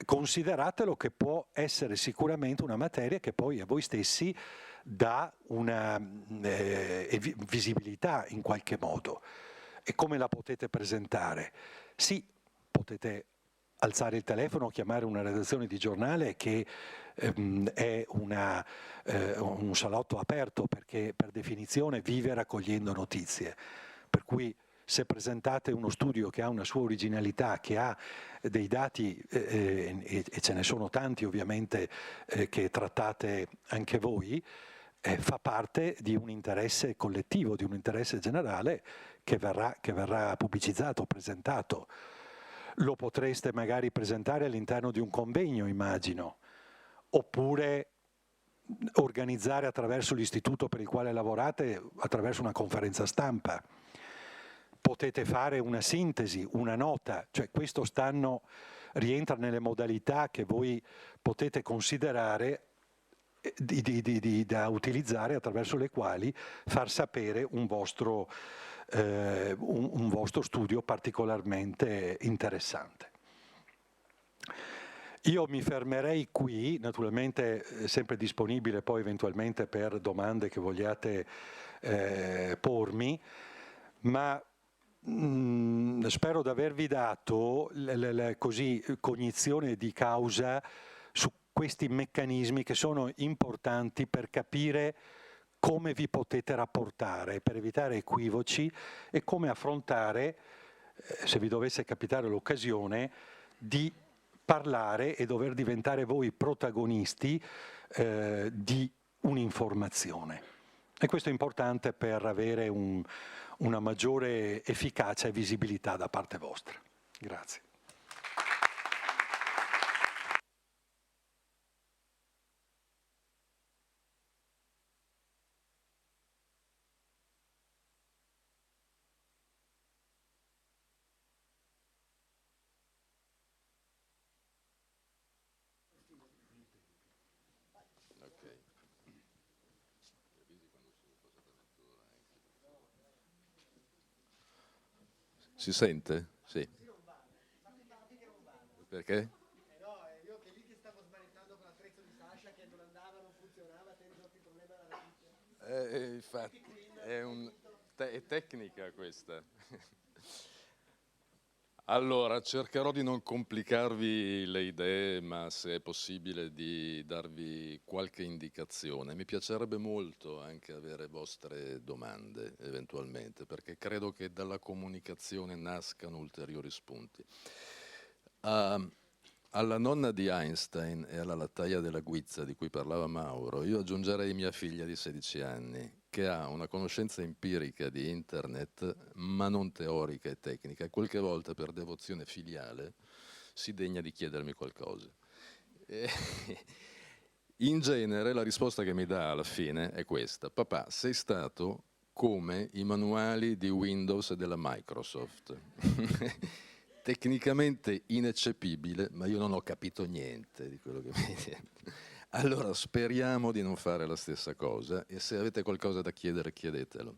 consideratelo che può essere sicuramente una materia che poi a voi stessi dà una visibilità in qualche modo. E come la potete presentare? Sì, potete alzare il telefono, chiamare una redazione di giornale che è un salotto aperto, perché per definizione vive raccogliendo notizie. Per cui se presentate uno studio che ha una sua originalità, che ha dei dati, e ce ne sono tanti ovviamente che trattate anche voi, fa parte di un interesse collettivo, di un interesse generale che verrà pubblicizzato, presentato. Lo potreste magari presentare all'interno di un convegno, immagino, oppure organizzare attraverso l'istituto per il quale lavorate, attraverso una conferenza stampa. Potete fare una sintesi, una nota, cioè questo rientra nelle modalità che voi potete considerare da utilizzare, attraverso le quali far sapere un vostro studio particolarmente interessante. Io mi fermerei qui, naturalmente sempre disponibile poi eventualmente per domande che vogliate pormi, ma spero di avervi dato così cognizione di causa su questi meccanismi che sono importanti per capire come vi potete rapportare, per evitare equivoci, e come affrontare, se vi dovesse capitare l'occasione, di parlare e dover diventare voi protagonisti di un'informazione. E questo è importante per avere una maggiore efficacia e visibilità da parte vostra. Grazie. Si sente? Sì. Perché? No, io che lì che stavo smanettando con l'attrezzo di Sasha che non andava, non funzionava, te risolti il problema della vita. Infatti, è tecnica questa. Allora, cercherò di non complicarvi le idee, ma se è possibile di darvi qualche indicazione. Mi piacerebbe molto anche avere vostre domande, eventualmente, perché credo che dalla comunicazione nascano ulteriori spunti. Alla nonna di Einstein e alla lattaia della guizza di cui parlava Mauro, io aggiungerei mia figlia di 16 anni, che ha una conoscenza empirica di internet, ma non teorica e tecnica. Qualche volta, per devozione filiale, si degna di chiedermi qualcosa. In genere la risposta che mi dà alla fine è questa: papà, sei stato come i manuali di Windows e della Microsoft. Tecnicamente ineccepibile, ma io non ho capito niente di quello che mi dice. Allora speriamo di non fare la stessa cosa, e se avete qualcosa da chiedere, chiedetelo.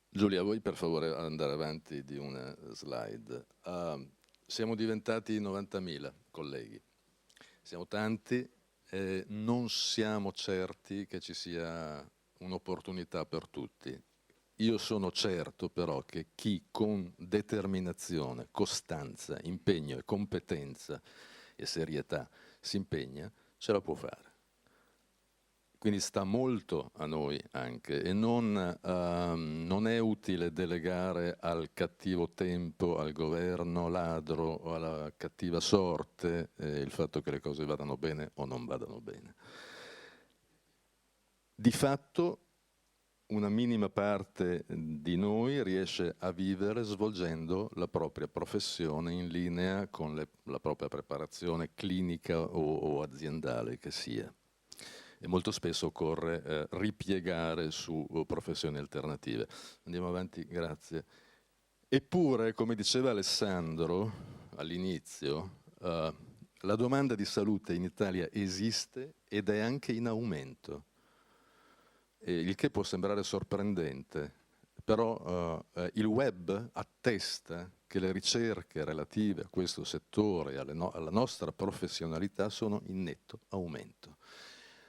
Giulia, vuoi per favore andare avanti di una slide? Siamo diventati 90.000 colleghi, siamo tanti e non siamo certi che ci sia un'opportunità per tutti. Io sono certo però che chi con determinazione, costanza, impegno e competenza e serietà si impegna, ce la può fare. Quindi sta molto a noi anche, e non è utile delegare al cattivo tempo, al governo ladro o alla cattiva sorte il fatto che le cose vadano bene o non vadano bene. Di fatto una minima parte di noi riesce a vivere svolgendo la propria professione in linea con la propria preparazione clinica o aziendale che sia. E molto spesso occorre ripiegare su professioni alternative. Andiamo avanti, grazie. Eppure, come diceva Alessandro all'inizio, la domanda di salute in Italia esiste ed è anche in aumento. Il che può sembrare sorprendente, però il web attesta che le ricerche relative a questo settore e alla nostra professionalità sono in netto aumento.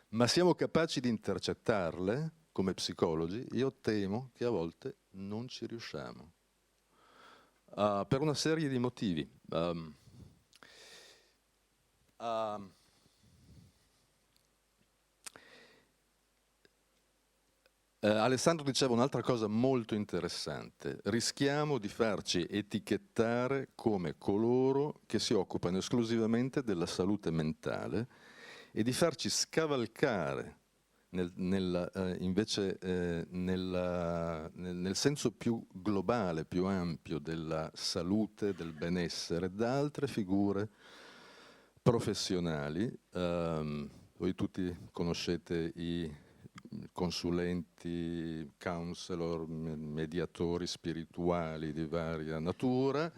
Ma siamo capaci di intercettarle come psicologi? Io temo che a volte non ci riusciamo, per una serie di motivi. Alessandro diceva un'altra cosa molto interessante: rischiamo di farci etichettare come coloro che si occupano esclusivamente della salute mentale e di farci scavalcare invece nel senso più globale, più ampio della salute, del benessere, da altre figure professionali. Voi tutti conoscete i consulenti, counselor, mediatori spirituali di varia natura,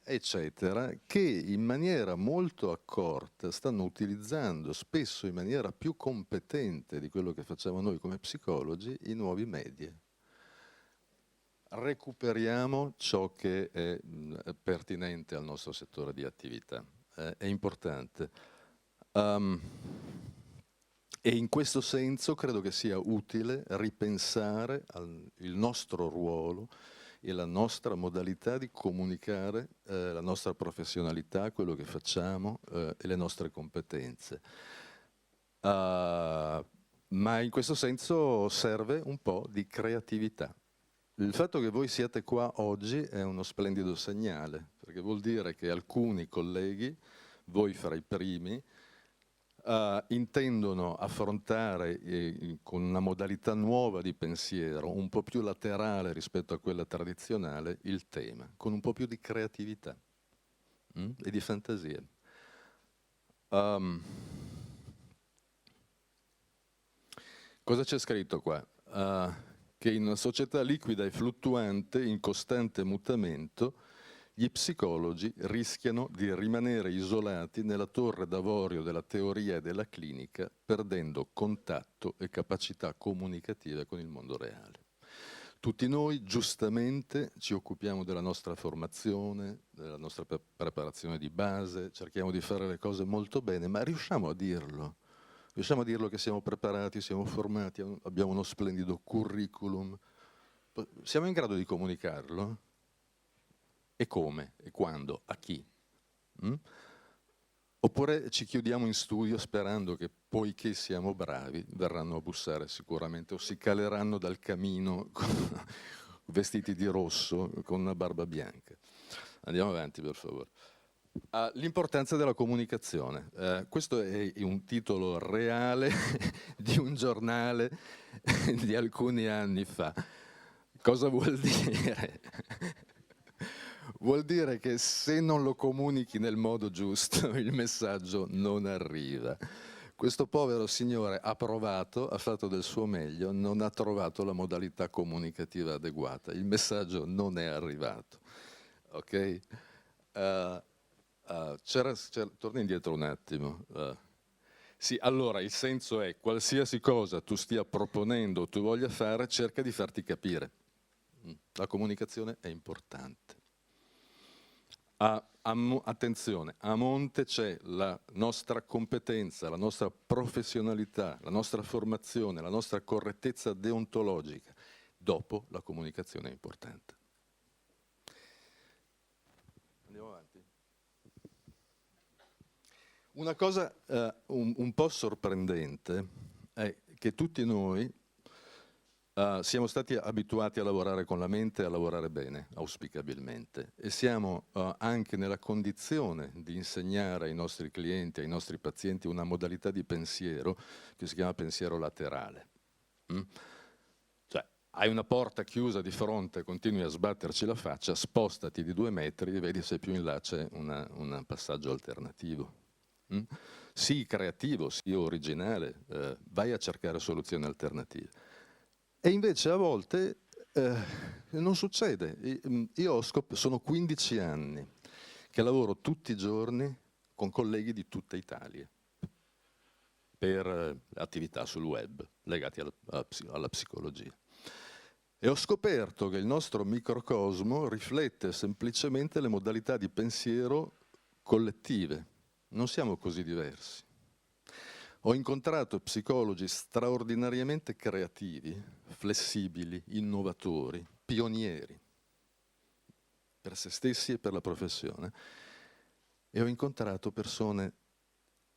eccetera, che in maniera molto accorta stanno utilizzando, spesso in maniera più competente di quello che facciamo noi come psicologi, i nuovi media. Recuperiamo ciò che è pertinente al nostro settore di attività, è importante. E in questo senso credo che sia utile ripensare il nostro ruolo e la nostra modalità di comunicare la nostra professionalità, quello che facciamo e le nostre competenze. Ma in questo senso serve un po' di creatività. Il fatto che voi siate qua oggi è uno splendido segnale, perché vuol dire che alcuni colleghi, voi fra i primi, intendono affrontare con una modalità nuova di pensiero, un po' più laterale rispetto a quella tradizionale, il tema, con un po' più di creatività e di fantasia. Cosa c'è scritto qua? Che in una società liquida e fluttuante, in costante mutamento, gli psicologi rischiano di rimanere isolati nella torre d'avorio della teoria e della clinica, perdendo contatto e capacità comunicative con il mondo reale. Tutti noi, giustamente, ci occupiamo della nostra formazione, della nostra preparazione di base, cerchiamo di fare le cose molto bene, ma riusciamo a dirlo? Riusciamo a dirlo che siamo preparati, siamo formati, abbiamo uno splendido curriculum? Siamo in grado di comunicarlo? E come? E quando? A chi? Oppure ci chiudiamo in studio sperando che, poiché siamo bravi, verranno a bussare sicuramente o si caleranno dal camino vestiti di rosso con una barba bianca. Andiamo avanti, per favore. L'importanza della comunicazione. Questo è un titolo reale di un giornale di alcuni anni fa. Cosa vuol dire? Vuol dire che se non lo comunichi nel modo giusto, il messaggio non arriva. Questo povero signore ha provato, ha fatto del suo meglio, non ha trovato la modalità comunicativa adeguata. Il messaggio non è arrivato. Ok? Torna indietro un attimo. Sì, allora il senso è: qualsiasi cosa tu stia proponendo, tu voglia fare, cerca di farti capire. La comunicazione è importante. Attenzione, a monte c'è la nostra competenza, la nostra professionalità, la nostra formazione, la nostra correttezza deontologica. Dopo la comunicazione è importante. Andiamo avanti. Una cosa un po' sorprendente è che tutti noi siamo stati abituati a lavorare con la mente e a lavorare bene, auspicabilmente, e siamo anche nella condizione di insegnare ai nostri clienti, ai nostri pazienti, una modalità di pensiero che si chiama pensiero laterale. Cioè, hai una porta chiusa di fronte, continui a sbatterci la faccia, spostati di 2 metri e vedi se più in là c'è un passaggio alternativo. Sii creativo, sii originale, vai a cercare soluzioni alternative. E invece a volte non succede. Io sono 15 anni che lavoro tutti i giorni con colleghi di tutta Italia per attività sul web legate alla psicologia. E ho scoperto che il nostro microcosmo riflette semplicemente le modalità di pensiero collettive. Non siamo così diversi. Ho incontrato psicologi straordinariamente creativi, flessibili, innovatori, pionieri, per se stessi e per la professione, e ho incontrato persone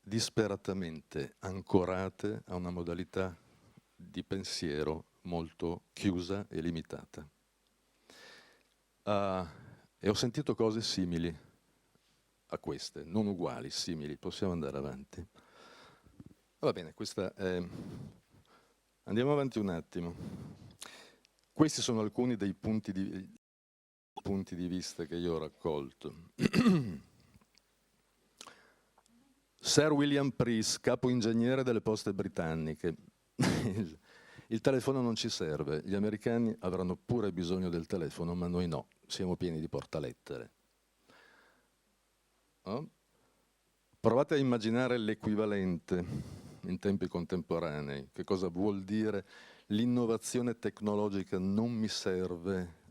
disperatamente ancorate a una modalità di pensiero molto chiusa e limitata. E ho sentito cose simili a queste, non uguali, simili. Possiamo andare avanti. Va bene, andiamo avanti un attimo. Questi sono alcuni dei punti di vista che io ho raccolto. Sir William Preece, capo ingegnere delle poste britanniche. Il telefono non ci serve, gli americani avranno pure bisogno del telefono, ma noi no, siamo pieni di portalettere. Oh? Provate a immaginare l'equivalente in tempi contemporanei. Che cosa vuol dire? L'innovazione tecnologica non mi serve,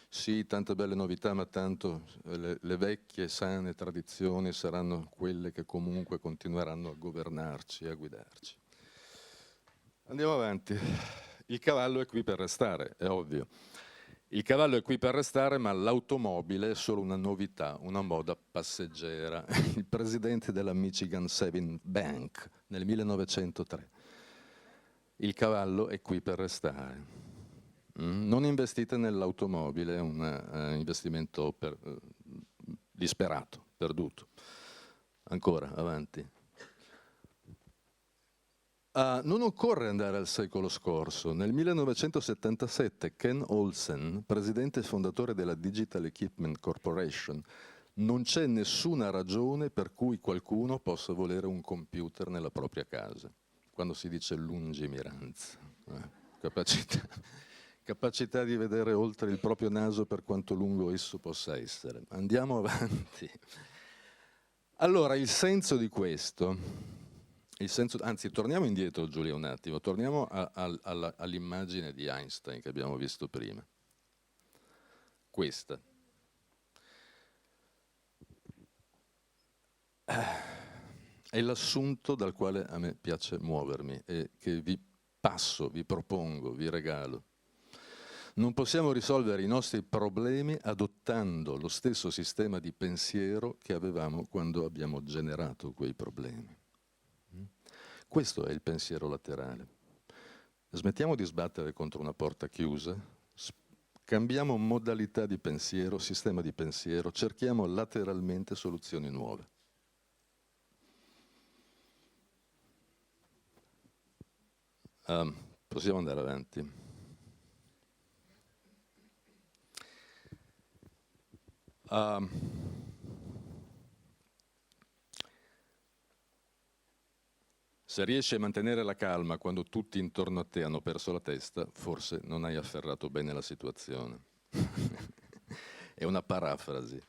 sì, tante belle novità, ma tanto le vecchie sane tradizioni saranno quelle che comunque continueranno a governarci e a guidarci. Andiamo avanti. Il cavallo è qui per restare, è ovvio. Il cavallo è qui per restare, ma l'automobile è solo una novità, una moda passeggera. Il presidente della Michigan Savings Bank nel 1903. Il cavallo è qui per restare. Non investite nell'automobile, è un investimento disperato, perduto. Ancora, avanti. Non occorre andare al secolo scorso. Nel 1977 Ken Olsen, presidente e fondatore della Digital Equipment Corporation, non c'è nessuna ragione per cui qualcuno possa volere un computer nella propria casa. Quando si dice lungimiranza, capacità di vedere oltre il proprio naso per quanto lungo esso possa essere. Andiamo avanti. Allora, il senso di questo... anzi, torniamo indietro, Giulia, un attimo. Torniamo all'immagine di Einstein che abbiamo visto prima. Questa. È l'assunto dal quale a me piace muovermi e che vi passo, vi propongo, vi regalo. Non possiamo risolvere i nostri problemi adottando lo stesso sistema di pensiero che avevamo quando abbiamo generato quei problemi. Questo è il pensiero laterale. Smettiamo di sbattere contro una porta chiusa, cambiamo modalità di pensiero, sistema di pensiero, cerchiamo lateralmente soluzioni nuove. Possiamo andare avanti. Se riesci a mantenere la calma quando tutti intorno a te hanno perso la testa, forse non hai afferrato bene la situazione. È una parafrasi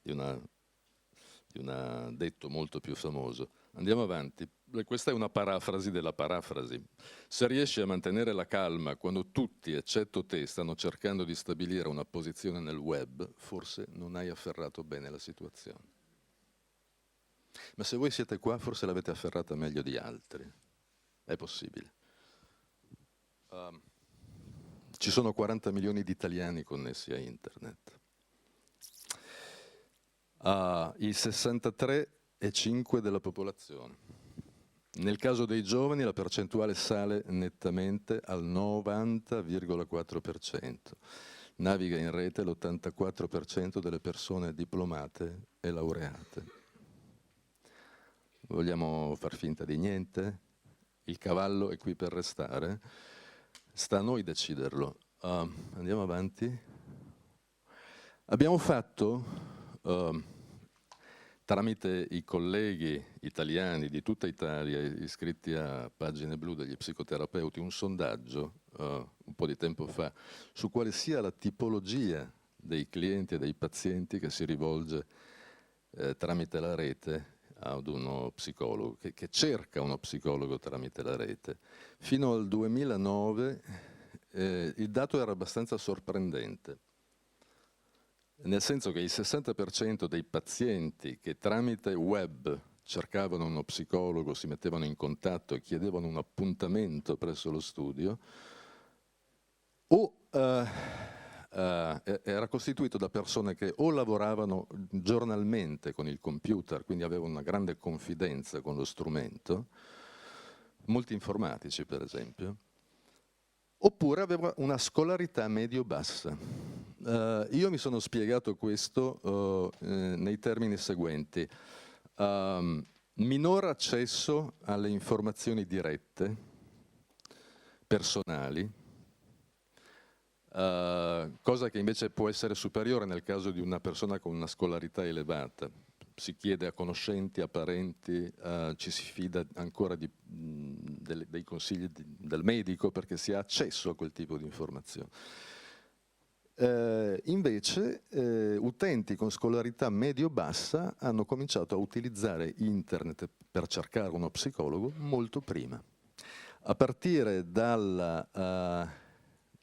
di un detto molto più famoso. Andiamo avanti. Questa è una parafrasi della parafrasi. Se riesci a mantenere la calma quando tutti, eccetto te, stanno cercando di stabilire una posizione nel web, forse non hai afferrato bene la situazione. Ma se voi siete qua, forse l'avete afferrata meglio di altri. È possibile. Ci sono 40 milioni di italiani connessi a internet. Il 63,5% della popolazione. Nel caso dei giovani la percentuale sale nettamente al 90,4%. Naviga in rete l'84% delle persone diplomate e laureate. Vogliamo far finta di niente? Il cavallo è qui per restare? Sta a noi deciderlo. Andiamo avanti. Abbiamo fatto, tramite i colleghi italiani di tutta Italia iscritti a Pagine Blu degli psicoterapeuti, un sondaggio un po' di tempo fa su quale sia la tipologia dei clienti e dei pazienti che si rivolge tramite la rete ad uno psicologo, che cerca uno psicologo tramite la rete. Fino al 2009 il dato era abbastanza sorprendente, nel senso che il 60% dei pazienti che tramite web cercavano uno psicologo, si mettevano in contatto e chiedevano un appuntamento presso lo studio, o era costituito da persone che o lavoravano giornalmente con il computer, quindi avevano una grande confidenza con lo strumento, molti informatici per esempio, oppure aveva una scolarità medio-bassa. Io mi sono spiegato questo nei termini seguenti. Minor accesso alle informazioni dirette, personali, cosa che invece può essere superiore nel caso di una persona con una scolarità elevata. Si chiede a conoscenti, a parenti, ci si fida ancora dei consigli del medico perché si ha accesso a quel tipo di informazioni. Invece utenti con scolarità medio-bassa hanno cominciato a utilizzare internet per cercare uno psicologo molto prima. A partire dal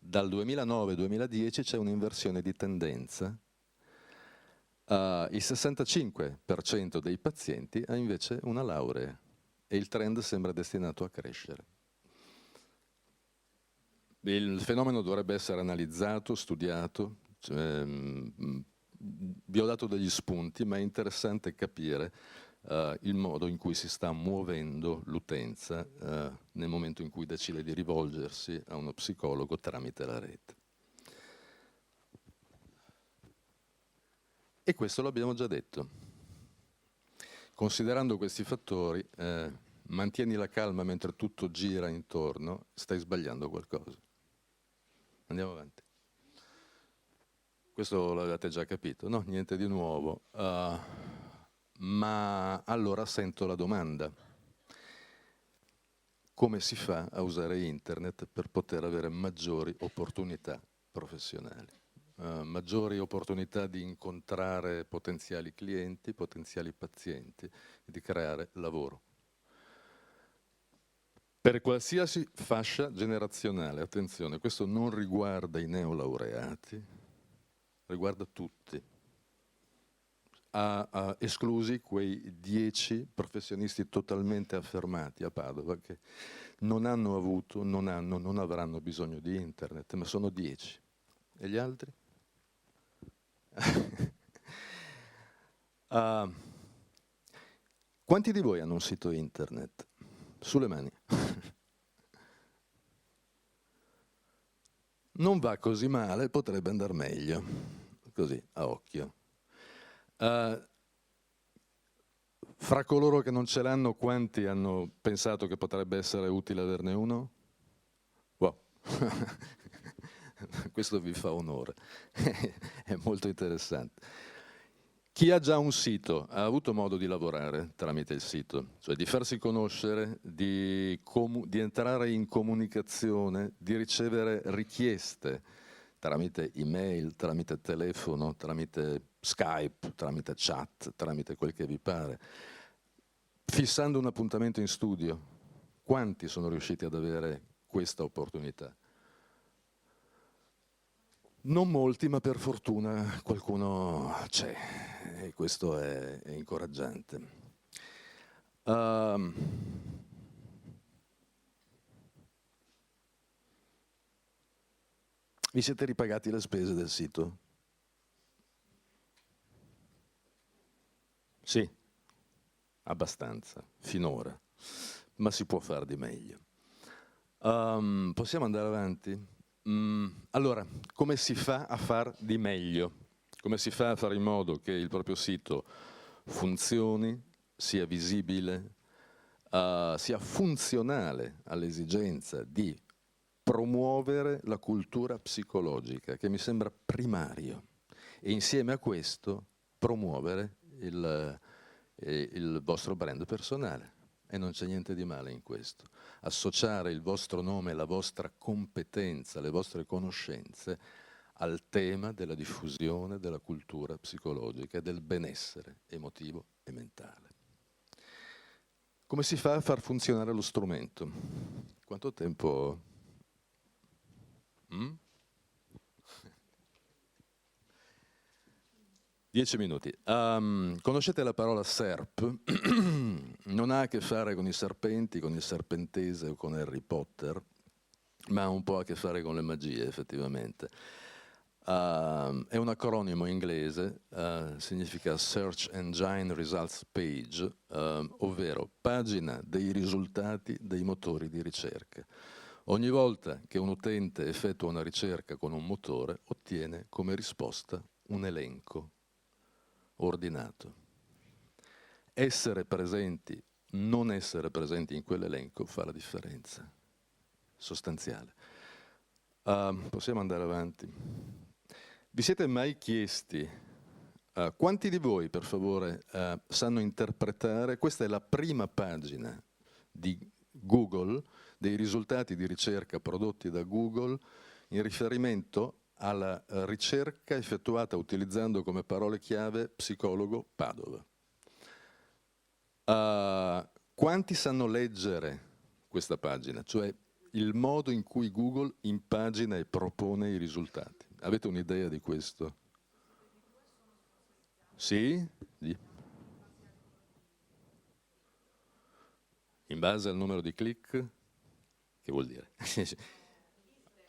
2009-2010 c'è un'inversione di tendenza. Il 65% dei pazienti ha invece una laurea e il trend sembra destinato a crescere. Il fenomeno dovrebbe essere analizzato, studiato, vi ho dato degli spunti, ma è interessante capire il modo in cui si sta muovendo l'utenza nel momento in cui decide di rivolgersi a uno psicologo tramite la rete. E questo l'abbiamo già detto. Considerando questi fattori, mantieni la calma mentre tutto gira intorno, stai sbagliando qualcosa. Andiamo avanti. Questo l'avete già capito, no? Niente di nuovo. Ma allora sento la domanda. Come si fa a usare internet per poter avere maggiori opportunità professionali? Maggiori opportunità di incontrare potenziali clienti, potenziali pazienti e di creare lavoro. Per qualsiasi fascia generazionale, attenzione, questo non riguarda i neolaureati, riguarda tutti, esclusi quei 10 professionisti totalmente affermati a Padova che non hanno avuto, non avranno bisogno di internet, ma sono 10. E gli altri? Quanti di voi hanno un sito internet? Sulle mani. Non va così male, potrebbe andare meglio, così a occhio. Fra coloro che non ce l'hanno, quanti hanno pensato che potrebbe essere utile averne uno? Wow. Questo vi fa onore, è molto interessante. Chi ha già un sito ha avuto modo di lavorare tramite il sito, cioè di farsi conoscere, di entrare in comunicazione, di ricevere richieste tramite email, tramite telefono, tramite Skype, tramite chat, tramite quel che vi pare, fissando un appuntamento in studio. Quanti sono riusciti ad avere questa opportunità? Non molti, ma per fortuna qualcuno c'è e questo è incoraggiante. Vi siete ripagati le spese del sito? Sì, abbastanza, finora, ma si può fare di meglio. Possiamo andare avanti? Allora, come si fa a far di meglio? Come si fa a fare in modo che il proprio sito funzioni, sia visibile, sia funzionale all'esigenza di promuovere la cultura psicologica, che mi sembra primario, e insieme a questo promuovere il vostro brand personale. E non c'è niente di male in questo. Associare il vostro nome, la vostra competenza, le vostre conoscenze al tema della diffusione della cultura psicologica e del benessere emotivo e mentale. Come si fa a far funzionare lo strumento? Quanto tempo? 10 minuti. Conoscete la parola SERP? Non ha a che fare con i serpenti, con il serpentese o con Harry Potter, ma ha un po' a che fare con le magie, effettivamente. È un acronimo inglese, significa Search Engine Results Page, ovvero pagina dei risultati dei motori di ricerca. Ogni volta che un utente effettua una ricerca con un motore, ottiene come risposta un elenco ordinato. Essere presenti, non essere presenti in quell'elenco fa la differenza sostanziale. Possiamo andare avanti. Vi siete mai chiesti quanti di voi, per favore, sanno interpretare? Questa è la prima pagina di Google, dei risultati di ricerca prodotti da Google in riferimento alla ricerca effettuata utilizzando come parole chiave psicologo Padova. Quanti sanno leggere questa pagina? Cioè il modo in cui Google impagina e propone i risultati. Avete un'idea di questo? Sì? In base al numero di click? Che vuol dire?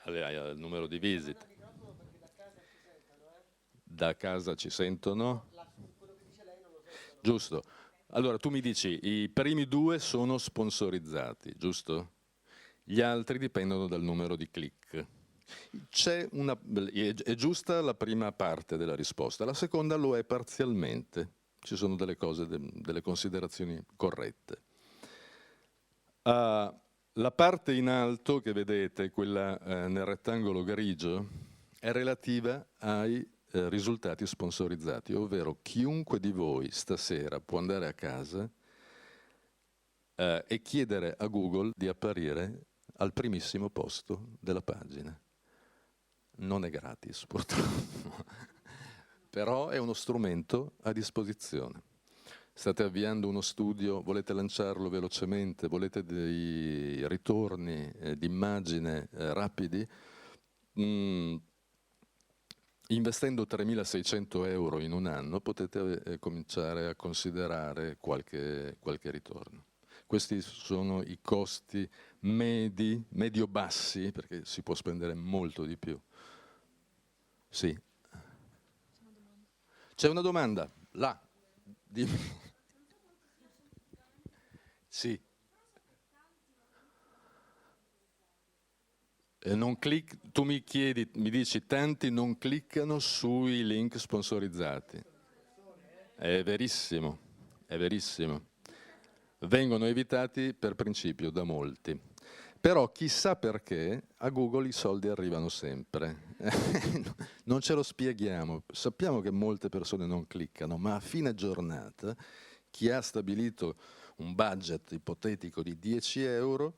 Il numero di visite. Da casa ci sentono? Giusto. Allora tu mi dici, i primi 2 sono sponsorizzati, giusto? Gli altri dipendono dal numero di click. È giusta la prima parte della risposta, la seconda lo è parzialmente. Ci sono delle cose, delle considerazioni corrette. La parte in alto che vedete, quella nel rettangolo grigio, è relativa ai risultati sponsorizzati, ovvero chiunque di voi stasera può andare a casa e chiedere a Google di apparire al primissimo posto della pagina. Non è gratis, purtroppo, però è uno strumento a disposizione. State avviando uno studio, volete lanciarlo velocemente, volete dei ritorni d'immagine rapidi, investendo 3.600 euro in un anno potete cominciare a considerare qualche ritorno. Questi sono i costi medio-bassi, perché si può spendere molto di più. Sì. C'è una domanda? Là. Dimmi. Sì. Tu mi dici tanti non cliccano sui link sponsorizzati. È verissimo, è verissimo. Vengono evitati per principio da molti. Però chissà perché a Google i soldi arrivano sempre. Non ce lo spieghiamo. Sappiamo che molte persone non cliccano, ma a fine giornata chi ha stabilito un budget ipotetico di 10 euro,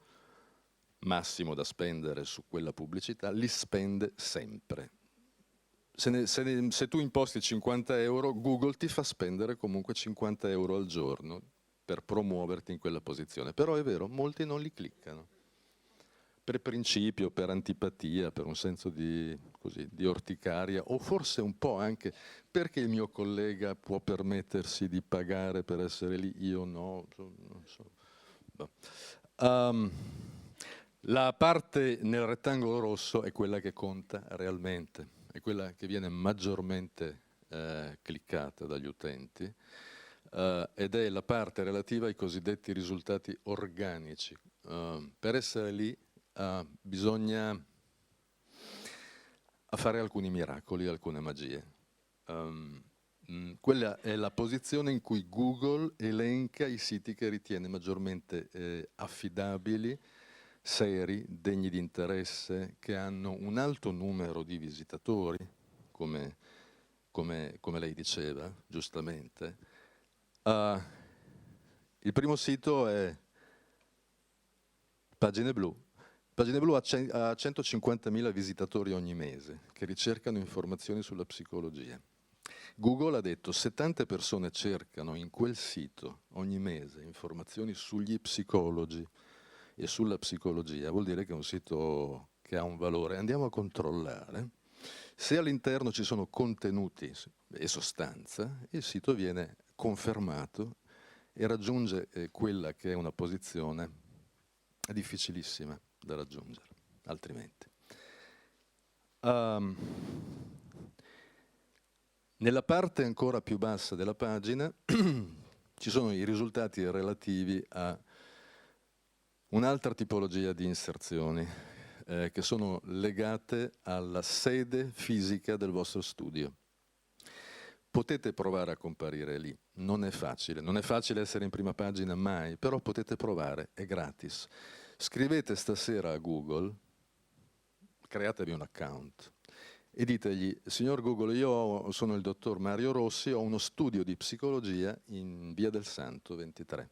massimo da spendere su quella pubblicità, li spende sempre. Se tu imposti 50 euro, Google ti fa spendere comunque 50 euro al giorno per promuoverti in quella posizione. Però è vero, molti non li cliccano. Per principio, per antipatia, per un senso di orticaria, o forse un po' anche perché il mio collega può permettersi di pagare per essere lì, io no. Non so. La parte nel rettangolo rosso è quella che conta realmente, è quella che viene maggiormente cliccata dagli utenti ed è la parte relativa ai cosiddetti risultati organici. Per essere lì bisogna fare alcuni miracoli, alcune magie. Quella è la posizione in cui Google elenca i siti che ritiene maggiormente affidabili, seri, degni di interesse, che hanno un alto numero di visitatori, come lei diceva, giustamente. Il primo sito è Pagine Blu. Pagine Blu ha 150.000 visitatori ogni mese che ricercano informazioni sulla psicologia. Google ha detto se tante persone cercano in quel sito ogni mese informazioni sugli psicologi e sulla psicologia, vuol dire che è un sito che ha un valore. Andiamo a controllare. Se all'interno ci sono contenuti e sostanza, il sito viene confermato e raggiunge quella che è una posizione difficilissima da raggiungere, altrimenti. Nella parte ancora più bassa della pagina ci sono i risultati relativi a un'altra tipologia di inserzioni che sono legate alla sede fisica del vostro studio. Potete provare a comparire lì, non è facile essere in prima pagina mai, però potete provare, è gratis. Scrivete stasera a Google, createvi un account e ditegli, signor Google, io sono il dottor Mario Rossi, ho uno studio di psicologia in Via del Santo 23.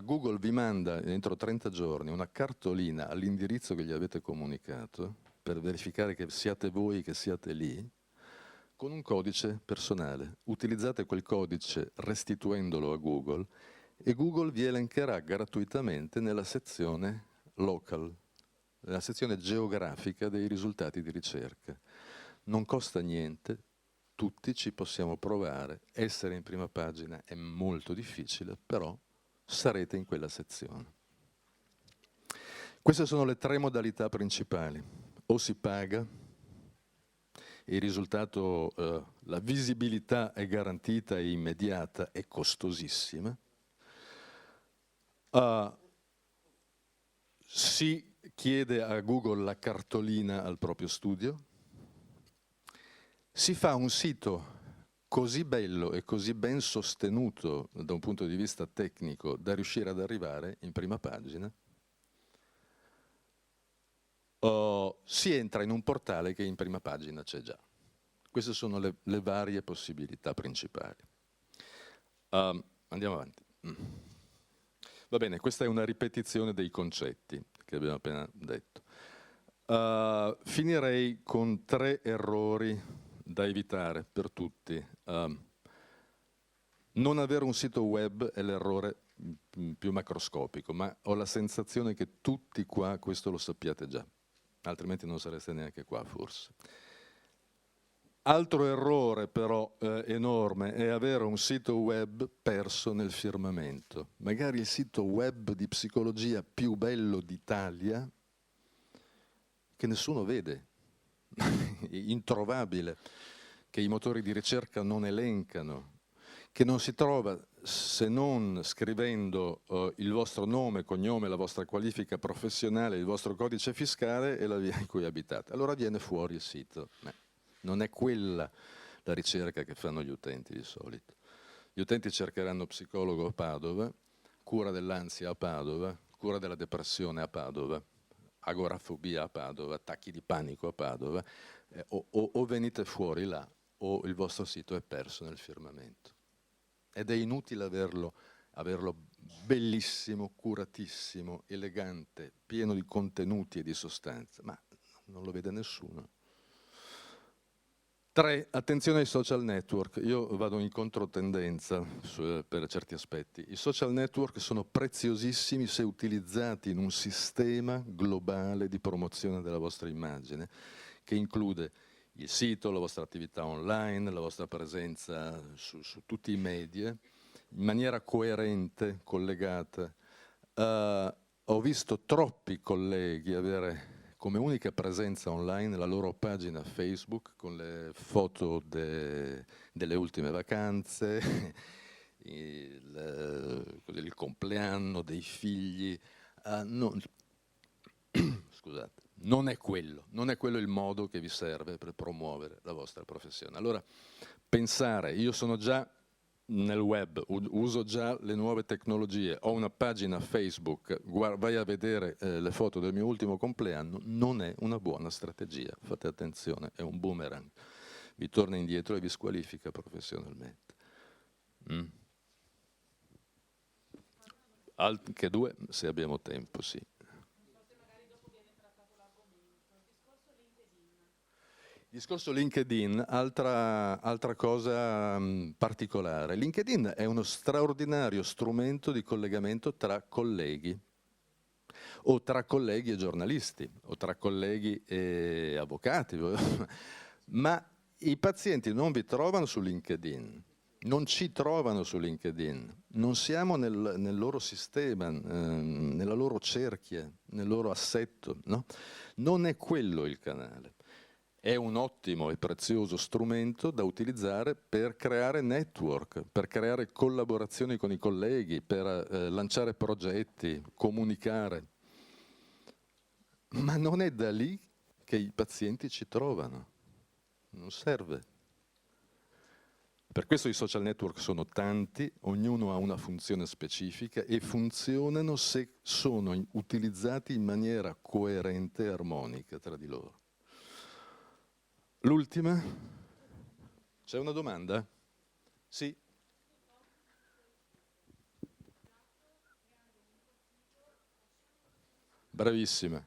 Google vi manda entro 30 giorni una cartolina all'indirizzo che gli avete comunicato per verificare che siate voi che siate lì, con un codice personale. Utilizzate quel codice restituendolo a Google e Google vi elencherà gratuitamente nella sezione local, nella sezione geografica dei risultati di ricerca. Non costa niente, tutti ci possiamo provare. Essere in prima pagina è molto difficile, però sarete in quella sezione. Queste sono le 3 modalità principali. O si paga, il risultato, la visibilità è garantita e immediata, è costosissima. Si chiede a Google la cartolina al proprio studio, si fa un sito così bello e così ben sostenuto da un punto di vista tecnico da riuscire ad arrivare in prima pagina, si entra in un portale che in prima pagina c'è già. Queste sono le varie possibilità principali. Andiamo avanti. Va bene, questa è una ripetizione dei concetti che abbiamo appena detto. Finirei con 3 errori da evitare per tutti. Non avere un sito web è l'errore più macroscopico, ma ho la sensazione che tutti qua questo lo sappiate già, altrimenti non sareste neanche qua forse. Altro errore però enorme è avere un sito web perso nel firmamento. Magari il sito web di psicologia più bello d'Italia che nessuno vede, introvabile, che i motori di ricerca non elencano, che non si trova se non scrivendo il vostro nome, cognome, la vostra qualifica professionale, il vostro codice fiscale e la via in cui abitate. Allora viene fuori il sito. Non è quella la ricerca che fanno gli utenti di solito. Gli utenti cercheranno psicologo a Padova, cura dell'ansia a Padova, cura della depressione a Padova, agorafobia a Padova, attacchi di panico a Padova, o venite fuori là o il vostro sito è perso nel firmamento. Ed è inutile averlo bellissimo, curatissimo, elegante, pieno di contenuti e di sostanza, ma non lo vede nessuno. 3. Attenzione ai social network. Io vado in controtendenza per certi aspetti. I social network sono preziosissimi se utilizzati in un sistema globale di promozione della vostra immagine, che include il sito, la vostra attività online, la vostra presenza su tutti i media, in maniera coerente, collegata. Ho visto troppi colleghi avere come unica presenza online la loro pagina Facebook con le foto delle ultime vacanze, il compleanno dei figli. Scusate, non è quello il modo che vi serve per promuovere la vostra professione. Allora, pensare, io sono già nel web, uso già le nuove tecnologie, ho una pagina Facebook, vai a vedere le foto del mio ultimo compleanno, non è una buona strategia, fate attenzione, è un boomerang, vi torna indietro e vi squalifica professionalmente. Anche 2, se abbiamo tempo, sì. Il discorso LinkedIn, altra cosa particolare. LinkedIn è uno straordinario strumento di collegamento tra colleghi, o tra colleghi e giornalisti, o tra colleghi e avvocati, ma i pazienti non vi trovano su LinkedIn, non ci trovano su LinkedIn, non siamo nel loro sistema, nella loro cerchia, nel loro assetto, no? Non è quello il canale. È un ottimo e prezioso strumento da utilizzare per creare network, per creare collaborazioni con i colleghi, per lanciare progetti, comunicare. Ma non è da lì che i pazienti ci trovano. Non serve. Per questo i social network sono tanti, ognuno ha una funzione specifica e funzionano se sono utilizzati in maniera coerente e armonica tra di loro. L'ultima? C'è una domanda? Sì. Bravissima.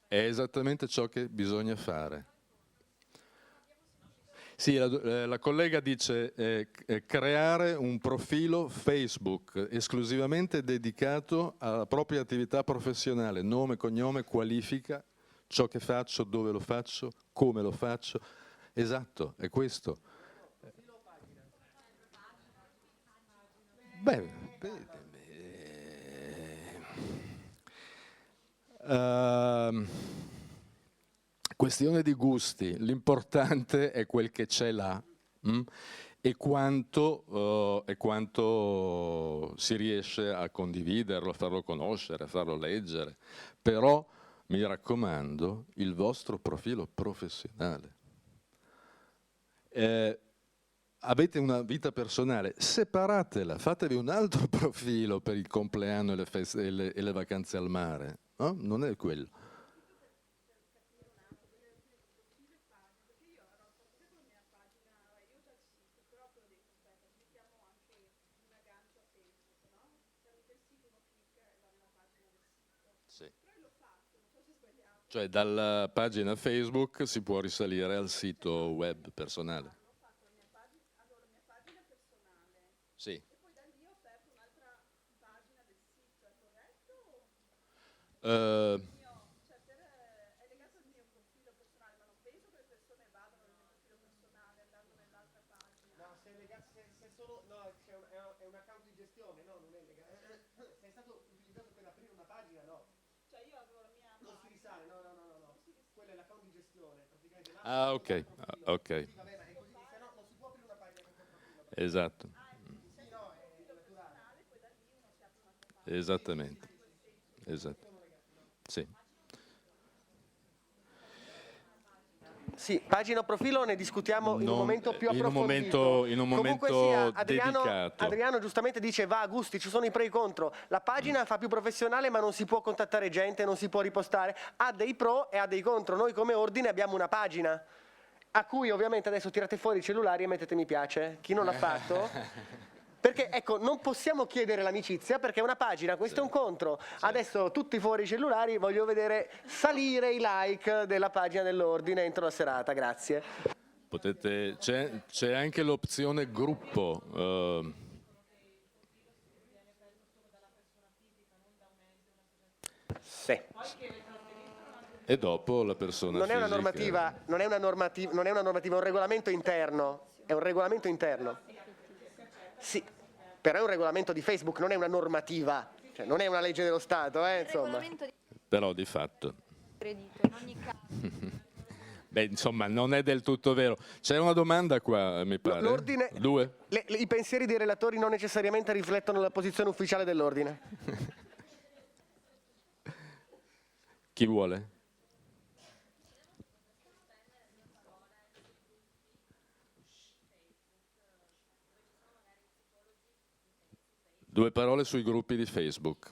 È esattamente ciò che bisogna fare. Sì, la collega dice creare un profilo Facebook esclusivamente dedicato alla propria attività professionale, nome, cognome, qualifica, ciò che faccio, dove lo faccio, come lo faccio. Esatto, è questo. Questione di gusti, l'importante è quel che c'è là. e quanto si riesce a condividerlo, a farlo conoscere, a farlo leggere. Però mi raccomando, il vostro profilo professionale. Avete una vita personale, separatela, fatevi un altro profilo per il compleanno e le vacanze al mare, no? Non è quello. Sì. Cioè dalla pagina Facebook si può risalire al sito web personale. Sì. E poi da lì ho aperto un'altra pagina del sito, è corretto? È legato al mio profilo personale, ma non penso che le persone vadano nel mio profilo personale andando nell'altra pagina. No, se solo, no, è un account di gestione, no, non è legato. Se è stato utilizzato per aprire una pagina, no. Cioè io avevo la mia... Non si risale, no. Quello è l'account di gestione, praticamente. Ah, ok, ok. Sì, vabbè, ma è così, se no non si può aprire una pagina con quel profilo. Esatto. Esattamente. Esatto. Sì. Sì, pagina o profilo ne discutiamo in un momento più approfondito. In un momento sia, dedicato. Adriano giustamente dice va Gusti, ci sono i pro e i contro. La pagina fa più professionale ma non si può contattare gente, non si può ripostare. Ha dei pro e ha dei contro. Noi come ordine abbiamo una pagina a cui ovviamente adesso tirate fuori i cellulari e mettete mi piace. Chi non l'ha fatto? Perché ecco, non possiamo chiedere l'amicizia perché è una pagina, questo è un contro. Adesso tutti fuori i cellulari, voglio vedere salire i like della pagina dell'ordine entro la serata, grazie. Potete, c'è anche l'opzione gruppo. Sì. E dopo la persona Non è una fisica. normativa, è un regolamento interno. È un regolamento interno. Sì, però è un regolamento di Facebook, non è una normativa, cioè non è una legge dello Stato, insomma. Però di fatto. In ogni caso. Beh, insomma, non è del tutto vero. C'è una domanda qua, mi pare. L'ordine, Due? I pensieri dei relatori non necessariamente riflettono la posizione ufficiale dell'ordine. Chi vuole? Due parole sui gruppi di Facebook.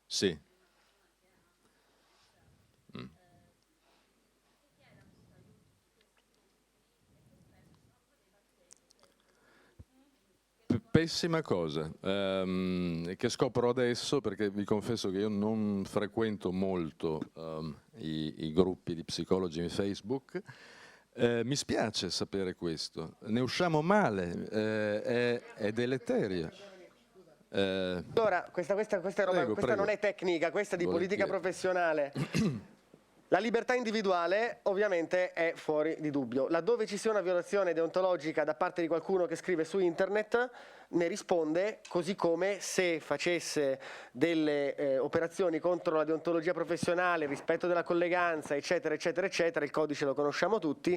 Sì. Pessima cosa, che scopro adesso perché vi confesso che io non frequento molto i gruppi di psicologi in Facebook. Mi spiace sapere questo, ne usciamo male, è deleterio. Allora, questa non è tecnica, questa è di politica professionale. La libertà individuale ovviamente è fuori di dubbio. Laddove ci sia una violazione deontologica da parte di qualcuno che scrive su internet, ne risponde, così come se facesse delle operazioni contro la deontologia professionale, il rispetto della colleganza, eccetera, eccetera, eccetera, il codice lo conosciamo tutti,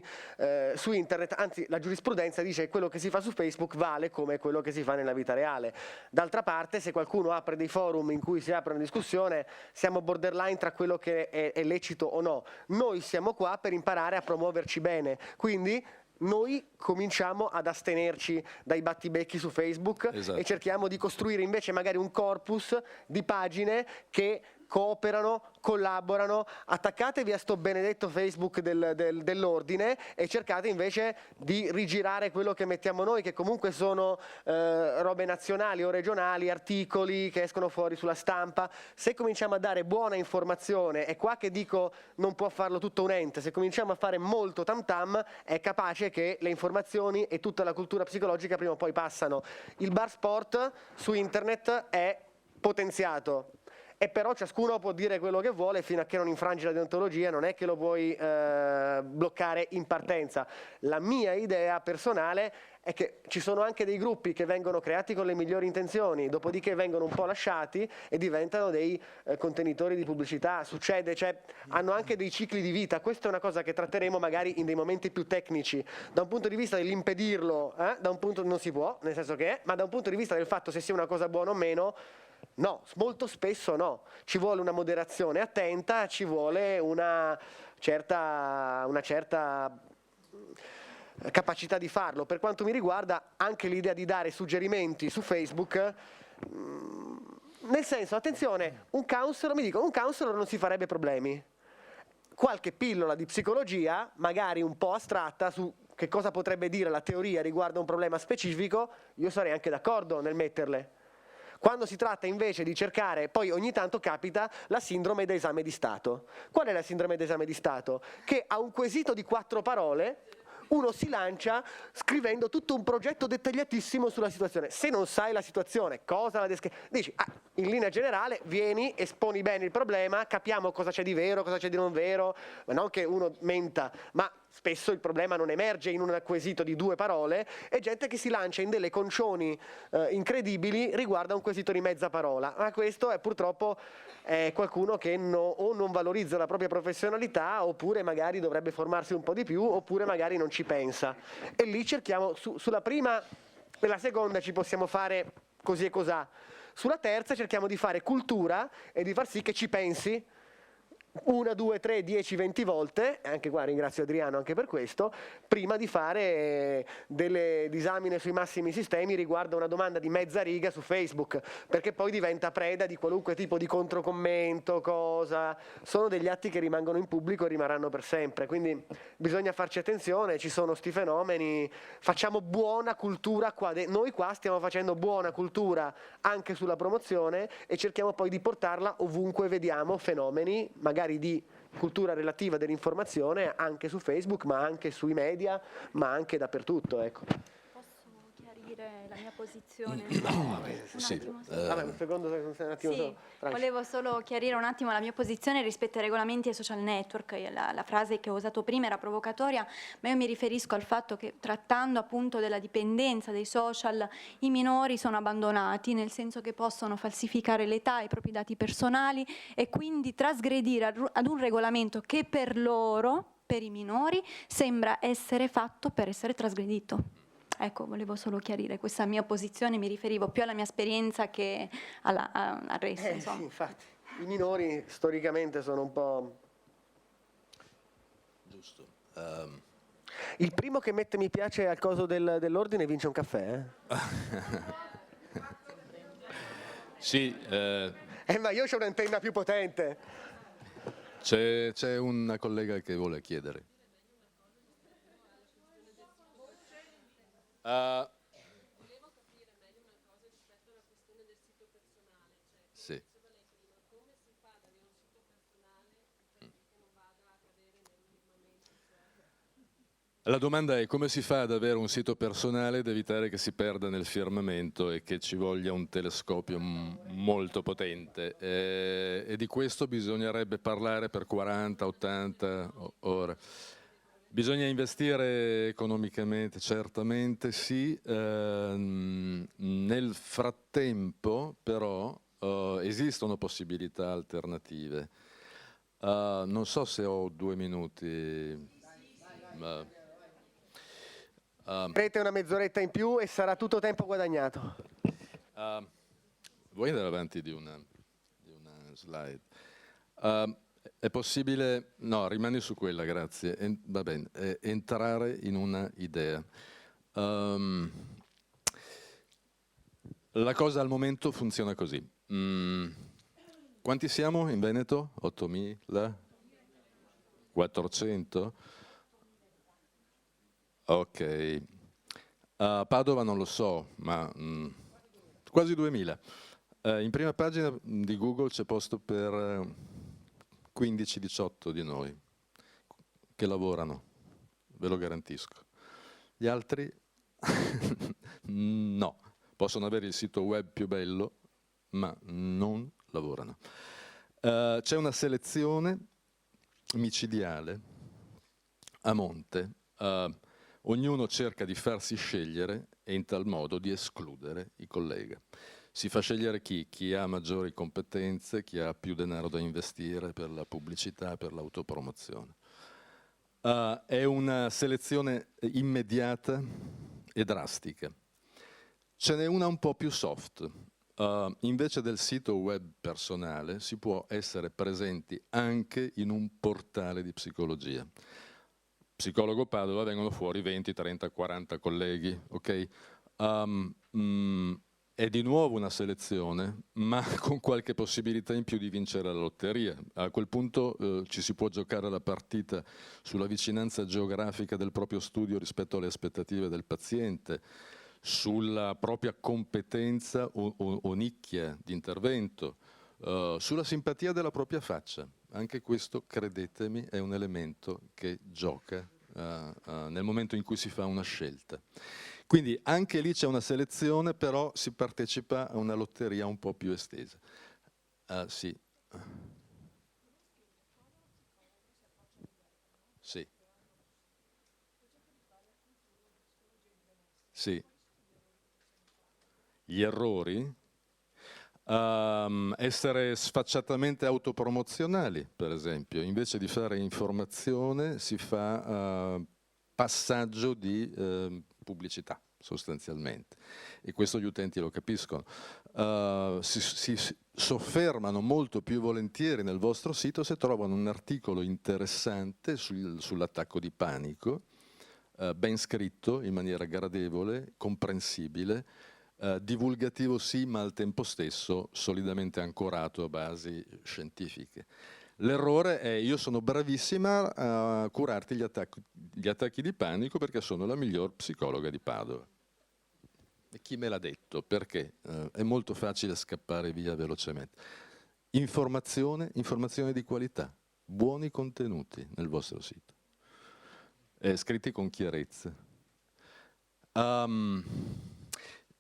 su internet, anzi la giurisprudenza dice che quello che si fa su Facebook vale come quello che si fa nella vita reale. D'altra parte, se qualcuno apre dei forum in cui si apre una discussione, siamo borderline tra quello che è lecito o no. Noi siamo qua per imparare a promuoverci bene, quindi noi cominciamo ad astenerci dai battibecchi su Facebook, esatto, e cerchiamo di costruire invece magari un corpus di pagine che cooperano, collaborano. Attaccatevi a sto benedetto Facebook dell'ordine e cercate invece di rigirare quello che mettiamo noi, che comunque sono robe nazionali o regionali, articoli che escono fuori sulla stampa. Se cominciamo a dare buona informazione, è qua che dico non può farlo tutto un ente, se cominciamo a fare molto tam tam è capace che le informazioni e tutta la cultura psicologica prima o poi passano. Il bar sport su internet è potenziato. e però ciascuno può dire quello che vuole fino a che non infrangi la deontologia, non è che lo puoi bloccare in partenza. La mia idea personale è che ci sono anche dei gruppi che vengono creati con le migliori intenzioni, dopodiché vengono un po' lasciati e diventano dei contenitori di pubblicità. Succede, cioè hanno anche dei cicli di vita. Questa è una cosa che tratteremo magari in dei momenti più tecnici. Da un punto di vista dell'impedirlo, da un punto non si può, nel senso che ma da un punto di vista del fatto se sia una cosa buona o meno, no, molto spesso no. Ci vuole una moderazione attenta, ci vuole una certa capacità di farlo. Per quanto mi riguarda, anche l'idea di dare suggerimenti su Facebook, nel senso, attenzione, un counselor non si farebbe problemi. Qualche pillola di psicologia, magari un po' astratta, su che cosa potrebbe dire la teoria riguardo a un problema specifico, io sarei anche d'accordo nel metterle. Quando si tratta invece di cercare, poi ogni tanto capita la sindrome d'esame di Stato. Qual è la sindrome d'esame di Stato? Che a un quesito di 4 parole uno si lancia scrivendo tutto un progetto dettagliatissimo sulla situazione. Se non sai la situazione, cosa la descrivi? Dici, in linea generale, vieni, esponi bene il problema, capiamo cosa c'è di vero, cosa c'è di non vero, ma non che uno menta, ma spesso il problema non emerge in un quesito di 2 parole, e gente che si lancia in delle concioni incredibili riguardo a un quesito di mezza parola. Ma questo è purtroppo qualcuno che o non valorizza la propria professionalità, oppure magari dovrebbe formarsi un po' di più, oppure magari non ci pensa. E lì cerchiamo, sulla prima e la seconda ci possiamo fare così e cosà. Sulla terza cerchiamo di fare cultura e di far sì che ci pensi 1, 2, 3, 10, 20 volte, anche qua ringrazio Adriano anche per questo, prima di fare delle disamine sui massimi sistemi riguardo una domanda di mezza riga su Facebook, perché poi diventa preda di qualunque tipo di controcommento, cosa. Sono degli atti che rimangono in pubblico e rimarranno per sempre, quindi bisogna farci attenzione, ci sono sti fenomeni, facciamo buona cultura qua, noi qua stiamo facendo buona cultura anche sulla promozione e cerchiamo poi di portarla ovunque vediamo fenomeni, magari di cultura relativa dell'informazione, anche su Facebook, ma anche sui media, ma anche dappertutto, ecco. Posso chiarire la mia posizione? Un secondo, un attimo. Sì, volevo solo chiarire un attimo la mia posizione rispetto ai regolamenti e ai social network. La frase che ho usato prima era provocatoria, ma io mi riferisco al fatto che, trattando appunto della dipendenza dei social, i minori sono abbandonati, nel senso che possono falsificare l'età, i propri dati personali, e quindi trasgredire ad un regolamento che per loro, per i minori, sembra essere fatto per essere trasgredito. Ecco, volevo solo chiarire questa mia posizione, mi riferivo più alla mia esperienza che al resto. Insomma. Sì, infatti, i minori storicamente sono un po'. Giusto. Il primo che mette mi piace al coso dell'ordine vince un caffè. Sì. Ma io c'ho un'antenna più potente. C'è una collega che vuole chiedere. Volevo capire meglio una cosa rispetto alla questione del sito personale. Sì. Diceva lei prima, come si fa ad avere un sito personale che non vada a cadere nell'anonimato? La domanda è: come si fa ad avere un sito personale ed evitare che si perda nel firmamento e che ci voglia un telescopio molto potente? E di questo bisognerebbe parlare per 40-80 ore. Bisogna investire economicamente, certamente sì. Nel frattempo però esistono possibilità alternative. Non so se ho 2 minuti. Avrete una mezz'oretta in più e sarà tutto tempo guadagnato. Vuoi andare avanti di una slide? È possibile, no, rimani su quella, grazie. Va bene, entrare in una idea. La cosa al momento funziona così. Quanti siamo in Veneto? 8.400? Ok. Padova non lo so, ma quasi 2.000. In prima pagina di Google c'è posto per 15-18 di noi che lavorano, ve lo garantisco. Gli altri no, possono avere il sito web più bello, ma non lavorano. C'è una selezione micidiale a monte. Ognuno cerca di farsi scegliere e in tal modo di escludere i colleghi. Si fa scegliere chi ha maggiori competenze, chi ha più denaro da investire per la pubblicità, per l'autopromozione. È una selezione immediata e drastica. Ce n'è una un po' più soft. Invece del sito web personale si può essere presenti anche in un portale di psicologia. Psicologo Padova, vengono fuori 20, 30, 40 colleghi, ok? È di nuovo una selezione, ma con qualche possibilità in più di vincere la lotteria. A quel punto ci si può giocare la partita sulla vicinanza geografica del proprio studio rispetto alle aspettative del paziente, sulla propria competenza o nicchia di intervento, sulla simpatia della propria faccia. Anche questo, credetemi, è un elemento che gioca nel momento in cui si fa una scelta. Quindi anche lì c'è una selezione, però si partecipa a una lotteria un po' più estesa. Sì. Sì. Sì. Gli errori? Essere sfacciatamente autopromozionali, per esempio. Invece di fare informazione si fa passaggio di pubblicità, sostanzialmente. E questo gli utenti lo capiscono. Si soffermano molto più volentieri nel vostro sito se trovano un articolo interessante sull'attacco di panico, ben scritto, in maniera gradevole, comprensibile, divulgativo sì, ma al tempo stesso solidamente ancorato a basi scientifiche. L'errore è: io sono bravissima a curarti gli attacchi di panico perché sono la miglior psicologa di Padova. E chi me l'ha detto? Perché? È molto facile scappare via velocemente. Informazione di qualità, buoni contenuti nel vostro sito, scritti con chiarezza.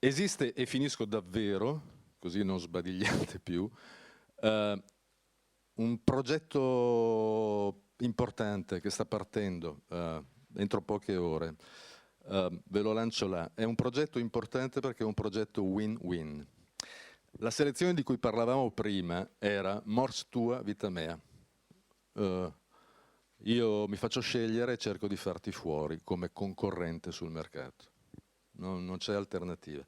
Esiste, e finisco davvero, così non sbadigliate più, un progetto importante che sta partendo entro poche ore. Ve lo lancio là. È un progetto importante perché è un progetto win-win. La selezione di cui parlavamo prima era mors tua, vita mea. Io mi faccio scegliere e cerco di farti fuori come concorrente sul mercato. Non c'è alternativa.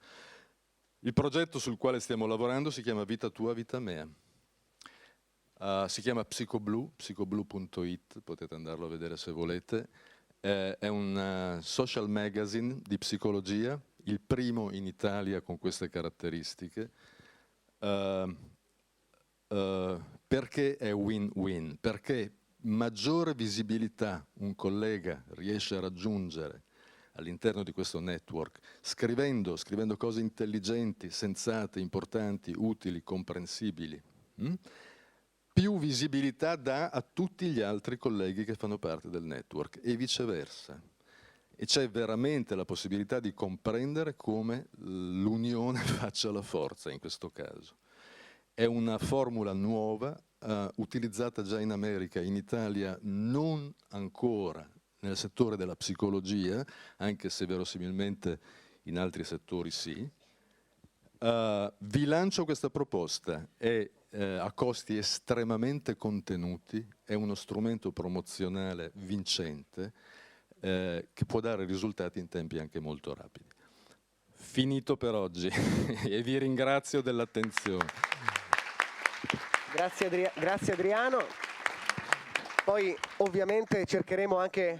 Il progetto sul quale stiamo lavorando si chiama Vita tua, vita mea. Si chiama PsicoBlue, psicoblue.it, potete andarlo a vedere se volete. È un social magazine di psicologia, il primo in Italia con queste caratteristiche. Perché è win-win? Perché maggiore visibilità un collega riesce a raggiungere all'interno di questo network, scrivendo cose intelligenti, sensate, importanti, utili, comprensibili, più visibilità dà a tutti gli altri colleghi che fanno parte del network e viceversa. E c'è veramente la possibilità di comprendere come l'unione faccia la forza in questo caso. È una formula nuova, utilizzata già in America, in Italia non ancora nel settore della psicologia, anche se verosimilmente in altri settori sì. Vi lancio questa proposta, è a costi estremamente contenuti, è uno strumento promozionale vincente che può dare risultati in tempi anche molto rapidi. Finito per oggi e vi ringrazio dell'attenzione. Grazie Adriano. Poi ovviamente cercheremo anche,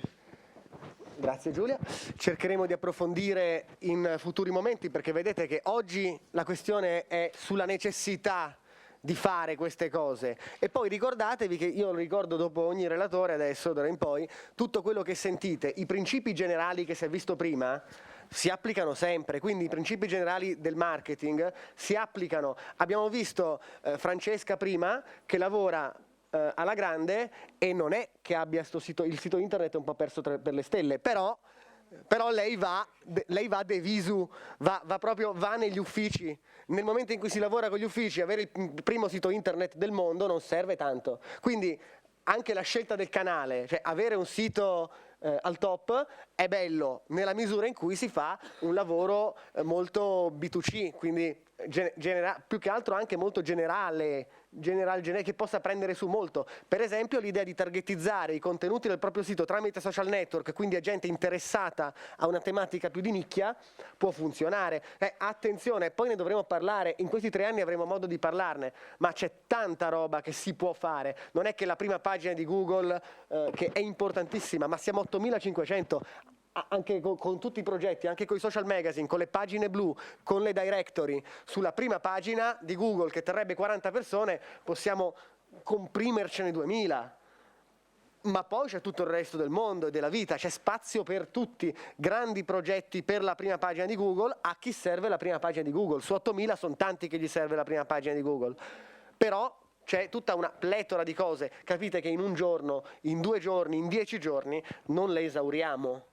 grazie Giulia, cercheremo di approfondire in futuri momenti, perché vedete che oggi la questione è sulla necessità di fare queste cose. E poi ricordatevi che io lo ricordo dopo ogni relatore adesso, d'ora in poi, tutto quello che sentite, i principi generali che si è visto prima, si applicano sempre, quindi i principi generali del marketing si applicano. Abbiamo visto Francesca prima che lavora alla grande e non è che abbia il sito internet un po' perso per le stelle, però Però lei va de visu, va negli uffici. Nel momento in cui si lavora con gli uffici, avere il primo sito internet del mondo non serve tanto. Quindi anche la scelta del canale, cioè avere un sito al top è bello nella misura in cui si fa un lavoro molto B2C, quindi più che altro anche molto generale, che possa prendere su molto. Per esempio l'idea di targetizzare i contenuti del proprio sito tramite social network, quindi a gente interessata a una tematica più di nicchia, può funzionare. Attenzione, poi ne dovremo parlare, in questi 3 anni avremo modo di parlarne, ma c'è tanta roba che si può fare. Non è che la prima pagina di Google, che è importantissima, ma siamo 8500, anche con tutti i progetti, anche con i social magazine, con le pagine blu, con le directory, sulla prima pagina di Google che terrebbe 40 persone, possiamo comprimercene 2000. Ma poi c'è tutto il resto del mondo e della vita, c'è spazio per tutti, grandi progetti per la prima pagina di Google, a chi serve la prima pagina di Google. Su 8000 sono tanti che gli serve la prima pagina di Google, però c'è tutta una pletora di cose. Capite che in un giorno, in 2 giorni, in 10 giorni non le esauriamo.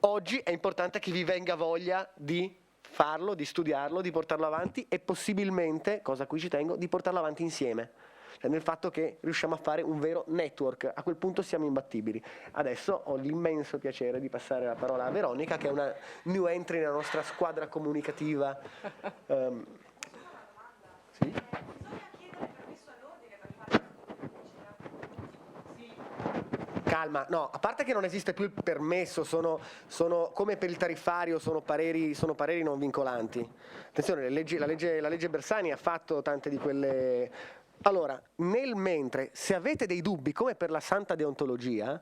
Oggi è importante che vi venga voglia di farlo, di studiarlo, di portarlo avanti e possibilmente, cosa a cui ci tengo, di portarlo avanti insieme. Cioè nel fatto che riusciamo a fare un vero network, a quel punto siamo imbattibili. Adesso ho l'immenso piacere di passare la parola a Veronica, che è una new entry nella nostra squadra comunicativa. Sì? Calma, no, a parte che non esiste più il permesso, sono come per il tariffario, sono pareri non vincolanti. Attenzione, la legge Bersani ha fatto tante di quelle. Allora, nel mentre, se avete dei dubbi, come per la santa deontologia,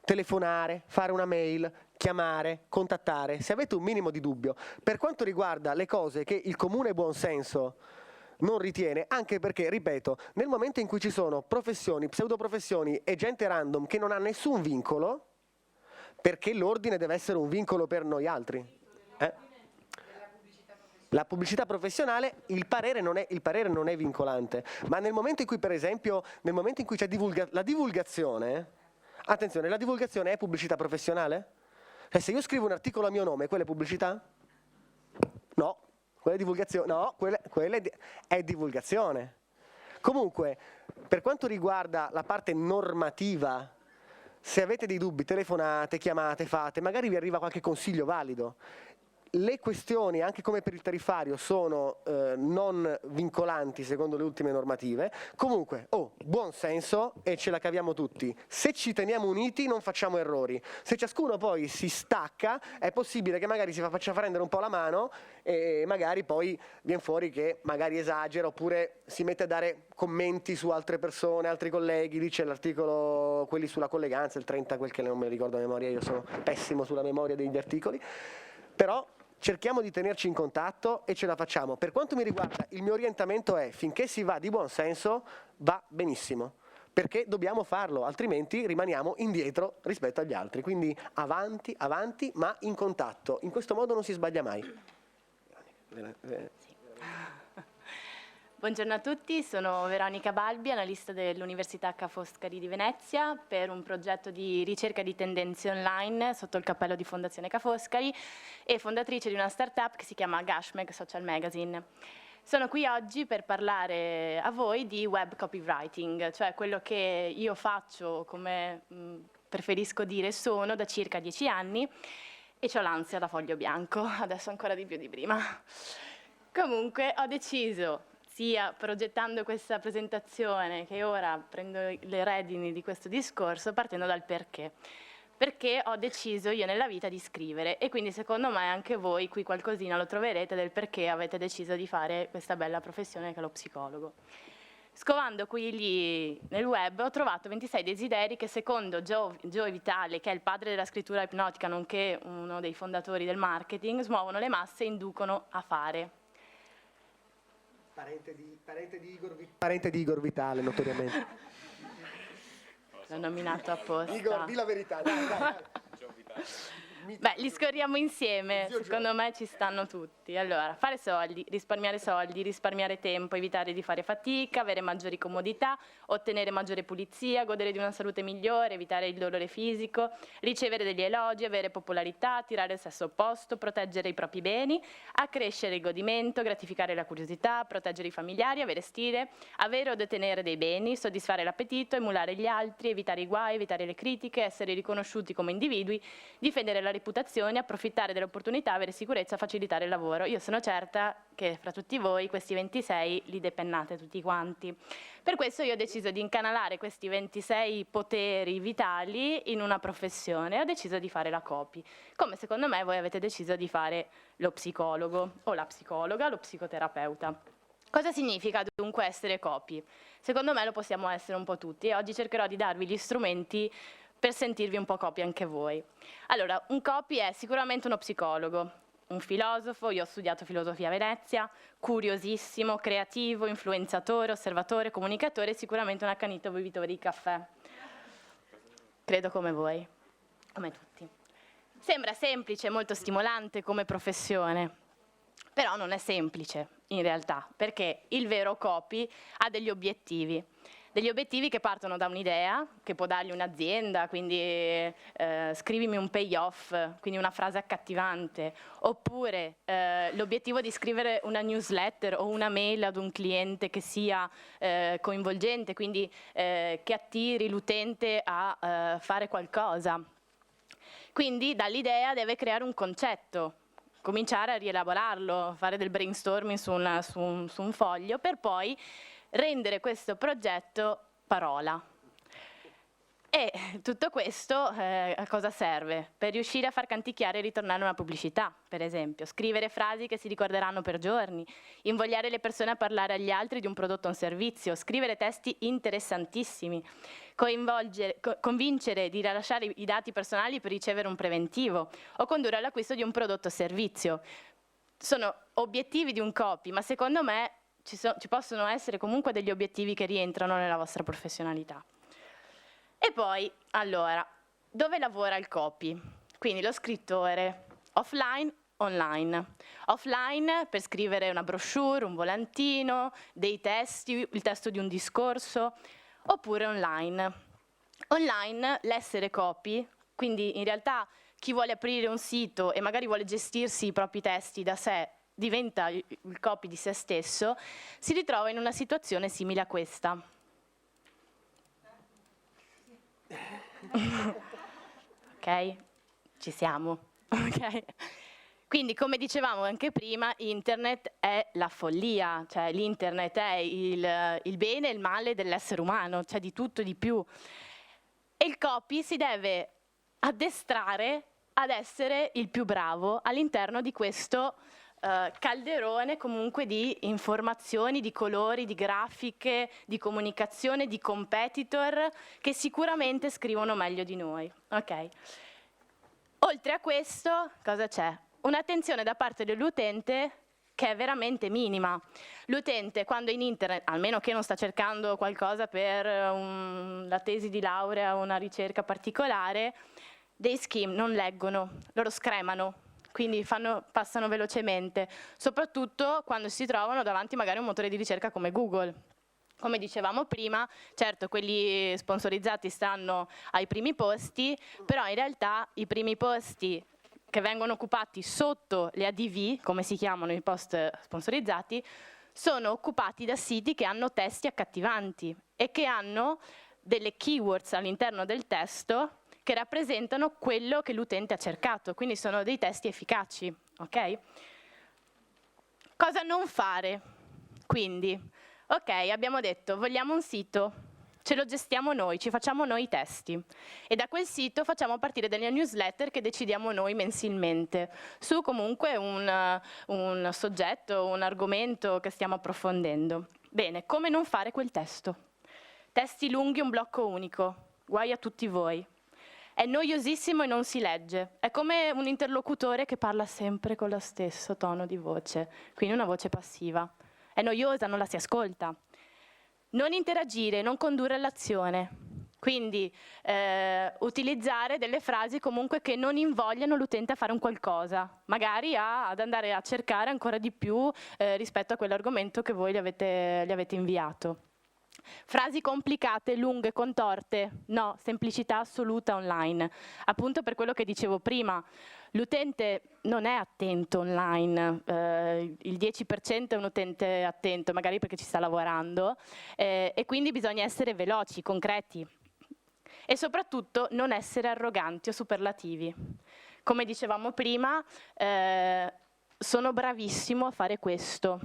telefonare, fare una mail, chiamare, contattare, se avete un minimo di dubbio, per quanto riguarda le cose che il comune buonsenso non ritiene, anche perché, ripeto, nel momento in cui ci sono professioni, pseudoprofessioni e gente random che non ha nessun vincolo, perché l'ordine deve essere un vincolo per noi altri? La pubblicità professionale, il parere non è vincolante, ma nel momento in cui, per esempio, nel momento in cui c'è la divulgazione, attenzione, la divulgazione è pubblicità professionale? Se io scrivo un articolo a mio nome, quella è pubblicità? No. Quella è divulgazione? No, quella è divulgazione. Comunque, per quanto riguarda la parte normativa, se avete dei dubbi, telefonate, chiamate, fate, magari vi arriva qualche consiglio valido. Le questioni, anche come per il tariffario, sono non vincolanti secondo le ultime normative. Comunque, buon senso e ce la caviamo tutti. Se ci teniamo uniti non facciamo errori. Se ciascuno poi si stacca, è possibile che magari si faccia prendere un po' la mano e magari poi viene fuori che magari esagera oppure si mette a dare commenti su altre persone, altri colleghi. Lì c'è l'articolo, quelli sulla colleganza, il 30, quel che non me lo ricordo a memoria, io sono pessimo sulla memoria degli articoli. Però cerchiamo di tenerci in contatto e ce la facciamo. Per quanto mi riguarda, il mio orientamento è: finché si va di buon senso, va benissimo, perché dobbiamo farlo, altrimenti rimaniamo indietro rispetto agli altri. Quindi avanti, avanti, ma in contatto. In questo modo non si sbaglia mai. Buongiorno a tutti, sono Veronica Balbi, analista dell'Università Ca' Foscari di Venezia per un progetto di ricerca di tendenze online sotto il cappello di Fondazione Ca' Foscari e fondatrice di una startup che si chiama Gashmag Social Magazine. Sono qui oggi per parlare a voi di web copywriting, cioè quello che io faccio, come preferisco dire, sono da circa 10 anni e ho l'ansia da foglio bianco, adesso ancora di più di prima. Comunque ho deciso, sia progettando questa presentazione che ora prendo le redini di questo discorso, partendo dal perché. Perché ho deciso io nella vita di scrivere e quindi secondo me anche voi qui qualcosina lo troverete del perché avete deciso di fare questa bella professione che è lo psicologo. Scovando qui lì nel web ho trovato 26 desideri che secondo Joe Vitale, che è il padre della scrittura ipnotica nonché uno dei fondatori del marketing, smuovono le masse e inducono a fare. Parente di Igor Vitale, notoriamente. L'ho nominato apposta. Igor, di la verità, dai. Beh, li scorriamo insieme, secondo me ci stanno tutti. Allora, fare soldi, risparmiare tempo, evitare di fare fatica, avere maggiori comodità, ottenere maggiore pulizia, godere di una salute migliore, evitare il dolore fisico, ricevere degli elogi, avere popolarità, attirare il sesso opposto, proteggere i propri beni, accrescere il godimento, gratificare la curiosità, proteggere i familiari, avere stile, avere o detenere dei beni, soddisfare l'appetito, emulare gli altri, evitare i guai, evitare le critiche, essere riconosciuti come individui, difendere la reputazione, approfittare delle opportunità, avere sicurezza, facilitare il lavoro. Io sono certa che fra tutti voi questi 26 li depennate tutti quanti. Per questo io ho deciso di incanalare questi 26 poteri vitali in una professione. Ho deciso di fare la copy, come secondo me voi avete deciso di fare lo psicologo o la psicologa, lo psicoterapeuta. Cosa significa dunque essere copy? Secondo me lo possiamo essere un po' tutti e oggi cercherò di darvi gli strumenti per sentirvi un po' copy anche voi. Allora, un copy è sicuramente uno psicologo, un filosofo, io ho studiato filosofia a Venezia, curiosissimo, creativo, influenzatore, osservatore, comunicatore, sicuramente un accanito bevitore di caffè. Credo come voi, come tutti. Sembra semplice, molto stimolante come professione, però non è semplice in realtà, perché il vero copy ha degli obiettivi che partono da un'idea, che può dargli un'azienda, quindi scrivimi un payoff, quindi una frase accattivante, oppure l'obiettivo di scrivere una newsletter o una mail ad un cliente che sia coinvolgente, quindi che attiri l'utente a fare qualcosa. Quindi dall'idea deve creare un concetto, cominciare a rielaborarlo, fare del brainstorming su un foglio, per poi rendere questo progetto parola. E tutto questo a cosa serve? Per riuscire a far canticchiare e ritornare una pubblicità, per esempio. Scrivere frasi che si ricorderanno per giorni, invogliare le persone a parlare agli altri di un prodotto o un servizio, scrivere testi interessantissimi, convincere di rilasciare i dati personali per ricevere un preventivo o condurre all'acquisto di un prodotto o servizio. Sono obiettivi di un copy, ma secondo me ci possono essere comunque degli obiettivi che rientrano nella vostra professionalità. E poi, allora, dove lavora il copy? Quindi lo scrittore, offline, online. Offline per scrivere una brochure, un volantino, dei testi, il testo di un discorso, oppure online. Online l'essere copy, quindi in realtà chi vuole aprire un sito e magari vuole gestirsi i propri testi da sé, diventa il copy di se stesso, si ritrova in una situazione simile a questa. Ok? Ci siamo. Okay? Quindi, come dicevamo anche prima, internet è la follia, cioè l'internet è il bene e il male dell'essere umano, cioè di tutto e di più. E il copy si deve addestrare ad essere il più bravo all'interno di questo calderone comunque di informazioni, di colori, di grafiche, di comunicazione, di competitor che sicuramente scrivono meglio di noi. Ok. Oltre a questo, cosa c'è? Un'attenzione da parte dell'utente che è veramente minima. L'utente quando in internet, almeno che non sta cercando qualcosa per la tesi di laurea o una ricerca particolare, dei skim non leggono, loro scremano. Quindi passano velocemente, soprattutto quando si trovano davanti magari a un motore di ricerca come Google. Come dicevamo prima, certo quelli sponsorizzati stanno ai primi posti, però in realtà i primi posti che vengono occupati sotto le ADV, come si chiamano i post sponsorizzati, sono occupati da siti che hanno testi accattivanti e che hanno delle keywords all'interno del testo che rappresentano quello che l'utente ha cercato, quindi sono dei testi efficaci, ok? Cosa non fare? Quindi, ok, abbiamo detto, vogliamo un sito, ce lo gestiamo noi, ci facciamo noi i testi e da quel sito facciamo partire delle newsletter che decidiamo noi mensilmente, su comunque un soggetto, un argomento che stiamo approfondendo. Bene, come non fare quel testo? Testi lunghi, un blocco unico, guai a tutti voi. È noiosissimo e non si legge. È come un interlocutore che parla sempre con lo stesso tono di voce, quindi una voce passiva. È noiosa, non la si ascolta. Non interagire, non condurre all'azione. Quindi utilizzare delle frasi comunque che non invogliano l'utente a fare un qualcosa, magari ad andare a cercare ancora di più rispetto a quell'argomento che voi gli avete inviato. Frasi complicate, lunghe, contorte? No, semplicità assoluta online. Appunto per quello che dicevo prima, l'utente non è attento online, il 10% è un utente attento, magari perché ci sta lavorando, e quindi bisogna essere veloci, concreti. E soprattutto non essere arroganti o superlativi. Come dicevamo prima, sono bravissimo a fare questo.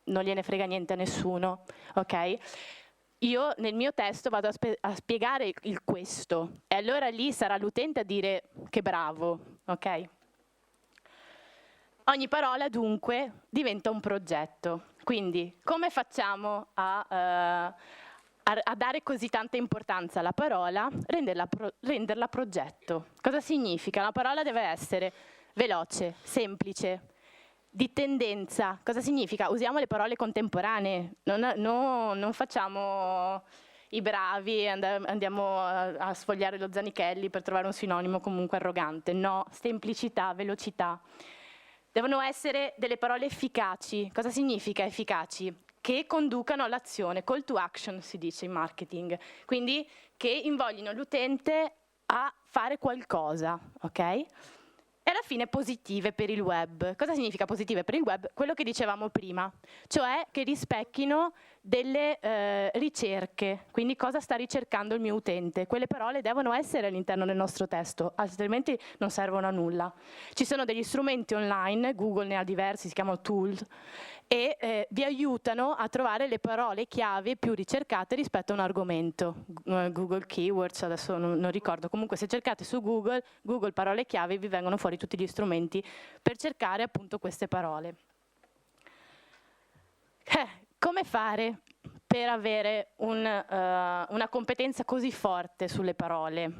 Non gliene frega niente a nessuno, ok? Io nel mio testo vado a spiegare il questo e allora lì sarà l'utente a dire che bravo, ok? Ogni parola dunque diventa un progetto, quindi come facciamo a dare così tanta importanza alla parola, renderla progetto? Cosa significa? La parola deve essere veloce, semplice, di tendenza. Cosa significa? Usiamo le parole contemporanee, non facciamo i bravi, andiamo a sfogliare lo Zanichelli per trovare un sinonimo comunque arrogante. No, semplicità, velocità. Devono essere delle parole efficaci. Cosa significa efficaci? Che conducano all'azione, call to action si dice in marketing, quindi che invoglino l'utente a fare qualcosa, ok? E alla fine positive per il web. Cosa significa positive per il web? Quello che dicevamo prima, cioè che rispecchino delle ricerche, quindi cosa sta ricercando il mio utente. Quelle parole devono essere all'interno del nostro testo, altrimenti non servono a nulla. Ci sono degli strumenti online, Google ne ha diversi, si chiamano tools, e vi aiutano a trovare le parole chiave più ricercate rispetto a un argomento. Google Keywords, adesso non ricordo, comunque se cercate su Google parole chiave vi vengono fuori tutti gli strumenti per cercare appunto queste parole. Come fare per avere una competenza così forte sulle parole?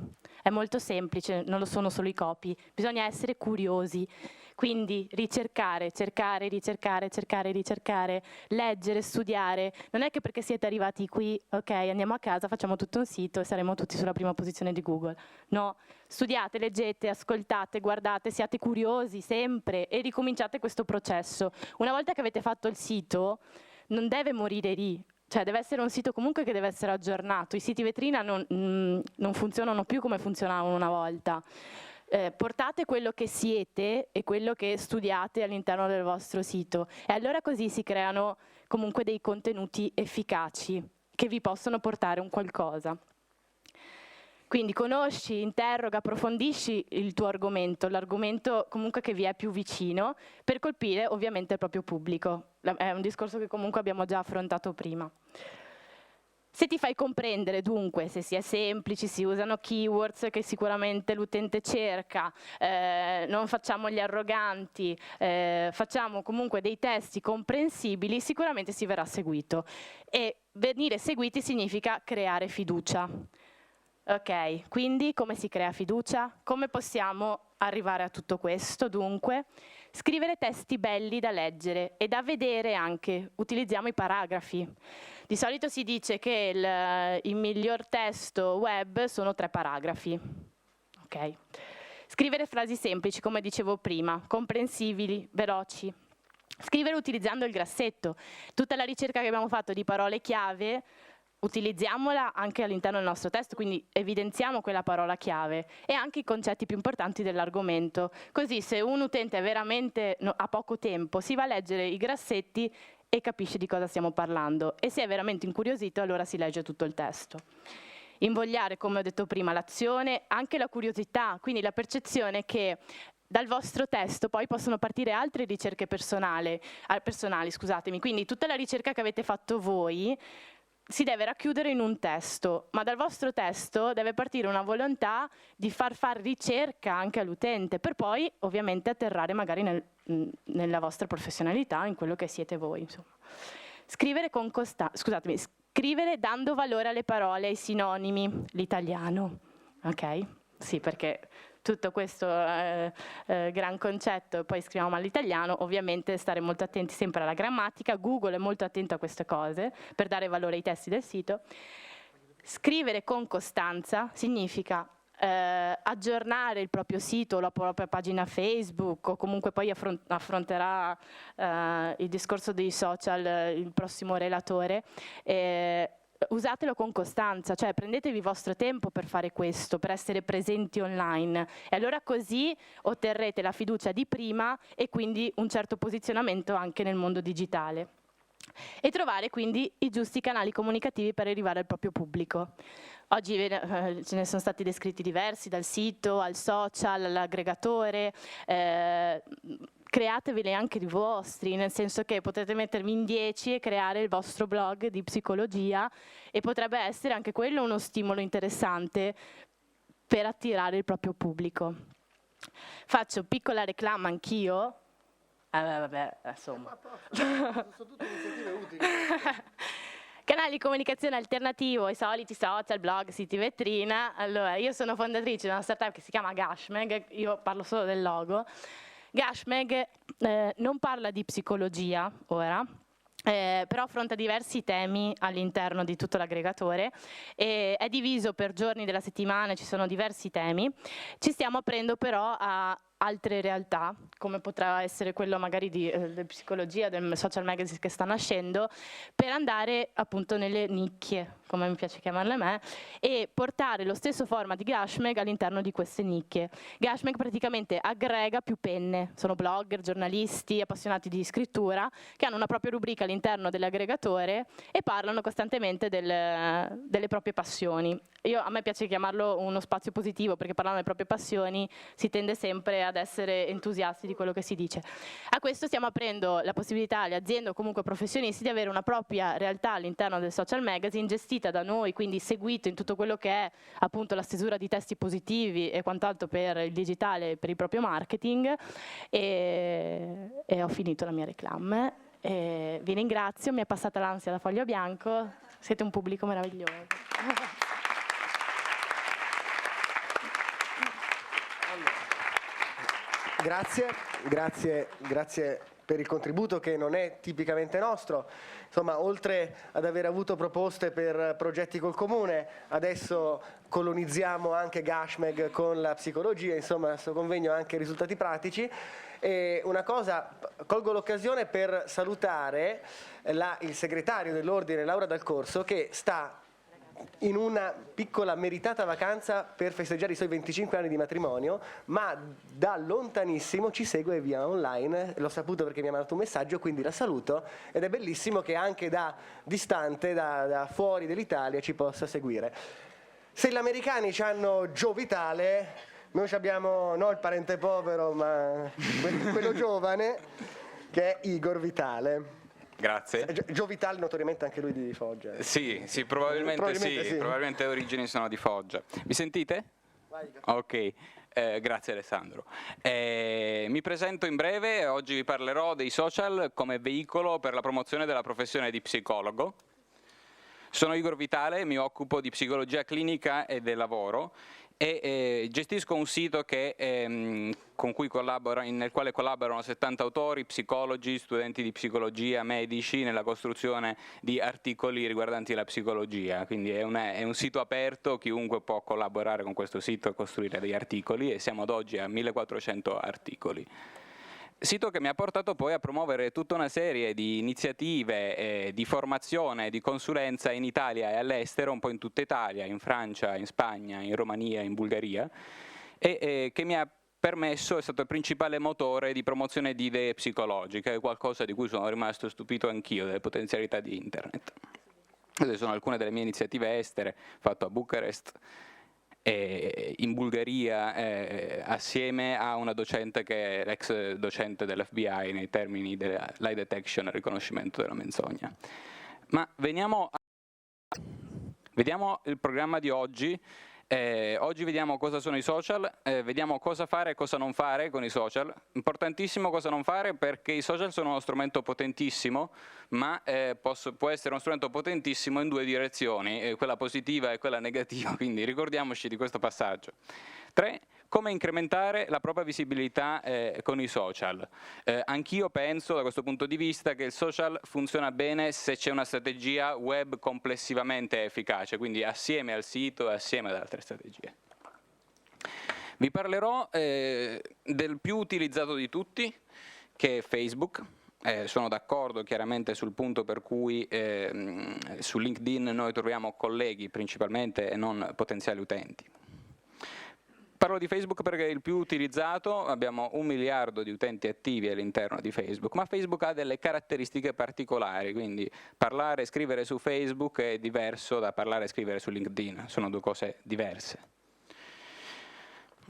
È molto semplice, non lo sono solo i copy, bisogna essere curiosi. Quindi ricercare, cercare, ricercare, cercare, ricercare, leggere, studiare. Non è che perché siete arrivati qui, ok, andiamo a casa, facciamo tutto un sito e saremo tutti sulla prima posizione di Google. No, studiate, leggete, ascoltate, guardate, siate curiosi sempre e ricominciate questo processo. Una volta che avete fatto il sito, non deve morire lì. Cioè deve essere un sito comunque che deve essere aggiornato. I siti vetrina non funzionano più come funzionavano una volta. Portate quello che siete e quello che studiate all'interno del vostro sito e allora così si creano comunque dei contenuti efficaci che vi possono portare un qualcosa. Quindi conosci, interroga, approfondisci il tuo argomento, l'argomento comunque che vi è più vicino, per colpire ovviamente il proprio pubblico. È un discorso che comunque abbiamo già affrontato prima. Se ti fai comprendere dunque, se si è semplici, si usano keywords che sicuramente l'utente cerca, non facciamo gli arroganti, facciamo comunque dei testi comprensibili, sicuramente si verrà seguito. E venire seguiti significa creare fiducia. Ok, quindi come si crea fiducia? Come possiamo arrivare a tutto questo dunque? Scrivere testi belli da leggere e da vedere anche, utilizziamo i paragrafi. Di solito si dice che il miglior testo web sono 3 paragrafi. Okay. Scrivere frasi semplici, come dicevo prima, comprensibili, veloci. Scrivere utilizzando il grassetto. Tutta la ricerca che abbiamo fatto di parole chiave, utilizziamola anche all'interno del nostro testo, quindi evidenziamo quella parola chiave e anche i concetti più importanti dell'argomento. Così se un utente veramente ha poco tempo, si va a leggere i grassetti e capisce di cosa stiamo parlando e se è veramente incuriosito allora si legge tutto il testo. Invogliare, come ho detto prima, l'azione, anche la curiosità, quindi la percezione che dal vostro testo poi possono partire altre ricerche personali, scusatemi, quindi tutta la ricerca che avete fatto voi si deve racchiudere in un testo, ma dal vostro testo deve partire una volontà di far fare ricerca anche all'utente, per poi ovviamente atterrare magari nella vostra professionalità, in quello che siete voi. Insomma. Scrivere con scusatemi, scrivere dando valore alle parole, ai sinonimi, l'italiano, ok? Sì, perché tutto questo gran concetto poi scriviamo all'italiano, ovviamente stare molto attenti sempre alla grammatica, Google è molto attento a queste cose per dare valore ai testi del sito. Scrivere con costanza significa aggiornare il proprio sito, la propria pagina Facebook, o comunque poi affronterà il discorso dei social il prossimo relatore. Usatelo con costanza, cioè prendetevi il vostro tempo per fare questo, per essere presenti online, e allora così otterrete la fiducia di prima e quindi un certo posizionamento anche nel mondo digitale. E trovare quindi i giusti canali comunicativi per arrivare al proprio pubblico. Oggi ce ne sono stati descritti diversi, dal sito al social, all'aggregatore. Createveli anche di vostri, nel senso che potete mettervi in 10 e creare il vostro blog di psicologia, e potrebbe essere anche quello uno stimolo interessante per attirare il proprio pubblico. Faccio piccola reclama anch'io. Vabbè, insomma. Sono tutte iniziative utili. Canali di comunicazione alternativo ai soliti social, blog, siti vetrina. Allora, io sono fondatrice di una startup che si chiama Gashmeg, io parlo solo del logo. Gashmeg non parla di psicologia ora, però affronta diversi temi all'interno di tutto l'aggregatore, è diviso per giorni della settimana, ci sono diversi temi. Ci stiamo aprendo però a altre realtà, come potrà essere quello magari di psicologia, del social magazine che sta nascendo, per andare appunto nelle nicchie, come mi piace chiamarle a me, e portare lo stesso format di Gashmeg all'interno di queste nicchie. Gashmeg praticamente aggrega più penne, sono blogger, giornalisti, appassionati di scrittura, che hanno una propria rubrica all'interno dell'aggregatore e parlano costantemente delle proprie passioni. A me piace chiamarlo uno spazio positivo, perché parlando delle proprie passioni si tende sempre ad essere entusiasti di quello che si dice. A questo stiamo aprendo la possibilità alle aziende o comunque professionisti di avere una propria realtà all'interno del social magazine, gestita da noi, quindi seguito in tutto quello che è appunto la stesura di testi positivi e quant'altro per il digitale e per il proprio marketing. E ho finito la mia reclama. Vi ringrazio, mi è passata l'ansia da foglio bianco, siete un pubblico meraviglioso. Grazie per il contributo, che non è tipicamente nostro. Insomma, oltre ad aver avuto proposte per progetti col comune, adesso colonizziamo anche Gashmeg con la psicologia, insomma, questo convegno ha anche risultati pratici. E una cosa, colgo l'occasione per salutare il segretario dell'ordine Laura Dal Corso, che sta in una piccola meritata vacanza per festeggiare i suoi 25 anni di matrimonio, ma da lontanissimo ci segue via online. L'ho saputo perché mi ha mandato un messaggio, quindi la saluto, ed è bellissimo che anche da distante, da fuori dell'Italia, ci possa seguire. Se gli americani hanno Joe Vitale, noi abbiamo non il parente povero, ma quello giovane, che è Igor Vitale. Grazie. Joe Vitale, notoriamente anche lui di Foggia. Sì, probabilmente sì, probabilmente le origini sono di Foggia. Mi sentite? Vai. Ok, grazie Alessandro. Mi presento in breve, oggi vi parlerò dei social come veicolo per la promozione della professione di psicologo. Sono Igor Vitale, mi occupo di psicologia clinica e del lavoro e gestisco un sito nel quale collaborano 70 autori, psicologi, studenti di psicologia, medici, nella costruzione di articoli riguardanti la psicologia. Quindi è un sito aperto, chiunque può collaborare con questo sito e costruire degli articoli, e siamo ad oggi a 1400 articoli. Sito che mi ha portato poi a promuovere tutta una serie di iniziative di formazione, di consulenza in Italia e all'estero, un po' in tutta Italia, in Francia, in Spagna, in Romania, in Bulgaria, e che mi ha permesso, è stato il principale motore di promozione di idee psicologiche, qualcosa di cui sono rimasto stupito anch'io, delle potenzialità di Internet. Queste sono alcune delle mie iniziative estere, fatto a Bucarest, in Bulgaria, assieme a una docente che è l'ex docente dell'FBI nei termini della lie detection e riconoscimento della menzogna. Ma vediamo il programma di oggi. Oggi vediamo cosa sono i social, vediamo cosa fare e cosa non fare con i social. Importantissimo cosa non fare, perché i social sono uno strumento potentissimo, ma può essere uno strumento potentissimo in due direzioni, quella positiva e quella negativa, quindi ricordiamoci di questo passaggio. 3. Come incrementare la propria visibilità con i social. Anch'io penso da questo punto di vista che il social funziona bene se c'è una strategia web complessivamente efficace, quindi assieme al sito e assieme ad altre strategie. Vi parlerò del più utilizzato di tutti, che è Facebook. Sono d'accordo chiaramente sul punto per cui su LinkedIn noi troviamo colleghi principalmente e non potenziali utenti. Parlo di Facebook perché è il più utilizzato, abbiamo 1 miliardo di utenti attivi all'interno di Facebook, ma Facebook ha delle caratteristiche particolari, quindi parlare e scrivere su Facebook è diverso da parlare e scrivere su LinkedIn, sono due cose diverse.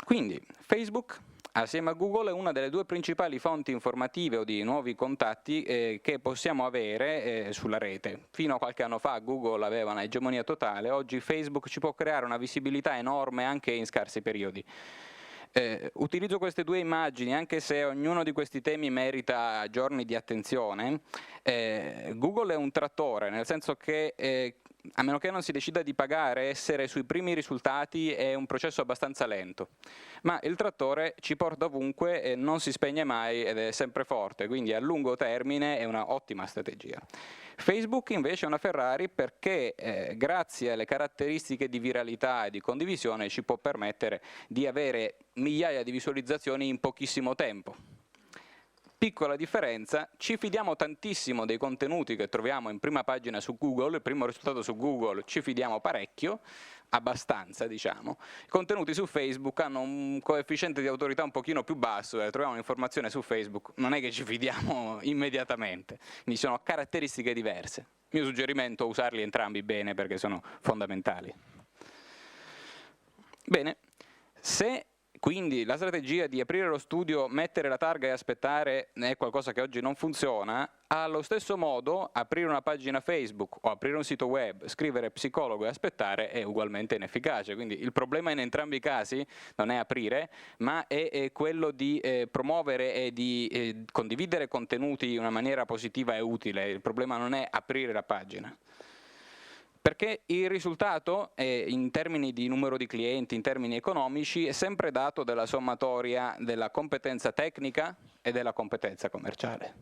Quindi Facebook, assieme a Google, è una delle 2 principali fonti informative o di nuovi contatti che possiamo avere sulla rete. Fino a qualche anno fa Google aveva un'egemonia totale, oggi Facebook ci può creare una visibilità enorme anche in scarsi periodi. Utilizzo queste 2 immagini, anche se ognuno di questi temi merita giorni di attenzione. Google è un trattore, nel senso che a meno che non si decida di pagare, essere sui primi risultati è un processo abbastanza lento, ma il trattore ci porta ovunque e non si spegne mai ed è sempre forte, quindi a lungo termine è una ottima strategia. Facebook invece è una Ferrari perché grazie alle caratteristiche di viralità e di condivisione ci può permettere di avere migliaia di visualizzazioni in pochissimo tempo. Piccola differenza, ci fidiamo tantissimo dei contenuti che troviamo in prima pagina su Google, il primo risultato su Google ci fidiamo parecchio, abbastanza diciamo. I contenuti su Facebook hanno un coefficiente di autorità un pochino più basso, troviamo un'informazione su Facebook, non è che ci fidiamo immediatamente, quindi sono caratteristiche diverse. Il mio suggerimento è usarli entrambi bene perché sono fondamentali. Bene, se quindi la strategia di aprire lo studio, mettere la targa e aspettare è qualcosa che oggi non funziona, allo stesso modo aprire una pagina Facebook o aprire un sito web, scrivere psicologo e aspettare è ugualmente inefficace. Quindi il problema in entrambi i casi non è aprire, ma è quello di promuovere e di condividere contenuti in una maniera positiva e utile. Il problema non è aprire la pagina. Perché il risultato, in termini di numero di clienti, in termini economici, è sempre dato dalla sommatoria della competenza tecnica e della competenza commerciale.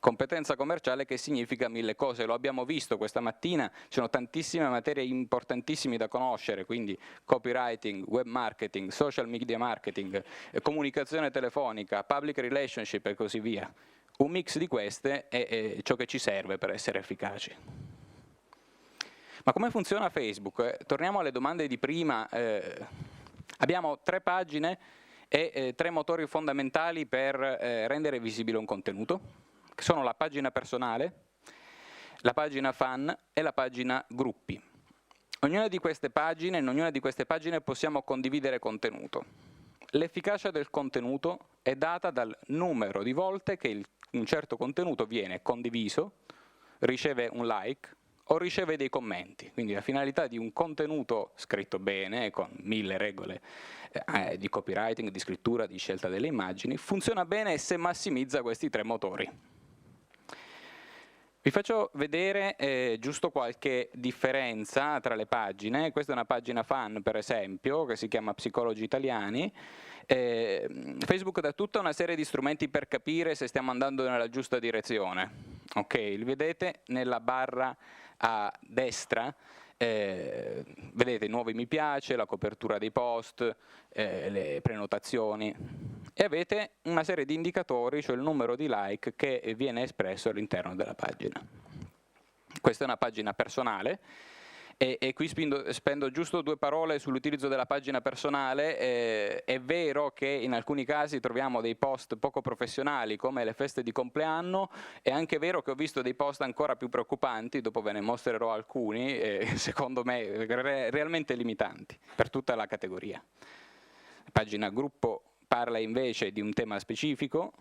Competenza commerciale che significa 1000 cose, lo abbiamo visto questa mattina, ci sono tantissime materie importantissime da conoscere, quindi copywriting, web marketing, social media marketing, comunicazione telefonica, public relationship e così via. Un mix di queste è ciò che ci serve per essere efficaci. Ma come funziona Facebook? Torniamo alle domande di prima. Abbiamo 3 pagine e 3 motori fondamentali per rendere visibile un contenuto, che sono la pagina personale, la pagina fan e la pagina gruppi. In ognuna di queste pagine possiamo condividere contenuto. L'efficacia del contenuto è data dal numero di volte che un certo contenuto viene condiviso, riceve un like, o riceve dei commenti, quindi la finalità di un contenuto scritto bene, con 1000 regole di copywriting, di scrittura, di scelta delle immagini, funziona bene se massimizza questi 3 motori. Vi faccio vedere giusto qualche differenza tra le pagine. Questa è una pagina fan, per esempio, che si chiama Psicologi Italiani. Facebook dà tutta una serie di strumenti per capire se stiamo andando nella giusta direzione. Ok, li vedete nella barra a destra, vedete i nuovi mi piace, la copertura dei post, le prenotazioni e avete una serie di indicatori, cioè il numero di like che viene espresso all'interno della pagina. Questa è una pagina personale e qui spendo giusto 2 parole sull'utilizzo della pagina personale. È vero che in alcuni casi troviamo dei post poco professionali come le feste di compleanno, è anche vero che ho visto dei post ancora più preoccupanti, dopo ve ne mostrerò alcuni, secondo me realmente limitanti per tutta la categoria. La pagina gruppo parla invece di un tema specifico,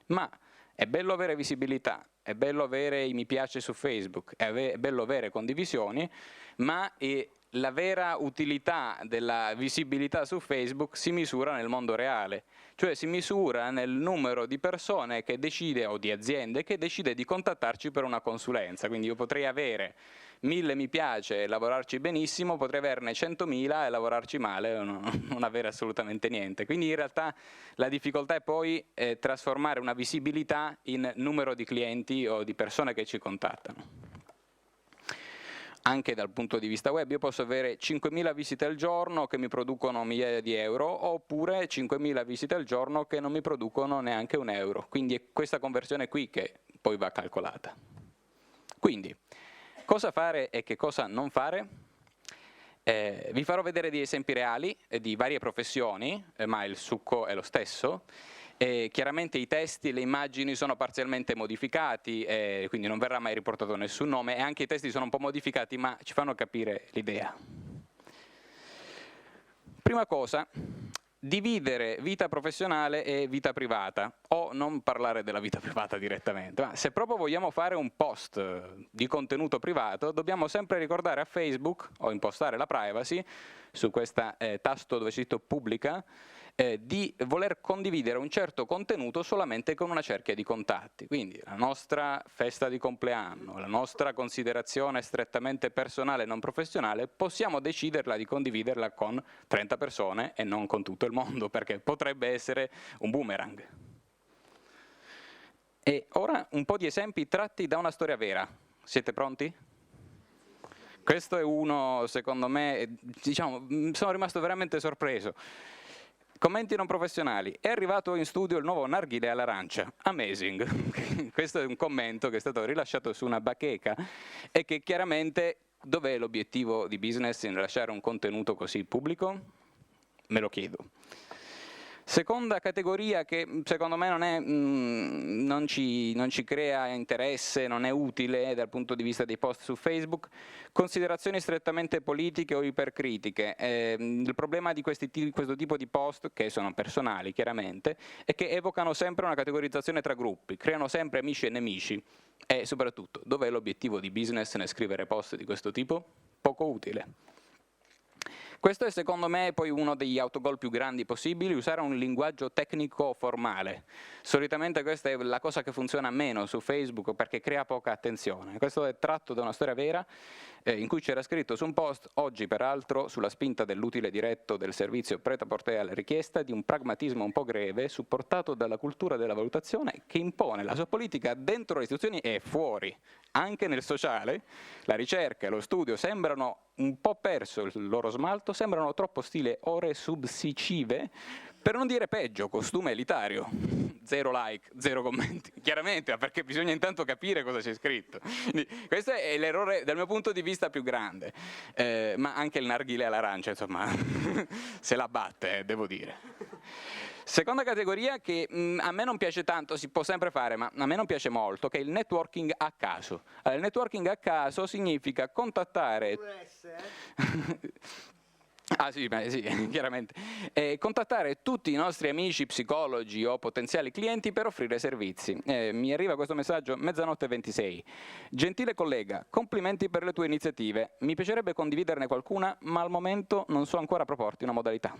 ma è bello avere visibilità, è bello avere i mi piace su Facebook, è bello avere condivisioni, ma la vera utilità della visibilità su Facebook si misura nel mondo reale, cioè si misura nel numero di persone che decide, o di aziende, che decide di contattarci per una consulenza. Quindi io potrei avere 1000 mi piace e lavorarci benissimo, potrei averne 100.000 e lavorarci male o non avere assolutamente niente. Quindi in realtà la difficoltà è poi trasformare una visibilità in numero di clienti o di persone che ci contattano. Anche dal punto di vista web io posso avere 5.000 visite al giorno che mi producono migliaia di euro, oppure 5.000 visite al giorno che non mi producono neanche un euro. Quindi è questa conversione qui che poi va calcolata. Quindi, cosa fare e che cosa non fare? Vi farò vedere degli esempi reali di varie professioni, ma il succo è lo stesso. Chiaramente i testi e le immagini sono parzialmente modificati, quindi non verrà mai riportato nessun nome, e anche i testi sono un po' modificati, ma ci fanno capire l'idea. Prima cosa, dividere vita professionale e vita privata, o non parlare della vita privata direttamente, ma se proprio vogliamo fare un post di contenuto privato, dobbiamo sempre ricordare a Facebook, o impostare la privacy, su questa tasto dove c'è scritto pubblica, di voler condividere un certo contenuto solamente con una cerchia di contatti. Quindi la nostra festa di compleanno, la nostra considerazione strettamente personale e non professionale, possiamo deciderla di condividerla con 30 persone e non con tutto il mondo, perché potrebbe essere un boomerang. E ora un po' di esempi tratti da una storia vera. Siete pronti? Questo è uno, secondo me, diciamo, sono rimasto veramente sorpreso. Commenti non professionali. È arrivato in studio il nuovo narghile all'arancia. Amazing. Questo è un commento che è stato rilasciato su una bacheca e che chiaramente, dov'è l'obiettivo di business in lasciare un contenuto così pubblico? Me lo chiedo. Seconda categoria che secondo me non ci crea interesse, non è utile dal punto di vista dei post su Facebook, considerazioni strettamente politiche o ipercritiche. Il problema di questo tipo di post, che sono personali chiaramente, è che evocano sempre una categorizzazione tra gruppi, creano sempre amici e nemici, e soprattutto, dov'è l'obiettivo di business nel scrivere post di questo tipo? Poco utile. Questo è secondo me poi uno degli autogol più grandi possibili, usare un linguaggio tecnico formale. Solitamente questa è la cosa che funziona meno su Facebook perché crea poca attenzione. Questo è tratto da una storia vera in cui c'era scritto su un post, oggi peraltro sulla spinta dell'utile diretto del servizio pret-à-porter alla richiesta di un pragmatismo un po' greve, supportato dalla cultura della valutazione che impone la sua politica dentro le istituzioni e fuori. Anche nel sociale, la ricerca e lo studio sembrano un po' perso il loro smalto, sembrano troppo stile ore subsicive, per non dire peggio, costume elitario. 0 like, 0 commenti, chiaramente, perché bisogna intanto capire cosa c'è scritto. Quindi, questo è l'errore dal mio punto di vista più grande, ma anche il narghile all'arancia, insomma, se la batte, devo dire. Seconda categoria che a me non piace tanto, si può sempre fare, ma a me non piace molto, che è il networking a caso. Allora, il networking a caso significa contattare... Ah sì, chiaramente. Contattare tutti i nostri amici psicologi o potenziali clienti per offrire servizi. Mi arriva questo messaggio 00:26. Gentile collega, complimenti per le tue iniziative. Mi piacerebbe condividerne qualcuna, ma al momento non so ancora proporti una modalità.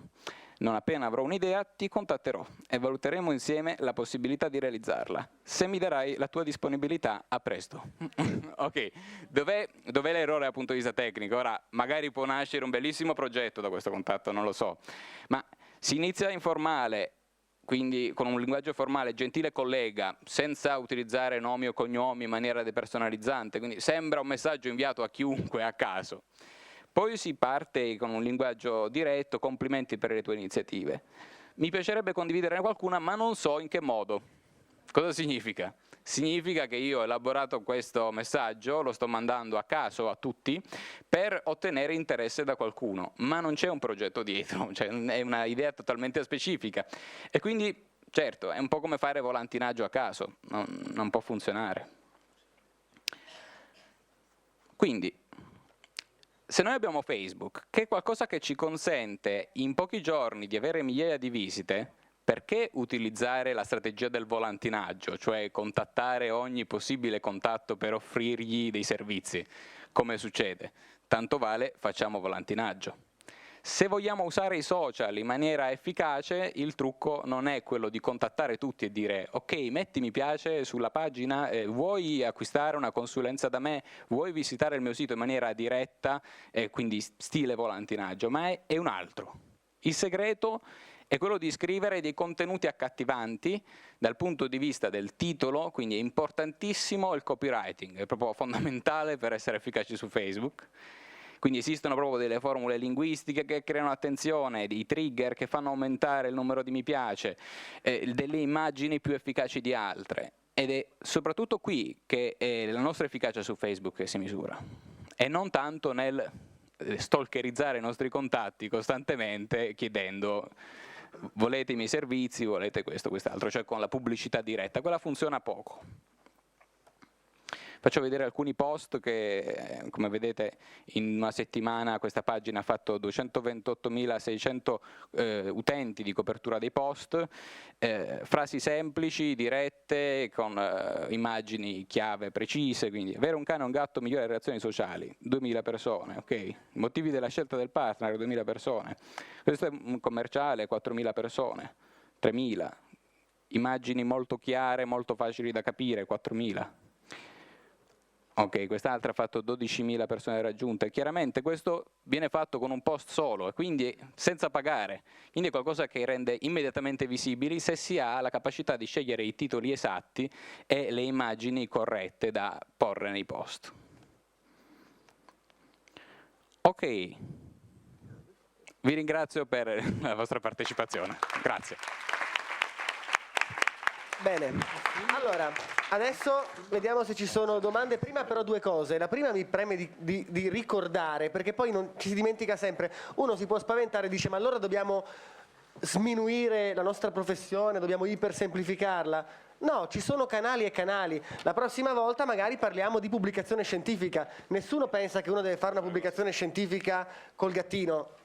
Non appena avrò un'idea ti contatterò e valuteremo insieme la possibilità di realizzarla. Se mi darai la tua disponibilità, a presto. Ok, dov'è l'errore dal punto di vista tecnico? Ora, magari può nascere un bellissimo progetto da questo contatto, non lo so, ma si inizia informale, quindi con un linguaggio formale, gentile collega, senza utilizzare nomi o cognomi in maniera depersonalizzante, quindi sembra un messaggio inviato a chiunque a caso. Poi si parte con un linguaggio diretto, complimenti per le tue iniziative. Mi piacerebbe condividerne qualcuna, ma non so in che modo. Cosa significa? Significa che io ho elaborato questo messaggio, lo sto mandando a caso a tutti, per ottenere interesse da qualcuno, ma non c'è un progetto dietro, cioè è una idea totalmente specifica. E quindi, certo, è un po' come fare volantinaggio a caso, non può funzionare. Quindi, se noi abbiamo Facebook, che è qualcosa che ci consente in pochi giorni di avere migliaia di visite, perché utilizzare la strategia del volantinaggio, cioè contattare ogni possibile contatto per offrirgli dei servizi, come succede? tanto vale facciamo volantinaggio. Se vogliamo usare i social in maniera efficace, il trucco non è quello di contattare tutti e dire ok, metti mi piace sulla pagina, vuoi acquistare una consulenza da me, vuoi visitare il mio sito in maniera diretta, quindi stile volantinaggio, ma è un altro. Il segreto è quello di scrivere dei contenuti accattivanti dal punto di vista del titolo, quindi è importantissimo il copywriting, è proprio fondamentale per essere efficaci su Facebook. Quindi esistono proprio delle formule linguistiche che creano attenzione, dei trigger che fanno aumentare il numero di mi piace, delle immagini più efficaci di altre. Ed è soprattutto qui che la nostra efficacia su Facebook si misura. E non tanto nel stalkerizzare i nostri contatti costantemente chiedendo volete i miei servizi, volete questo, quest'altro, cioè con la pubblicità diretta. Quella funziona poco. Faccio vedere alcuni post che, come vedete, in una settimana questa pagina ha fatto 228.600 utenti di copertura dei post, frasi semplici, dirette, con immagini chiave precise, quindi avere un cane o un gatto migliora le relazioni sociali, 2.000 persone, ok? Motivi della scelta del partner, 2.000 persone, questo è un commerciale, 4.000 persone, 3.000, immagini molto chiare, molto facili da capire, 4.000. Ok, quest'altra ha fatto 12.000 persone raggiunte. Chiaramente questo viene fatto con un post solo e quindi senza pagare. Quindi è qualcosa che rende immediatamente visibili se si ha la capacità di scegliere i titoli esatti e le immagini corrette da porre nei post. Ok, vi ringrazio per la vostra partecipazione. Grazie. Bene, allora, adesso vediamo se ci sono domande. Prima però due cose. La prima mi preme di ricordare, perché poi non ci si dimentica sempre. Uno si può spaventare e dice ma allora dobbiamo sminuire la nostra professione, dobbiamo ipersemplificarla. No, ci sono canali e canali. La prossima volta magari parliamo di pubblicazione scientifica. Nessuno pensa che uno deve fare una pubblicazione scientifica col gattino.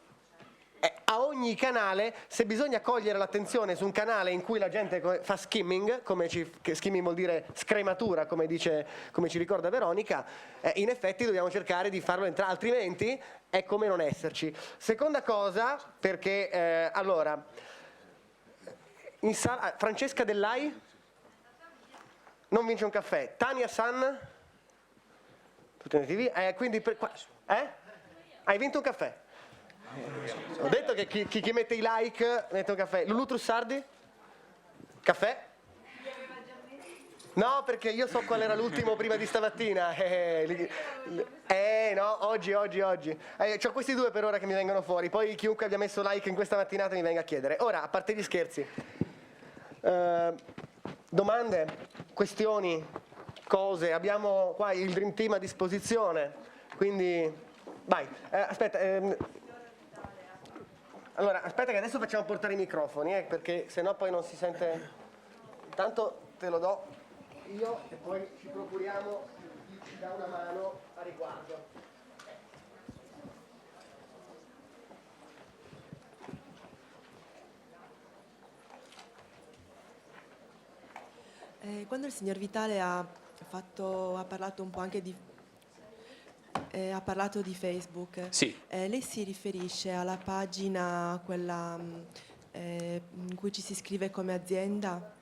A ogni canale, se bisogna cogliere l'attenzione su un canale in cui la gente fa skimming, che skimming vuol dire scrematura, come ci ricorda Veronica, in effetti dobbiamo cercare di farlo entrare, altrimenti è come non esserci. Seconda cosa, perché allora, in sala, Francesca Dell'Ai non vince un caffè, Tania San, tutti nei TV, quindi hai vinto un caffè. Ho detto che chi mette i like mette un caffè. Lulu Trussardi? Caffè? No, perché io so qual era l'ultimo prima di stamattina. No, oggi. C'ho questi due per ora che mi vengono fuori. Poi chiunque abbia messo like in questa mattinata mi venga a chiedere. Ora, a parte gli scherzi, domande, questioni, cose. Abbiamo qua il Dream Team a disposizione. Quindi, vai. Aspetta. Allora, aspetta che adesso facciamo portare i microfoni, perché sennò poi non si sente. Intanto te lo do io e poi ci procuriamo chi ci dà una mano a riguardo. Quando il signor Vitale ha parlato un po' anche di ha parlato di Facebook. Sì. Lei si riferisce alla pagina, quella in cui ci si iscrive come azienda?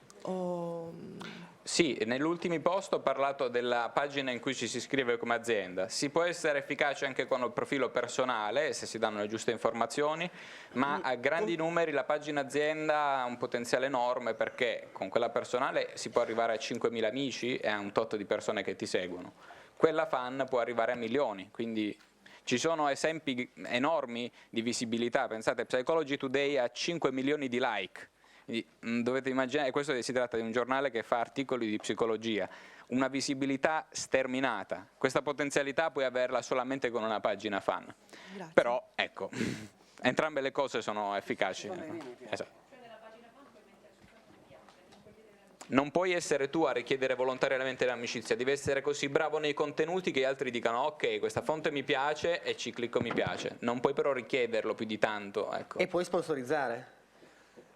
Sì, negli ultimi post ho parlato della pagina in cui ci si iscrive come azienda. Si può essere efficaci anche con il profilo personale, se si danno le giuste informazioni, ma a grandi numeri la pagina azienda ha un potenziale enorme, perché con quella personale si può arrivare a 5.000 amici e a un tot di persone che ti seguono. Quella fan può arrivare a milioni, quindi ci sono esempi enormi di visibilità. Pensate, Psychology Today ha 5 milioni di like. Quindi dovete immaginare, e questo si tratta di un giornale che fa articoli di psicologia, una visibilità sterminata. Questa potenzialità puoi averla solamente con una pagina fan. Grazie. Però, ecco, entrambe le cose sono efficaci. Esatto. Non puoi essere tu a richiedere volontariamente l'amicizia, devi essere così bravo nei contenuti che gli altri dicano ok, questa fonte mi piace e ci clicco mi piace. Non puoi però richiederlo più di tanto. Ecco. E puoi sponsorizzare.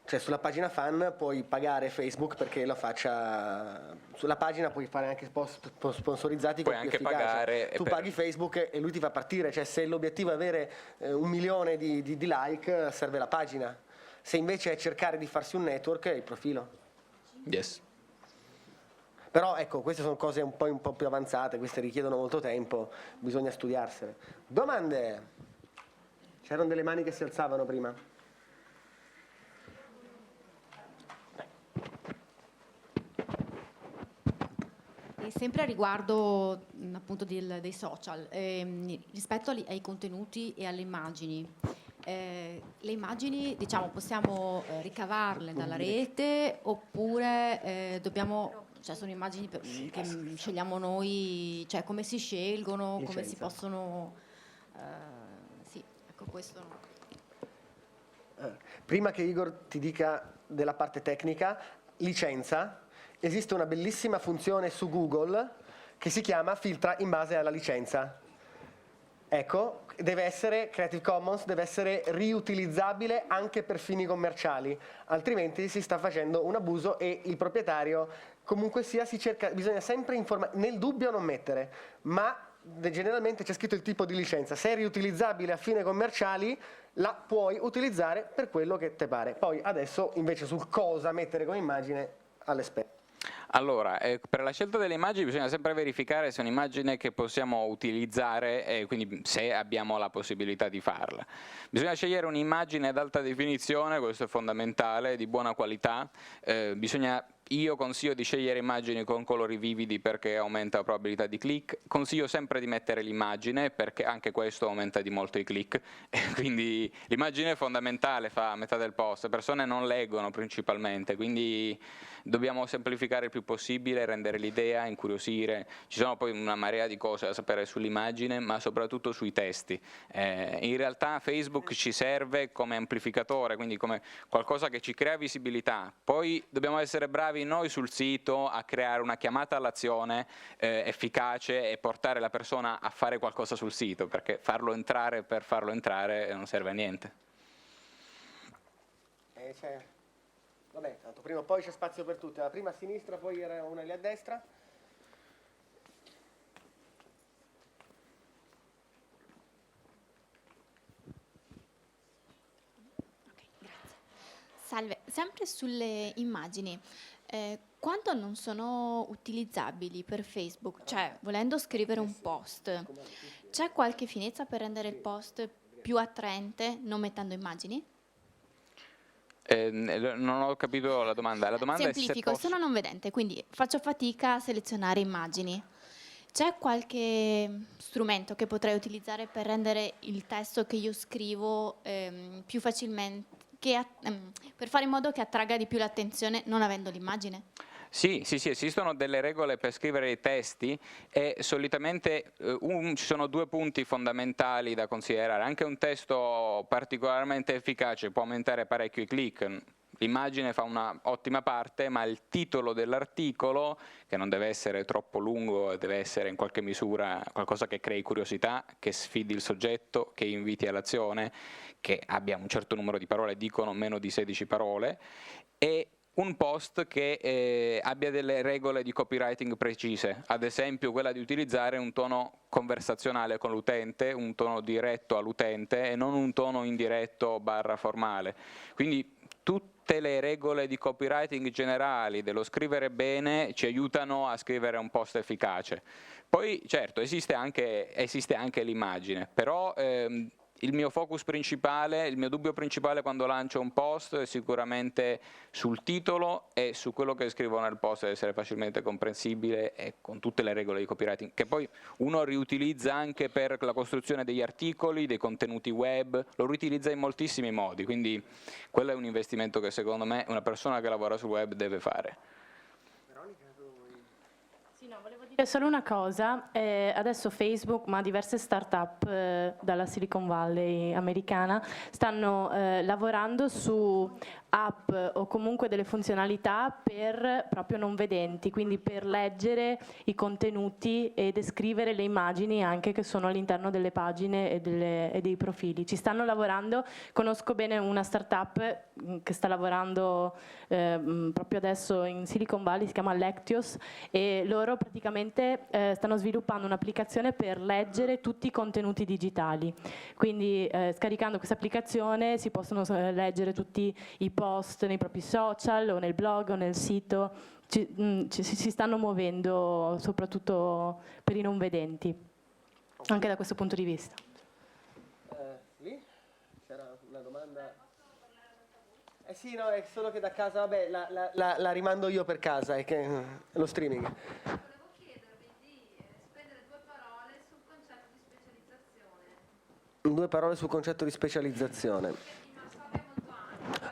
Cioè sulla pagina fan puoi pagare Facebook perché lo faccia, sulla pagina puoi fare anche post sponsorizzati puoi con più anche efficacia. pagare Tu paghi Facebook e lui ti fa partire, cioè se l'obiettivo è avere 1 milione di like serve la pagina, se invece è cercare di farsi un network è il profilo. Yes. Però ecco, queste sono cose un po' più avanzate, queste richiedono molto tempo, bisogna studiarsele. Domande? C'erano delle mani che si alzavano prima? E sempre a riguardo appunto dei social, rispetto ai contenuti e alle immagini, le immagini diciamo possiamo ricavarle dalla rete oppure dobbiamo, cioè sono immagini che scegliamo noi, cioè come si scelgono, come si possono, sì, ecco questo. Prima che Igor ti dica della parte tecnica, licenza. Esiste una bellissima funzione su Google che si chiama filtra in base alla licenza. Ecco, deve essere Creative Commons, deve essere riutilizzabile anche per fini commerciali, altrimenti si sta facendo un abuso e il proprietario comunque sia si cerca, bisogna sempre informare, nel dubbio non mettere, ma generalmente c'è scritto il tipo di licenza, se è riutilizzabile a fini commerciali la puoi utilizzare per quello che te pare. Poi adesso invece sul cosa mettere come immagine all'esperto. Allora, per la scelta delle immagini bisogna sempre verificare se è un'immagine che possiamo utilizzare, quindi se abbiamo la possibilità di farla. Bisogna scegliere un'immagine ad alta definizione, questo è fondamentale, di buona qualità. Io consiglio di scegliere immagini con colori vividi perché aumenta la probabilità di click, consiglio sempre di mettere l'immagine perché anche questo aumenta di molto i click, quindi l'immagine è fondamentale, fa metà del post, le persone non leggono principalmente, quindi dobbiamo semplificare il più possibile, rendere l'idea, incuriosire, ci sono poi una marea di cose da sapere sull'immagine ma soprattutto sui testi. In realtà Facebook ci serve come amplificatore, quindi come qualcosa che ci crea visibilità, poi dobbiamo essere bravi noi sul sito a creare una chiamata all'azione efficace e portare la persona a fare qualcosa sul sito, perché farlo entrare per farlo entrare non serve a niente. Vabbè, tanto prima o poi c'è spazio per tutti, la prima a sinistra, poi era una lì a destra. Okay, grazie. Salve, sempre sulle immagini. Quando non sono utilizzabili per Facebook, cioè volendo scrivere un post, c'è qualche finezza per rendere il post più attraente non mettendo immagini? Non ho capito la domanda. La domanda Semplifico, è se sono non vedente, quindi faccio fatica a selezionare immagini. C'è qualche strumento che potrei utilizzare per rendere il testo che io scrivo più facilmente, per fare in modo che attragga di più l'attenzione non avendo l'immagine? Sì, esistono delle regole per scrivere i testi e solitamente ci sono 2 punti fondamentali da considerare. Anche un testo particolarmente efficace può aumentare parecchio i click. L'immagine fa una ottima parte, ma il titolo dell'articolo, che non deve essere troppo lungo, deve essere in qualche misura qualcosa che crei curiosità, che sfidi il soggetto, che inviti all'azione, che abbia un certo numero di parole, dicono meno di 16 parole, e un post che abbia delle regole di copywriting precise, ad esempio quella di utilizzare un tono conversazionale con l'utente, un tono diretto all'utente e non un tono indiretto / formale. Quindi tutte le regole di copywriting generali dello scrivere bene ci aiutano a scrivere un post efficace. Poi certo esiste anche l'immagine, però il mio focus principale, il mio dubbio principale quando lancio un post è sicuramente sul titolo e su quello che scrivo nel post deve essere facilmente comprensibile e con tutte le regole di copywriting, che poi uno riutilizza anche per la costruzione degli articoli, dei contenuti web, lo riutilizza in moltissimi modi, quindi quello è un investimento che secondo me una persona che lavora sul web deve fare. Solo una cosa, adesso Facebook, ma diverse start-up dalla Silicon Valley americana stanno lavorando su app o comunque delle funzionalità per proprio non vedenti, quindi per leggere i contenuti e descrivere le immagini anche che sono all'interno delle pagine e dei profili. Ci stanno lavorando, conosco bene una startup che sta lavorando proprio adesso in Silicon Valley, si chiama Lectios, e loro praticamente stanno sviluppando un'applicazione per leggere tutti i contenuti digitali. Quindi scaricando questa applicazione si possono leggere tutti i post nei propri social o nel blog o nel sito. Si stanno muovendo soprattutto per i non vedenti, anche da questo punto di vista. Lì c'era una domanda. Sì, no, è solo che da casa, vabbè, la rimando io per casa, è che lo streaming. Volevo chiedervi di spendere 2 parole sul concetto di specializzazione. 2 parole sul concetto di specializzazione.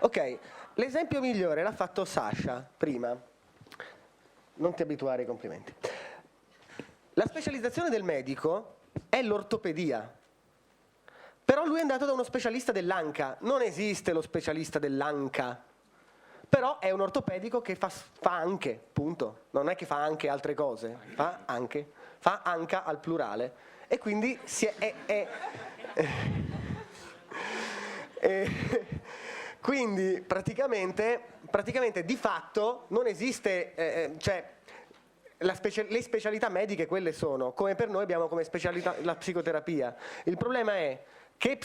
Ok, l'esempio migliore l'ha fatto Sasha prima. Non ti abituare ai complimenti. La specializzazione del medico è l'ortopedia. Però lui è andato da uno specialista dell'anca. Non esiste lo specialista dell'anca. Però è un ortopedico che fa anche, punto. Non è che fa anche altre cose, fa anche. Fa anca al plurale. E quindi quindi praticamente di fatto non esiste, le specialità mediche quelle sono, come per noi abbiamo come specialità la psicoterapia. Il problema è che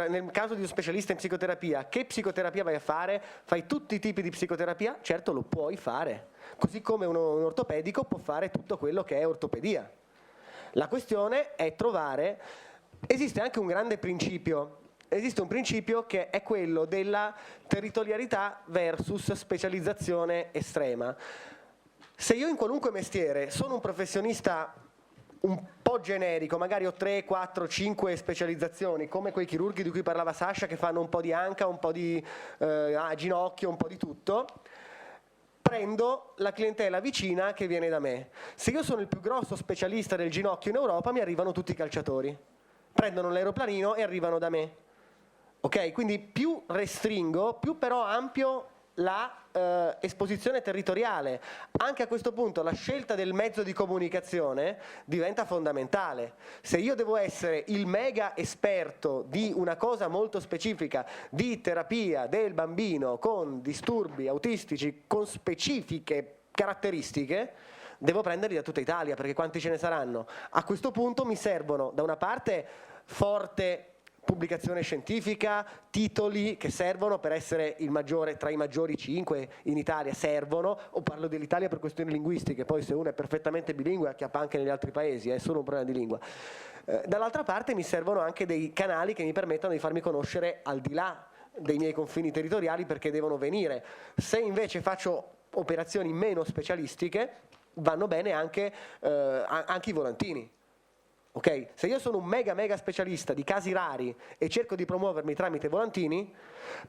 nel caso di un specialista in psicoterapia, che psicoterapia vai a fare? Fai tutti i tipi di psicoterapia? Certo, lo puoi fare, così come un ortopedico può fare tutto quello che è ortopedia. La questione è trovare, esiste anche un grande principio. Esiste un principio che è quello della territorialità versus specializzazione estrema. Se io in qualunque mestiere sono un professionista un po' generico, magari ho 3, 4, 5 specializzazioni, come quei chirurghi di cui parlava Sasha che fanno un po' di anca, un po' di ginocchio, un po' di tutto, prendo la clientela vicina che viene da me. Se io sono il più grosso specialista del ginocchio in Europa, mi arrivano tutti i calciatori. Prendono l'aeroplanino e arrivano da me. Ok, quindi più restringo, più però ampio la esposizione territoriale. Anche a questo punto la scelta del mezzo di comunicazione diventa fondamentale. Se io devo essere il mega esperto di una cosa molto specifica, di terapia del bambino con disturbi autistici, con specifiche caratteristiche, devo prenderli da tutta Italia, perché quanti ce ne saranno? A questo punto mi servono da una parte forte pubblicazione scientifica, titoli che servono per essere il maggiore tra i maggiori 5 in Italia, servono, o parlo dell'Italia per questioni linguistiche, poi se uno è perfettamente bilingue acchiappa anche negli altri paesi, è solo un problema di lingua. Dall'altra parte mi servono anche dei canali che mi permettano di farmi conoscere al di là dei miei confini territoriali, perché devono venire. Se invece faccio operazioni meno specialistiche, vanno bene anche i volantini. Okay? Se io sono un mega specialista di casi rari e cerco di promuovermi tramite volantini,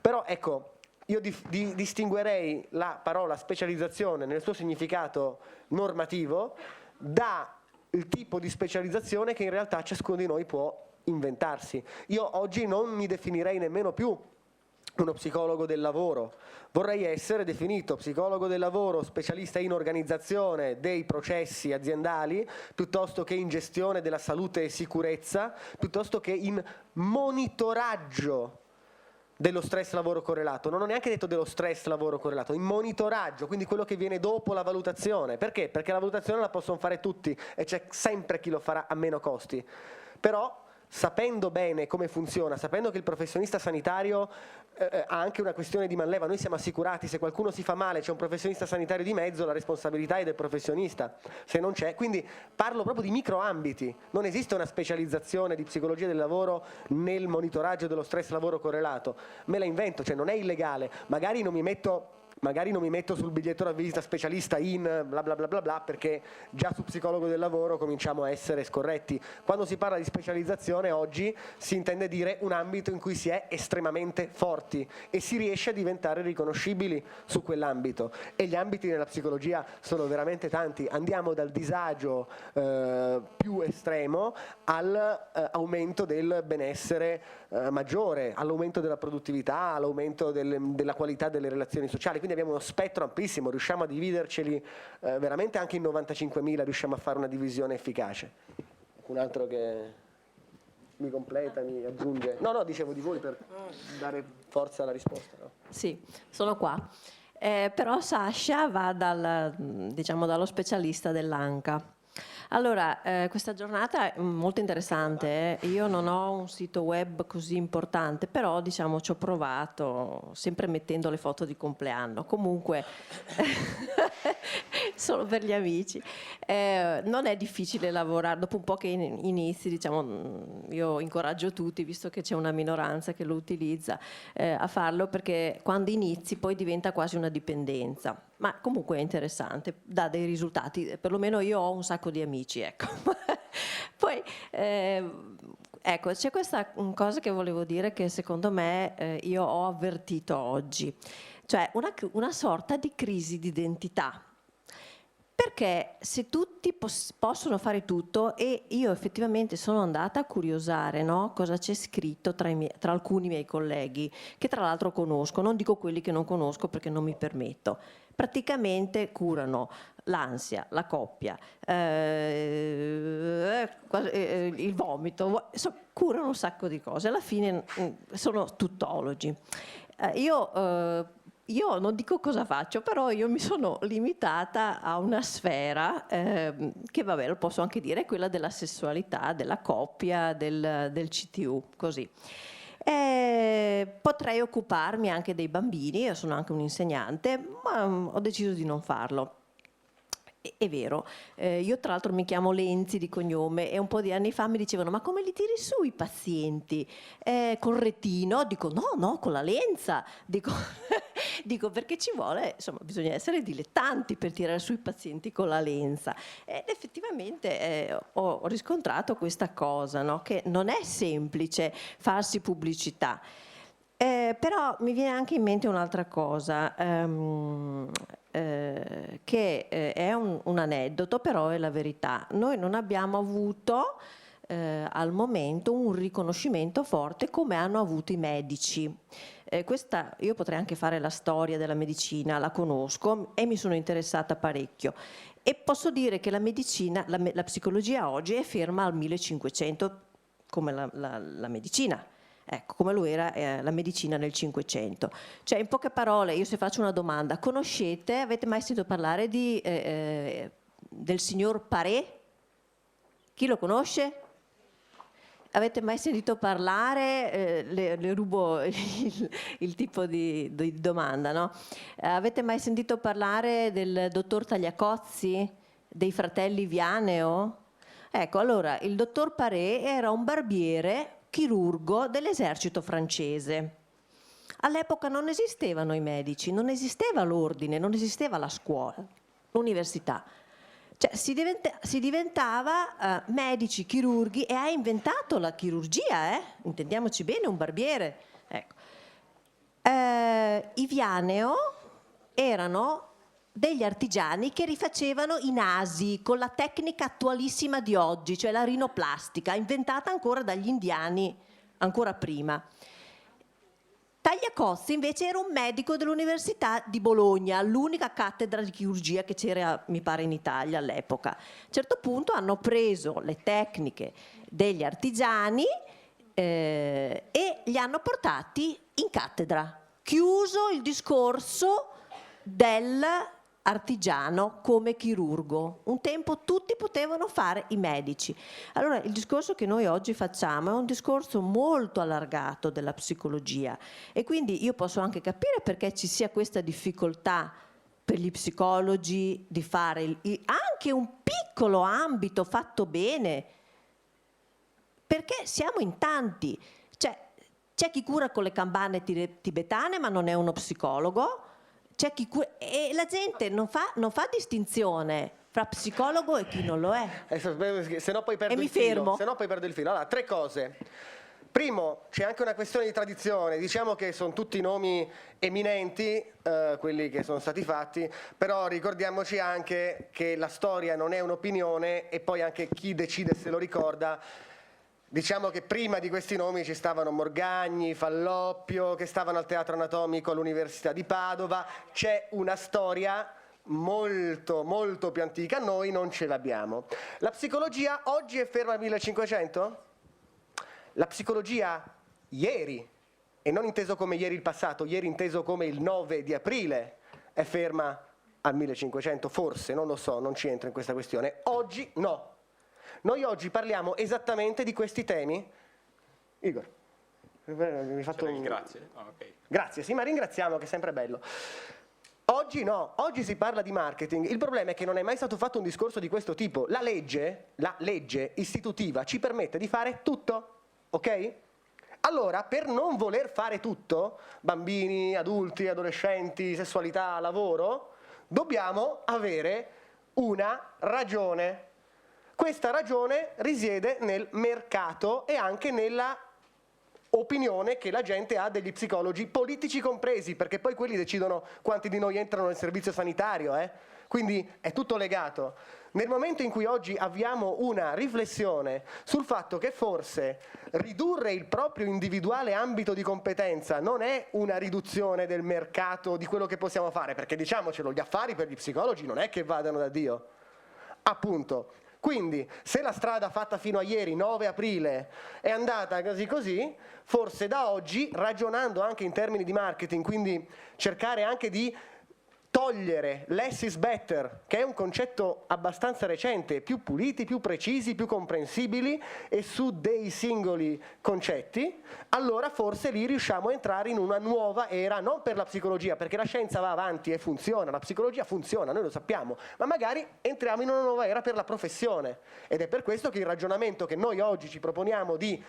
però ecco, io distinguerei la parola specializzazione nel suo significato normativo dal tipo di specializzazione che in realtà ciascuno di noi può inventarsi. Io oggi non mi definirei nemmeno più uno psicologo del lavoro, vorrei essere definito psicologo del lavoro specialista in organizzazione dei processi aziendali, piuttosto che in gestione della salute e sicurezza, piuttosto che in monitoraggio dello stress lavoro correlato. Non ho neanche detto dello stress lavoro correlato, in monitoraggio, quindi quello che viene dopo la valutazione. Perché? Perché la valutazione la possono fare tutti e c'è sempre chi lo farà a meno costi. Però sapendo bene come funziona, sapendo che il professionista sanitario ha anche una questione di manleva, noi siamo assicurati, se qualcuno si fa male c'è un professionista sanitario di mezzo, la responsabilità è del professionista, se non c'è, quindi parlo proprio di microambiti, non esiste una specializzazione di psicologia del lavoro nel monitoraggio dello stress lavoro correlato, me la invento, cioè non è illegale, magari non mi metto magari non mi metto sul biglietto da visita specialista in bla bla bla bla bla, perché già su psicologo del lavoro cominciamo a essere scorretti. Quando si parla di specializzazione oggi si intende dire un ambito in cui si è estremamente forti e si riesce a diventare riconoscibili su quell'ambito, e gli ambiti nella psicologia sono veramente tanti. Andiamo dal disagio più estremo all'aumento del benessere maggiore, all'aumento della produttività, all'aumento della qualità delle relazioni sociali. Quindi abbiamo uno spettro amplissimo, riusciamo a dividerceli veramente anche in 95.000, riusciamo a fare una divisione efficace. Qualcun altro che mi completa, mi aggiunge? No, dicevo di voi per dare forza alla risposta. No? Sì, sono qua. Però Sasha va dallo specialista dell'ANCA. Allora, questa giornata è molto interessante. Io non ho un sito web così importante, però diciamo ci ho provato, sempre mettendo le foto di compleanno. Comunque, solo per gli amici. Non è difficile lavorare, dopo un po' che inizi, diciamo, io incoraggio tutti, visto che c'è una minoranza che lo utilizza, a farlo, perché quando inizi poi diventa quasi una dipendenza. Ma comunque è interessante, dà dei risultati, perlomeno io ho un sacco di amici, ecco. Poi, ecco, c'è questa cosa che volevo dire che secondo me io ho avvertito oggi, cioè una sorta di crisi di identità. Perché se tutti possono fare tutto, e io effettivamente sono andata a curiosare, no, cosa c'è scritto tra alcuni miei colleghi, che tra l'altro conosco, non dico quelli che non conosco perché non mi permetto, praticamente curano l'ansia, la coppia, il vomito, curano un sacco di cose, alla fine sono tuttologi. Io non dico cosa faccio, però io mi sono limitata a una sfera che, vabbè, lo posso anche dire, è quella della sessualità, della coppia, del CTU, così. Potrei occuparmi anche dei bambini, io sono anche un insegnante, ma ho deciso di non farlo. È vero, io tra l'altro mi chiamo Lenzi di cognome e un po' di anni fa mi dicevano: ma come li tiri su i pazienti? Col retino? Dico no, con la lenza. Dico perché ci vuole, insomma, bisogna essere dilettanti per tirare su i pazienti con la lenza. Ed effettivamente ho riscontrato questa cosa, no? Che non è semplice farsi pubblicità. Però mi viene anche in mente un'altra cosa, che è un aneddoto, però è la verità. Noi non abbiamo avuto al momento un riconoscimento forte come hanno avuto i medici. Io potrei anche fare la storia della medicina, la conosco e mi sono interessata parecchio. E posso dire che la medicina, la psicologia oggi è ferma al 1500 come la medicina. Ecco, come lo era la medicina nel 500. Cioè, in poche parole, io se faccio una domanda, avete mai sentito parlare del signor Paré? Chi lo conosce? Avete mai sentito parlare, le rubo il tipo di domanda, no? Avete mai sentito parlare del dottor Tagliacozzi, dei fratelli Vianeo? Ecco, allora, il dottor Paré era un barbiere chirurgo dell'esercito francese. All'epoca non esistevano i medici, non esisteva l'ordine, non esisteva la scuola, l'università. Cioè si diventava medici, chirurghi, e ha inventato la chirurgia, intendiamoci bene, un barbiere. Ecco. I Vianeo erano degli artigiani che rifacevano i nasi con la tecnica attualissima di oggi, cioè la rinoplastica, inventata ancora dagli indiani, ancora prima. Tagliacozzi invece era un medico dell'Università di Bologna, l'unica cattedra di chirurgia che c'era, mi pare, in Italia all'epoca. A un certo punto hanno preso le tecniche degli artigiani e li hanno portati in cattedra. Chiuso il discorso dell'artigiano come chirurgo. Un tempo tutti potevano fare i medici. Allora il discorso che noi oggi facciamo è un discorso molto allargato della psicologia, e quindi io posso anche capire perché ci sia questa difficoltà per gli psicologi di fare anche un piccolo ambito fatto bene, perché siamo in tanti. C'è chi cura con le campane tibetane ma non è uno psicologo. c'è chi e la gente non fa distinzione fra psicologo e chi non lo è. Se no poi perdo E mi il filo. fermo. Se no poi perdo il filo. Allora, 3 cose. Primo, c'è anche una questione di tradizione, diciamo che sono tutti nomi eminenti, quelli che sono stati fatti, però ricordiamoci anche che la storia non è un'opinione e poi anche chi decide se lo ricorda. Diciamo che prima di questi nomi ci stavano Morgagni, Falloppio, che stavano al Teatro Anatomico all'Università di Padova. C'è una storia molto, molto più antica, noi non ce l'abbiamo. La psicologia oggi è ferma al 1500? La psicologia ieri, e non inteso come ieri il passato, ieri inteso come il 9 di aprile, è ferma al 1500, forse, non lo so, non ci entro in questa questione. Oggi no. Noi oggi parliamo esattamente di questi temi. Igor, mi hai fatto un... Grazie. Oh, okay. Grazie, sì, ma ringraziamo che è sempre bello. Oggi no, oggi si parla di marketing. Il problema è che non è mai stato fatto un discorso di questo tipo. La legge istitutiva ci permette di fare tutto, ok? Allora, per non voler fare tutto, bambini, adulti, adolescenti, sessualità, lavoro, dobbiamo avere una ragione. Questa ragione risiede nel mercato e anche nella opinione che la gente ha degli psicologi, politici compresi, perché poi quelli decidono quanti di noi entrano nel servizio sanitario, quindi è tutto legato. Nel momento in cui oggi avviamo una riflessione sul fatto che forse ridurre il proprio individuale ambito di competenza non è una riduzione del mercato di quello che possiamo fare, perché diciamocelo, gli affari per gli psicologi non è che vadano da Dio, appunto. Quindi, se la strada fatta fino a ieri, 9 aprile, è andata così, forse da oggi, ragionando anche in termini di marketing, quindi cercare anche di togliere less is better, che è un concetto abbastanza recente, più puliti, più precisi, più comprensibili e su dei singoli concetti, allora forse lì riusciamo a entrare in una nuova era, non per la psicologia, perché la scienza va avanti e funziona, la psicologia funziona, noi lo sappiamo, ma magari entriamo in una nuova era per la professione, ed è per questo che il ragionamento che noi oggi ci proponiamo di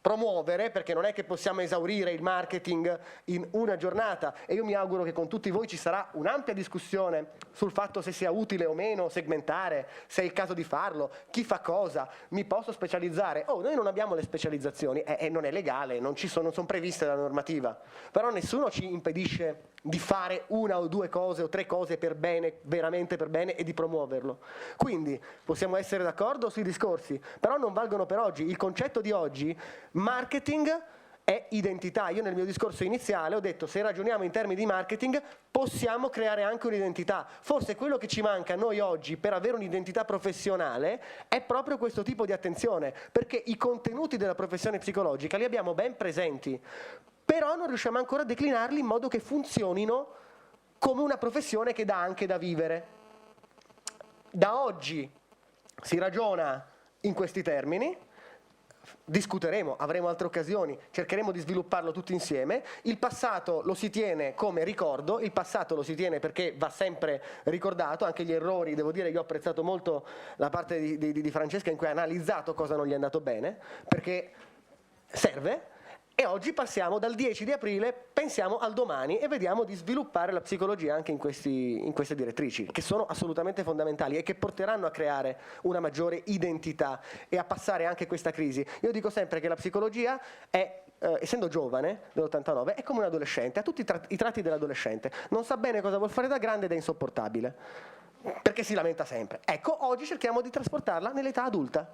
promuovere, perché non è che possiamo esaurire il marketing in una giornata, e io mi auguro che con tutti voi ci sarà un'ampia discussione sul fatto se sia utile o meno segmentare, se è il caso di farlo, chi fa cosa, mi posso specializzare. Noi non abbiamo le specializzazioni, e non è legale, non sono previste dalla normativa, però nessuno ci impedisce di fare una o 2 cose o 3 cose per bene, veramente per bene, e di promuoverlo. Quindi possiamo essere d'accordo sui discorsi, però non valgono per oggi. Il concetto di oggi, marketing è identità. Io nel mio discorso iniziale ho detto, se ragioniamo in termini di marketing possiamo creare anche un'identità. Forse quello che ci manca a noi oggi per avere un'identità professionale è proprio questo tipo di attenzione, perché i contenuti della professione psicologica li abbiamo ben presenti, però non riusciamo ancora a declinarli in modo che funzionino come una professione che dà anche da vivere. Da oggi si ragiona in questi termini, discuteremo, avremo altre occasioni, cercheremo di svilupparlo tutti insieme. Il passato lo si tiene come ricordo, il passato lo si tiene perché va sempre ricordato, anche gli errori, devo dire, io ho apprezzato molto la parte di Francesca in cui ha analizzato cosa non gli è andato bene, perché serve. E oggi passiamo dal 10 di aprile, pensiamo al domani e vediamo di sviluppare la psicologia anche in queste direttrici, che sono assolutamente fondamentali e che porteranno a creare una maggiore identità e a passare anche questa crisi. Io dico sempre che la psicologia è, essendo giovane, dell'89, è come un adolescente, ha tutti i tratti dell'adolescente, non sa bene cosa vuol fare da grande ed è insopportabile, perché si lamenta sempre. Ecco, oggi cerchiamo di trasportarla nell'età adulta,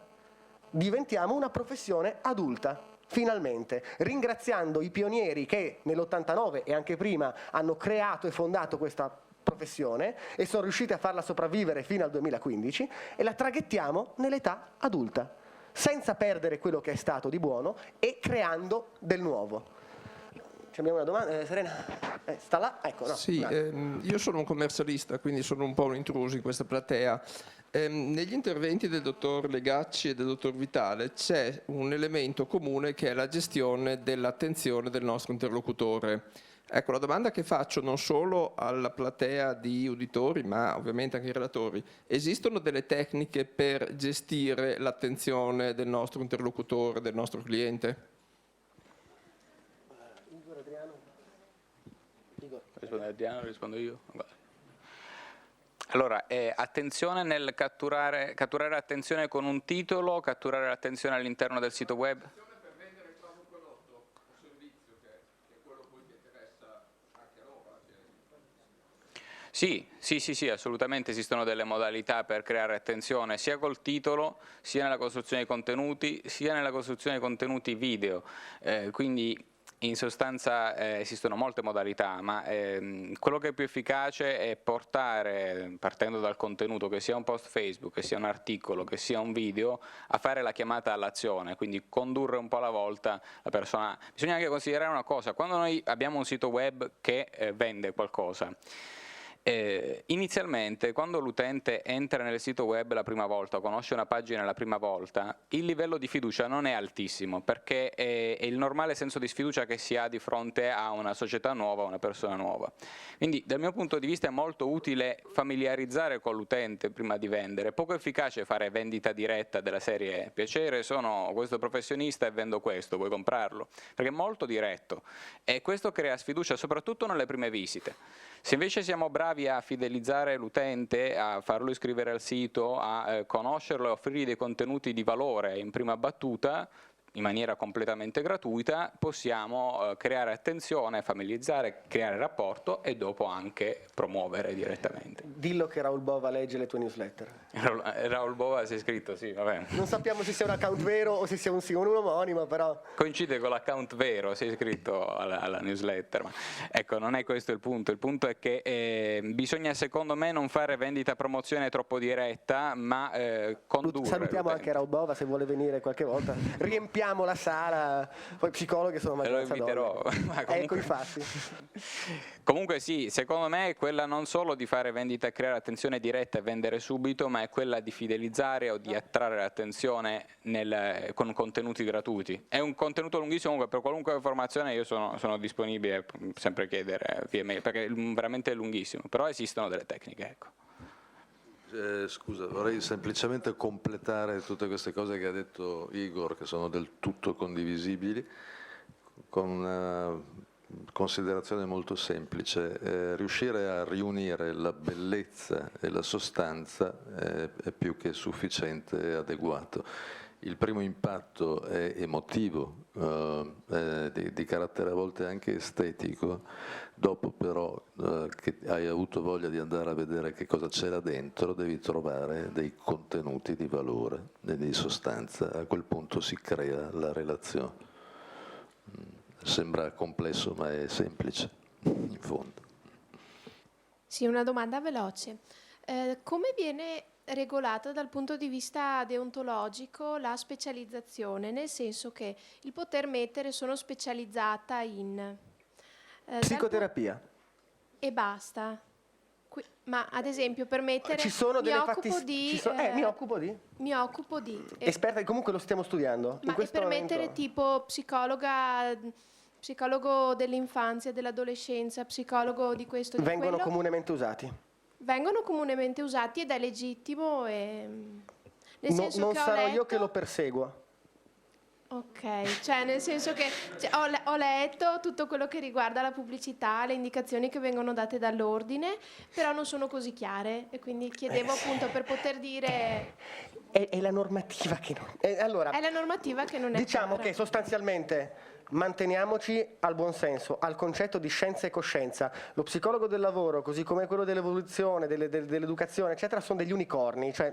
diventiamo una professione adulta. Finalmente, ringraziando i pionieri che nell'89 e anche prima hanno creato e fondato questa professione e sono riusciti a farla sopravvivere fino al 2015, e la traghettiamo nell'età adulta, senza perdere quello che è stato di buono e creando del nuovo. Abbiamo una domanda, Serena? Sta là? Ecco, no. Sì, io sono un commercialista, quindi sono un po' un intruso in questa platea. Negli interventi del dottor Legacci e del dottor Vitale c'è un elemento comune che è la gestione dell'attenzione del nostro interlocutore. Ecco, la domanda che faccio non solo alla platea di uditori, ma ovviamente anche ai relatori: esistono delle tecniche per gestire l'attenzione del nostro interlocutore, del nostro cliente? rispondere Diana o rispondo io? Guarda. Allora, attenzione nel catturare attenzione con un titolo, catturare l'attenzione all'interno del sito web? Per vendere il proprio prodotto o servizio, che è quello poi che interessa anche a loro. Sì, assolutamente esistono delle modalità per creare attenzione sia col titolo, sia nella costruzione dei contenuti, sia nella costruzione dei contenuti video, quindi in sostanza esistono molte modalità, ma quello che è più efficace è portare, partendo dal contenuto, che sia un post Facebook, che sia un articolo, che sia un video, a fare la chiamata all'azione, quindi condurre un po' alla volta la persona. Bisogna anche considerare una cosa: quando noi abbiamo un sito web che vende qualcosa, inizialmente, quando l'utente entra nel sito web la prima volta o conosce una pagina la prima volta, il livello di fiducia non è altissimo, perché è il normale senso di sfiducia che si ha di fronte a una società nuova, a una persona nuova. Quindi dal mio punto di vista è molto utile familiarizzare con l'utente prima di vendere. Poco efficace fare vendita diretta della serie: piacere, sono questo professionista e vendo questo, vuoi comprarlo? Perché è molto diretto e questo crea sfiducia soprattutto nelle prime visite. Se invece siamo bravi a fidelizzare l'utente, a farlo iscrivere al sito, a conoscerlo e offrirgli dei contenuti di valore in prima battuta, in maniera completamente gratuita, possiamo creare attenzione, familiarizzare, creare rapporto e dopo anche promuovere direttamente. Dillo che Raul Bova legge le tue newsletter. Raul Bova si è iscritto, sì, vabbè. Non sappiamo se sia un account vero o se sia un omonimo, però... Coincide con l'account vero, si è iscritto alla newsletter, ma ecco, non è questo il punto è che bisogna, secondo me, non fare vendita promozione troppo diretta, ma condurre. Salutiamo anche Raul Bova se vuole venire qualche volta. Riempiamo la sala, poi psicologi sono maggioranza donne. Lo inviterò. Ma comunque... Ecco, infatti. Comunque sì, secondo me è quella non solo di fare vendita e creare attenzione diretta e vendere subito, ma è quella di fidelizzare o di attrarre l'attenzione con contenuti gratuiti. È un contenuto lunghissimo, comunque per qualunque informazione io sono disponibile, sempre chiedere via mail, perché veramente è lunghissimo, però esistono delle tecniche, ecco. Scusa, vorrei semplicemente completare tutte queste cose che ha detto Igor, che sono del tutto condivisibili, con una considerazione molto semplice. Riuscire a riunire la bellezza e la sostanza è più che sufficiente e adeguato. Il primo impatto è emotivo, di carattere a volte anche estetico, dopo però che hai avuto voglia di andare a vedere che cosa c'era dentro, devi trovare dei contenuti di valore e di sostanza, a quel punto si crea la relazione. Sembra complesso ma è semplice, in fondo. Sì, una domanda veloce. Come viene regolata dal punto di vista deontologico la specializzazione, nel senso che il poter mettere sono specializzata in psicoterapia e basta. Ma ad esempio per mettere ci sono delle mi occupo di esperta, comunque lo stiamo studiando ma in questo per momento. Mettere tipo psicologo dell'infanzia, dell'adolescenza, psicologo di questo, di vengono quello, comunemente usati. Vengono comunemente usati ed è legittimo e nel senso non che sarò letto, io che lo persegua. Ok, cioè nel senso che ho letto tutto quello che riguarda la pubblicità, le indicazioni che vengono date dall'ordine, però non sono così chiare e quindi chiedevo appunto per poter dire... È la normativa che non... allora, è la normativa che non è diciamo chiara. che sostanzialmente manteniamoci al buonsenso, al concetto di scienza e coscienza. Lo psicologo del lavoro, così come quello dell'evoluzione, dell'educazione, eccetera, sono degli unicorni, cioè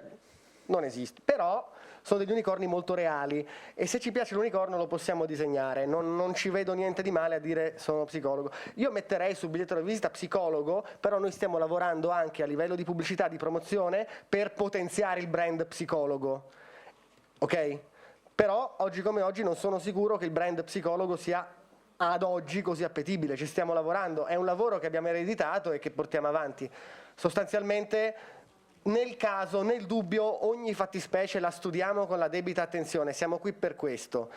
non esiste, però sono degli unicorni molto reali e se ci piace l'unicorno lo possiamo disegnare, non ci vedo niente di male a dire sono psicologo. Io metterei sul biglietto da visita psicologo, però noi stiamo lavorando anche a livello di pubblicità, di promozione, per potenziare il brand psicologo, ok? Però oggi come oggi non sono sicuro che il brand psicologo sia ad oggi così appetibile, ci stiamo lavorando, è un lavoro che abbiamo ereditato e che portiamo avanti. Sostanzialmente nel caso, nel dubbio, ogni fattispecie la studiamo con la debita attenzione, siamo qui per questo.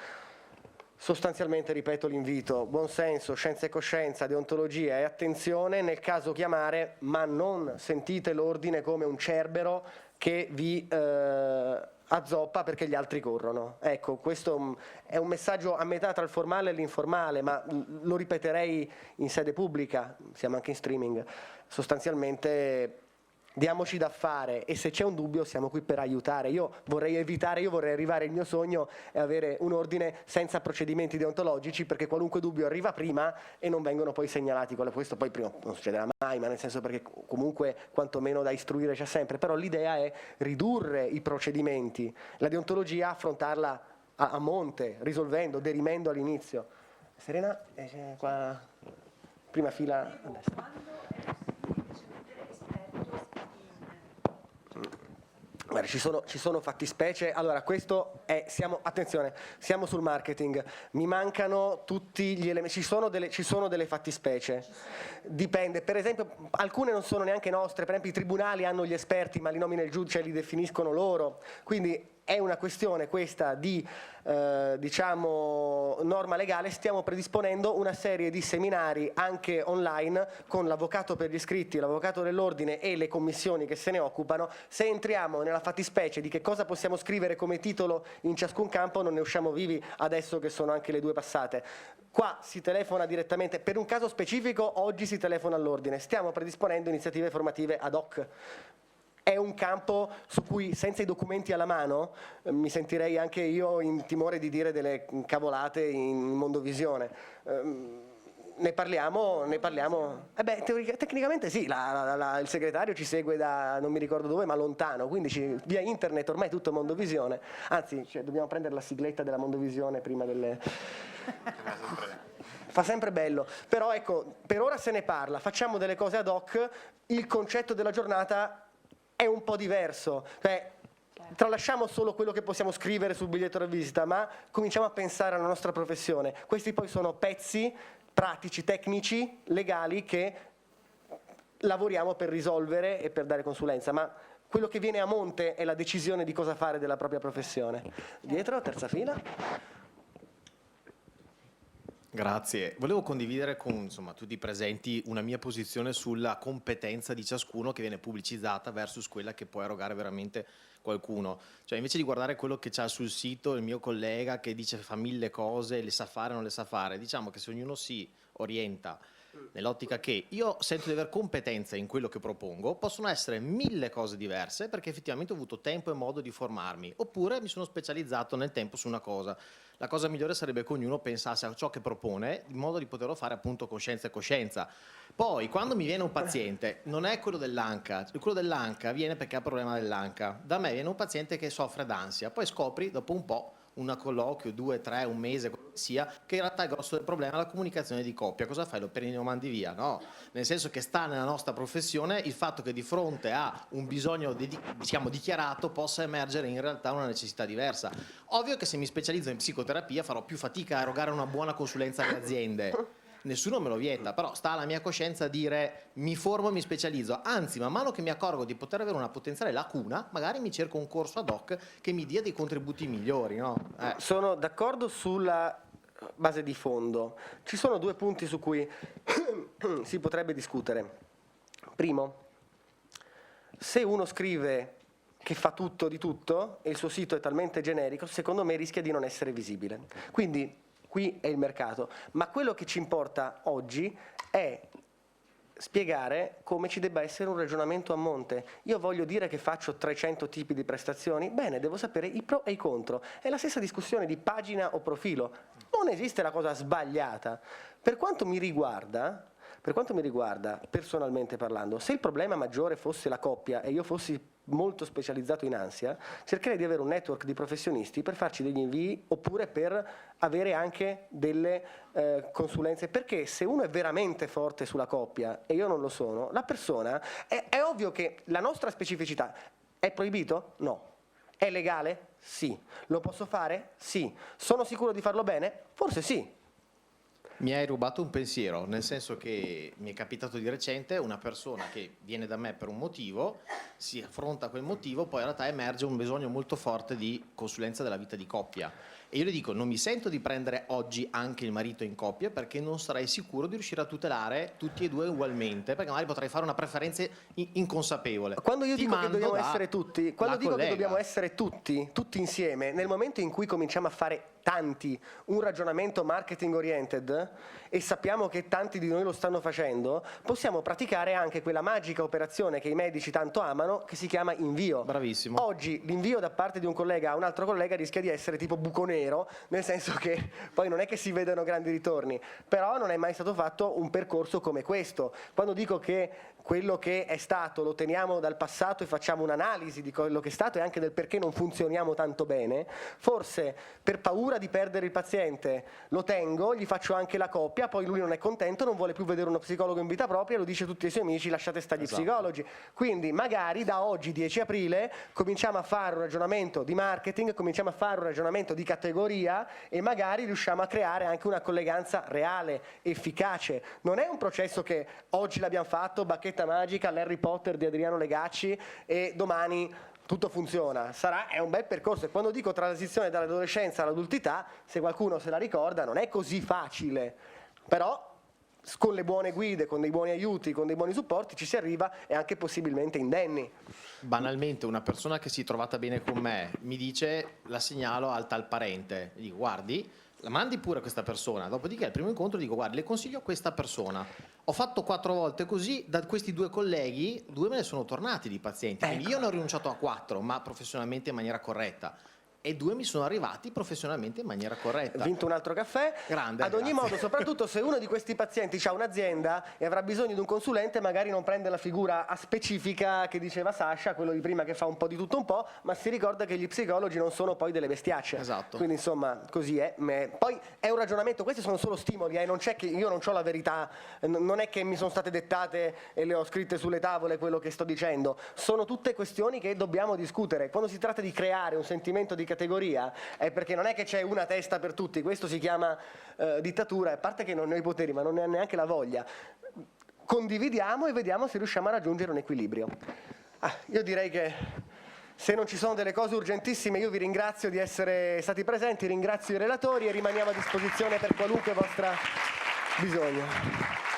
Sostanzialmente, ripeto l'invito, buonsenso, scienza e coscienza, deontologia e attenzione, nel caso chiamare, ma non sentite l'ordine come un cerbero che vi azzoppa perché gli altri corrono. Ecco, questo è un messaggio a metà tra il formale e l'informale, ma lo ripeterei in sede pubblica, siamo anche in streaming. Sostanzialmente diamoci da fare e se c'è un dubbio siamo qui per aiutare. Io vorrei arrivare, il mio sogno è avere un ordine senza procedimenti deontologici, perché qualunque dubbio arriva prima e non vengono poi segnalati. Questo poi prima non succederà mai, ma nel senso, perché comunque quantomeno da istruire c'è sempre, però l'idea è ridurre i procedimenti, la deontologia affrontarla a monte, risolvendo, derimendo all'inizio. Serena, qua, prima fila a destra. Guarda, ci sono fattispecie, allora questo è, attenzione, siamo sul marketing, mi mancano tutti gli elementi, ci sono delle fattispecie, dipende, per esempio alcune non sono neanche nostre, per esempio i tribunali hanno gli esperti ma li nomina il giudice e li definiscono loro, quindi è una questione questa di diciamo norma legale. Stiamo predisponendo una serie di seminari anche online con l'avvocato per gli iscritti, l'avvocato dell'ordine e le commissioni che se ne occupano. Se entriamo nella fattispecie di che cosa possiamo scrivere come titolo in ciascun campo non ne usciamo vivi, adesso che sono anche le 2 passate. Qua si telefona direttamente, per un caso specifico oggi si telefona all'ordine, stiamo predisponendo iniziative formative ad hoc. È un campo su cui senza i documenti alla mano mi sentirei anche io in timore di dire delle cavolate in Mondovisione. Ne parliamo. Tecnicamente sì, il segretario ci segue da non mi ricordo dove, ma lontano, quindi via internet ormai è tutto Mondovisione. Anzi, dobbiamo prendere la sigletta della Mondovisione prima delle... Fa sempre bello, però ecco, per ora se ne parla, facciamo delle cose ad hoc, il concetto della giornata è un po' diverso, tralasciamo solo quello che possiamo scrivere sul biglietto da visita, ma cominciamo a pensare alla nostra professione. Questi poi sono pezzi pratici, tecnici, legali che lavoriamo per risolvere e per dare consulenza, ma quello che viene a monte è la decisione di cosa fare della propria professione. Dietro, terza fila. Grazie. Volevo condividere con tutti i presenti una mia posizione sulla competenza di ciascuno che viene pubblicizzata versus quella che può erogare veramente qualcuno. Cioè, invece di guardare quello che c'ha sul sito il mio collega che dice fa 1000 cose, le sa fare o non le sa fare, diciamo che se ognuno si orienta nell'ottica che io sento di aver competenza in quello che propongo, possono essere 1000 cose diverse perché effettivamente ho avuto tempo e modo di formarmi, oppure mi sono specializzato nel tempo su una cosa. La cosa migliore sarebbe che ognuno pensasse a ciò che propone in modo di poterlo fare appunto con scienza e coscienza. Poi quando mi viene un paziente non è quello dell'anca, quello dell'anca viene perché ha problema dell'anca, da me viene un paziente che soffre d'ansia, poi scopri dopo un po', un colloquio, 2, 3, un mese, sia, che in realtà il grosso del problema è la comunicazione di coppia. Cosa fai? Lo prendi e lo mandi via? No, nel senso che sta nella nostra professione il fatto che di fronte a un bisogno dichiarato possa emergere in realtà una necessità diversa. Ovvio che se mi specializzo in psicoterapia farò più fatica a erogare una buona consulenza alle aziende. Nessuno me lo vieta, però sta alla mia coscienza dire mi formo e mi specializzo, anzi man mano che mi accorgo di poter avere una potenziale lacuna magari mi cerco un corso ad hoc che mi dia dei contributi migliori, no? Sono d'accordo sulla base di fondo, ci sono 2 punti su cui si potrebbe discutere. Primo, se uno scrive che fa tutto di tutto e il suo sito è talmente generico, secondo me rischia di non essere visibile, quindi qui è il mercato, ma quello che ci importa oggi è spiegare come ci debba essere un ragionamento a monte. Io voglio dire che faccio 300 tipi di prestazioni, bene, devo sapere i pro e i contro. È la stessa discussione di pagina o profilo. Non esiste la cosa sbagliata. Per quanto mi riguarda, personalmente parlando, se il problema maggiore fosse la coppia e io fossi molto specializzato in ansia, cercherei di avere un network di professionisti per farci degli invii oppure per avere anche delle consulenze, perché se uno è veramente forte sulla coppia e io non lo sono, la persona, è ovvio che la nostra specificità è proibito? No. È legale? Sì. Lo posso fare? Sì. Sono sicuro di farlo bene? Forse sì. Mi hai rubato un pensiero, nel senso che mi è capitato di recente una persona che viene da me per un motivo, si affronta quel motivo, poi in realtà emerge un bisogno molto forte di consulenza della vita di coppia. E io le dico, non mi sento di prendere oggi anche il marito in coppia perché non sarei sicuro di riuscire a tutelare tutti e due ugualmente, perché magari potrei fare una preferenza inconsapevole. Quando io dico che dobbiamo da essere tutti, quando la dico che collega. dobbiamo essere tutti insieme, nel momento in cui cominciamo a fare tanti un ragionamento marketing oriented, e sappiamo che tanti di noi lo stanno facendo, possiamo praticare anche quella magica operazione che i medici tanto amano, che si chiama invio. Bravissimo. Oggi l'invio da parte di un collega a un altro collega rischia di essere tipo buco nero, nel senso che poi non è che si vedano grandi ritorni, però non è mai stato fatto un percorso come questo. Quando dico che quello che è stato lo teniamo dal passato e facciamo un'analisi di quello che è stato e anche del perché non funzioniamo tanto bene, forse per paura di perdere il paziente lo tengo, gli faccio anche la coppia, poi lui non è contento, non vuole più vedere uno psicologo in vita propria, lo dice a tutti i suoi amici, lasciate stare gli psicologi. Quindi magari da oggi 10 aprile cominciamo a fare un ragionamento di marketing, cominciamo a fare un ragionamento di categoria e magari riusciamo a creare anche una colleganza reale, efficace. Non è un processo che oggi l'abbiamo fatto, bacchetta magica, l'Harry Potter di Adriano Legacci e domani tutto funziona. È un bel percorso, e quando dico transizione dall'adolescenza all'adultità, se qualcuno se la ricorda, non è così facile, però con le buone guide, con dei buoni aiuti, con dei buoni supporti ci si arriva, e anche possibilmente indenni. Banalmente una persona che si è trovata bene con me mi dice, la segnalo al tal parente, gli dico guardi, la mandi pure a questa persona, dopodiché al primo incontro dico guardi, le consiglio a questa persona. Ho fatto 4 volte così, da questi 2 colleghi 2 me ne sono tornati di pazienti, quindi io ne ho rinunciato a 4, ma professionalmente in maniera corretta, e 2 mi sono arrivati professionalmente in maniera corretta. Vinto un altro caffè. Grande, ad ogni grazie. modo, soprattutto se uno di questi pazienti ha un'azienda e avrà bisogno di un consulente, magari non prende la figura specifica che diceva Sasha, quello di prima che fa un po' di tutto un po', ma si ricorda che gli psicologi non sono poi delle bestiacce. Esatto. Quindi insomma così è. Poi è un ragionamento, questi sono solo stimoli, non c'è che io non ho la verità, non è che mi sono state dettate e le ho scritte sulle tavole quello che sto dicendo, sono tutte questioni che dobbiamo discutere. Quando si tratta di creare un sentimento di categoria è perché non è che c'è una testa per tutti, questo si chiama dittatura, a parte che non ne ho i poteri, ma non ne ha neanche la voglia. Condividiamo e vediamo se riusciamo a raggiungere un equilibrio. Io direi che se non ci sono delle cose urgentissime, io vi ringrazio di essere stati presenti, ringrazio i relatori e rimaniamo a disposizione per qualunque vostro bisogno.